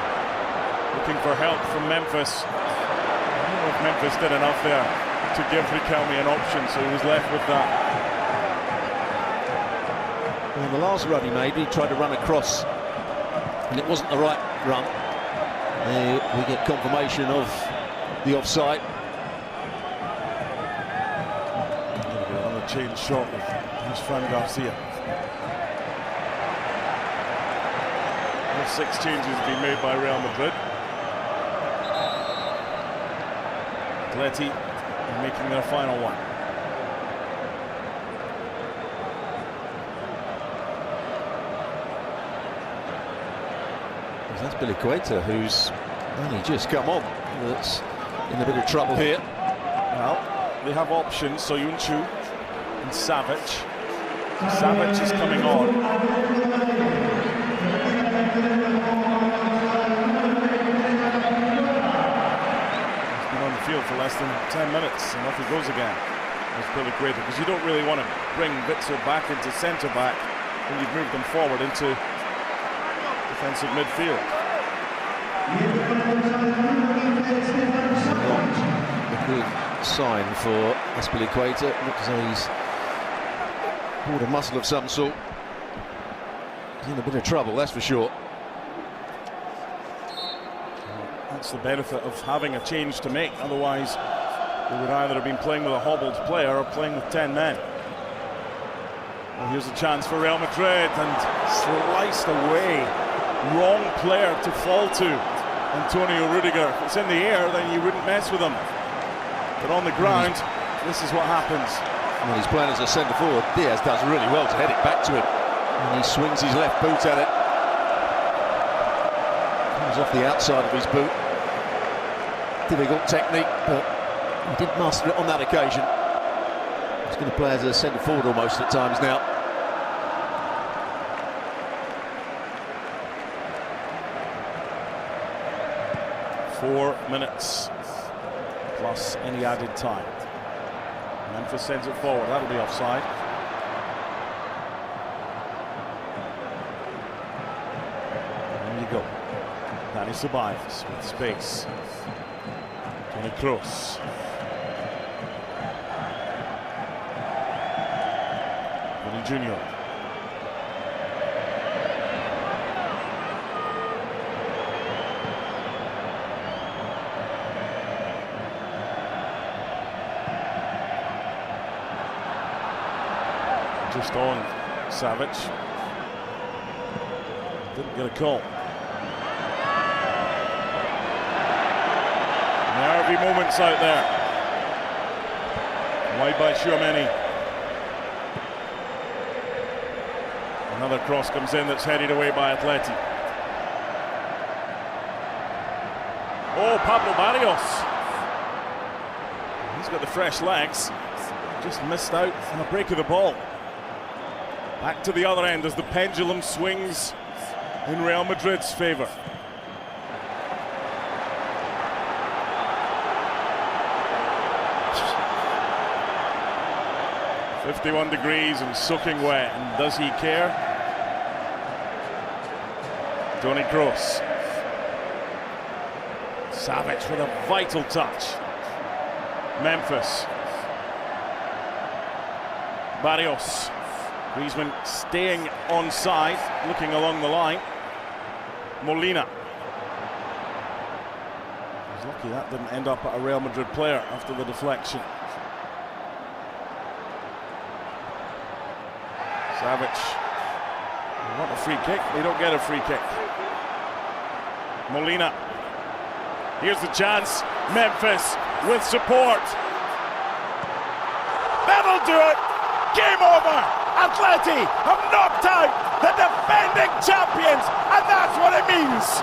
Looking for help from Memphis. I don't know if Memphis did enough there to give Riquelme an option, so he was left with that. Well, the last run he made, he tried to run across, and it wasn't the right run. We get confirmation of the offside. On the change shortly. Here's Fran Garcia. 6 changes have been made by Real Madrid. Atleti making their final one. That's Billy Quater, who's only just come on. That's in a bit of trouble here. Well, they have options, so Yunchu and Savic. Savic is coming on. He's been on the field for less than 10 minutes, and off he goes again. That's Billy Quater, because you don't really want to bring Witsel back into centre-back when you've moved them forward into defensive midfield. A good sign for Azpilicueta. Looks as though he's pulled a muscle of some sort. He's in a bit of trouble, that's for sure. That's the benefit of having a change to make. Otherwise, they would either have been playing with a hobbled player or playing with 10 men. Well, here's a chance for Real Madrid, and sliced away. Wrong player to fall to, Antonio Rudiger. If it's in the air, then you wouldn't mess with him. But on the ground, this is what happens. Well, he's playing as a centre forward. Diaz does really well to head it back to him. And he swings his left boot at it. Comes off the outside of his boot. Difficult technique, but he did master it on that occasion. He's going to play as a centre forward almost at times now. Four minutes plus any added time. Memphis sends it forward. That'll be offside. There you go. Dani Ceballos with space. Toni Kroos. Junior. Just on Savage. Didn't get a call. Nervy moments out there. Wide by Tchouaméni. Another cross comes in that's headed away by Atleti. Oh, Pablo Barrios. He's got the fresh legs. Just missed out on a break of the ball. Back to the other end as the pendulum swings in Real Madrid's favour. "51 degrees and soaking wet, and does he care?" Toni Kroos. Savage with a vital touch. Memphis. Barrios. Griezmann staying onside, looking along the line. Molina. He's lucky that didn't end up at a Real Madrid player after the deflection. Savage. They want a free kick, they don't get a free kick. Molina. Here's the chance. Memphis with support. That'll do it. Game over. Atleti have knocked out the defending champions, and that's what it means.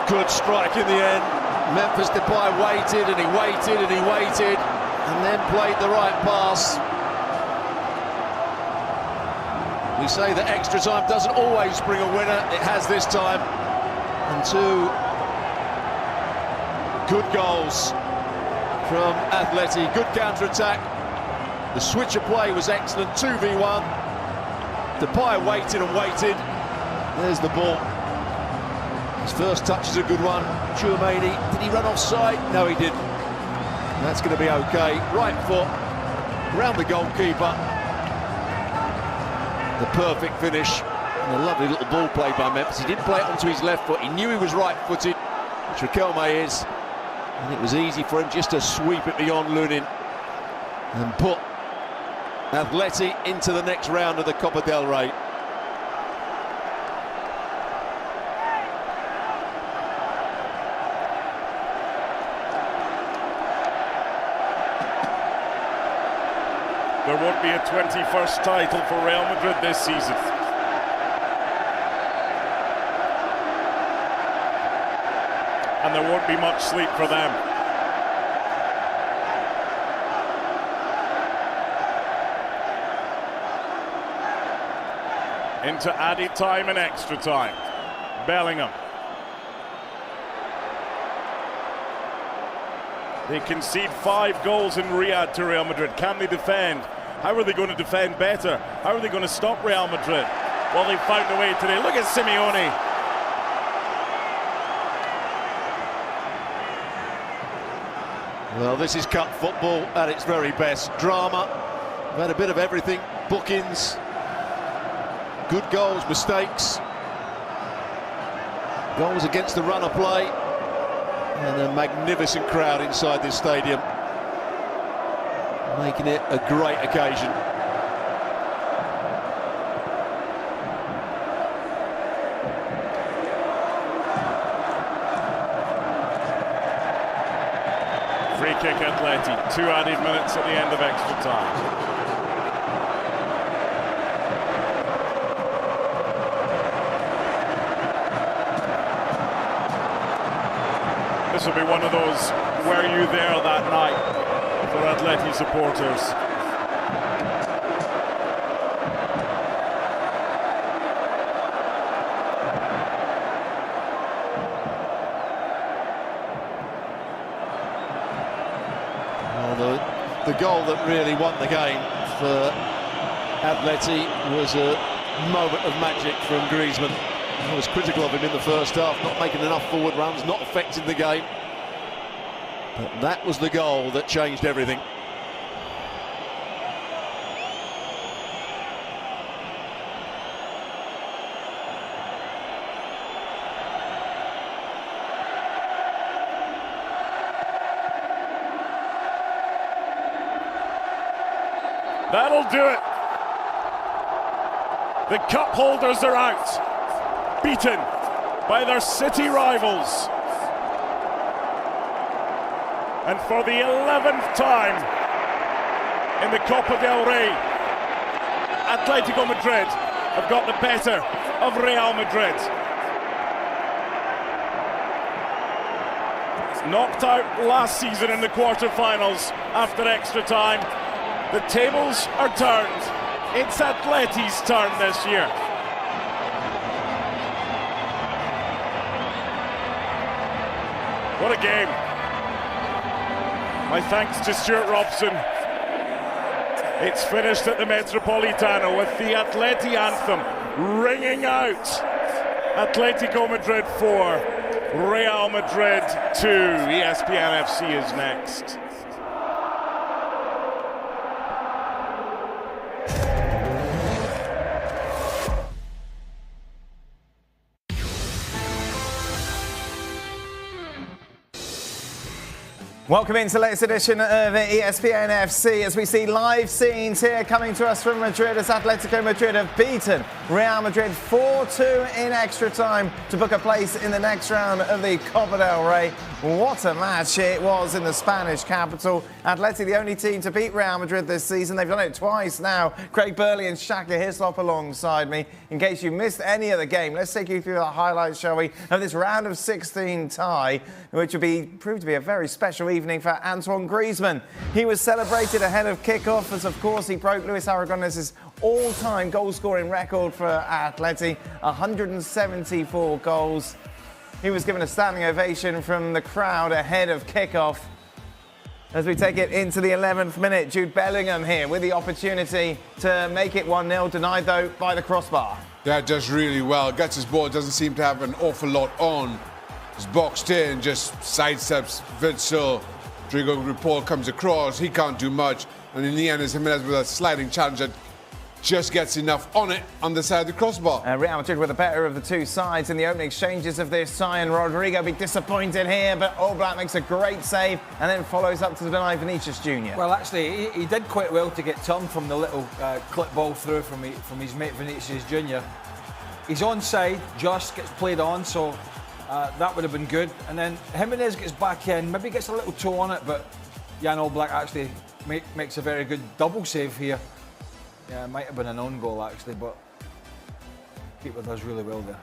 Good strike in the end. Memphis Depay waited and he waited and he waited and then played the right pass. We say that extra time doesn't always bring a winner. It has this time. And two good goals from Atleti. Good counter-attack. The switch of play was excellent. 2v1. Depay waited and waited. There's the ball. His first touch is a good one. Tchouaméni, did he run offside? No, he didn't. That's going to be okay. Right foot, round the goalkeeper. The perfect finish. And a lovely little ball played by Memphis. He didn't play it onto his left foot. He knew he was right-footed, which Riquelme is. And it was easy for him just to sweep it beyond Lunin and put Atleti into the next round of the Copa del Rey. There won't be a 21st title for Real Madrid this season. And there won't be much sleep for them. Into added time and extra time. Bellingham. They concede 5 goals in Riyadh to Real Madrid. Can they defend? How are they going to defend better? How are they going to stop Real Madrid? Well, they've found a way today. Look at Simeone. Well, this is cup football at its very best. Drama. We've had a bit of everything. Bookings. Good goals, mistakes. Goals against the run of play. And a magnificent crowd inside this stadium, making it a great occasion. Free kick Atleti, 2 added minutes at the end of extra time. This will be one of those "were you there that night" for Atleti supporters. Well, the goal that really won the game for Atleti was a moment of magic from Griezmann. I was critical of him in the first half, not making enough forward runs, not affecting the game. But that was the goal that changed everything. That'll do it. The cup holders are out, beaten by their city rivals. And for the 11th time in the Copa del Rey, Atletico Madrid have got the better of Real Madrid. Knocked out last season in the quarter-finals after extra time. The tables are turned. It's Atleti's turn this year. What a game. My thanks to Stuart Robson. It's finished at the Metropolitano with the Atleti anthem ringing out. Atletico Madrid 4, Real Madrid 2. ESPN FC is next. Welcome into the latest edition of ESPN FC as we see live scenes here coming to us from Madrid as Atletico Madrid have beaten Real Madrid 4-2 in extra time to book a place in the next round of the Copa del Rey. What a match it was in the Spanish capital. Atleti, the only team to beat Real Madrid this season. They've done it twice now. Craig Burley and Shaka Hislop alongside me. In case you missed any of the game, let's take you through the highlights, shall we, of this round of 16 tie, which will prove to be a very special evening for Antoine Griezmann. He was celebrated ahead of kickoff as, of course, he broke Luis Aragonés' all-time goal-scoring record for Atleti, 174 goals. He was given a standing ovation from the crowd ahead of kickoff. As we take it into the 11th minute, Jude Bellingham here with the opportunity to make it 1-0, denied though by the crossbar. Yeah, does really well. Gets his ball, doesn't seem to have an awful lot on. He's boxed in, just sidesteps Witsel. Rodrigo Ripoll comes across, he can't do much. And in the end, it's Jimenez with a sliding challenge that just gets enough on it on the side of the crossbar. Real Madrid were the better of the two sides in the opening exchanges of this tie, and Rodrigo be disappointed here, but Oblak makes a great save and then follows up to deny Vinicius Jr. Well, actually, he did quite well to get turned from the little clip ball through from his mate Vinicius Jr. He's onside, just gets played on, so that would have been good. And then Jimenez gets back in, maybe gets a little toe on it, but Jan Oblak actually makes a very good double save here. Yeah, it might have been an own goal actually, but keeper does really well there.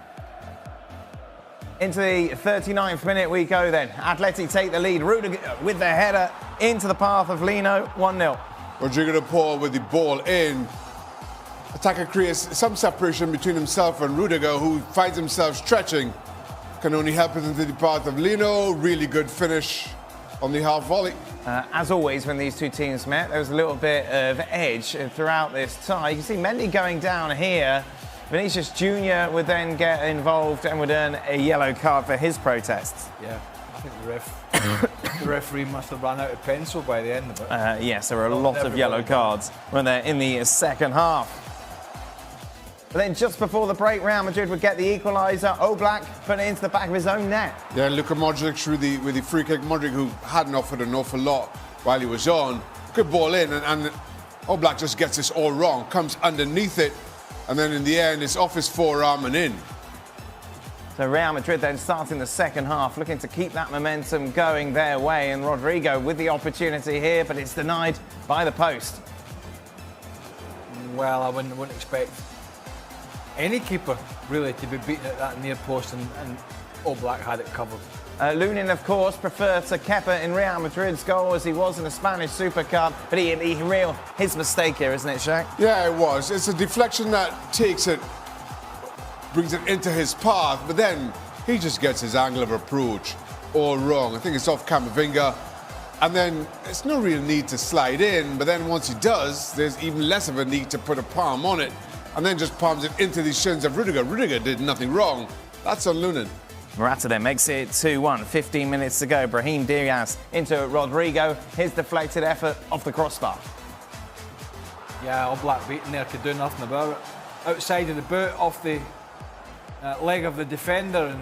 Into the 39th minute we go then. Atleti take the lead. Rudiger with the header into the path of Lino, 1-0. Rodrigo Ripoll with the ball in. Attacker creates some separation between himself and Rudiger, who finds himself stretching. Can only help it into the path of Lino. Really good finish on the half volley. As always, when these two teams met, there was a little bit of edge throughout this tie. You can see Mendy going down here. Vinicius Jr. would then get involved and would earn a yellow card for his protests. Yeah, I think the referee must have run out of pencil by the end of it. Yes, there were a lot of yellow cards when they're in the second half. But then just before the break, Real Madrid would get the equaliser. Oblak put it into the back of his own net. Yeah, Luka Modric with the free kick. Modric, who hadn't offered an awful lot while he was on. Good ball in, and Oblak just gets this all wrong. Comes underneath it, and then in the end, it's off his forearm and in. So Real Madrid then starting the second half, looking to keep that momentum going their way. And Rodrigo with the opportunity here, but it's denied by the post. Well, I wouldn't expect any keeper really to be beaten at that near post, and Oblak had it covered. Lunin, of course, preferred to Kepa in Real Madrid's goal as he was in the Spanish Super Cup, but his mistake here, isn't it, Shaq? Yeah, it was. It's a deflection that takes it, brings it into his path, but then he just gets his angle of approach all wrong. I think it's off Camavinga. And then there's no real need to slide in, but then once he does, there's even less of a need to put a palm on it and then just palms it into the shins of Rudiger. Rudiger did nothing wrong. That's on Lunin. Morata then makes it 2-1. 15 minutes to go. Brahim Diaz into Rodrigo. His deflected effort off the crossbar. Yeah, All Black beaten there, could do nothing about it. Outside of the boot, off the leg of the defender, and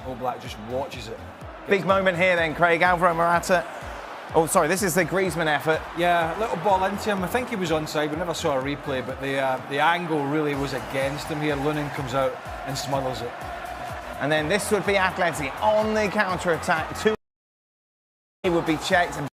All Black just watches it. Big moment here then, Craig. Alvaro Morata. Oh, sorry, this is the Griezmann effort. Yeah, little ball into him. I think he was onside. We never saw a replay, but the angle really was against him here. Lunin comes out and smothers it. And then this would be Atleti on the counter-attack. Two would be checked, and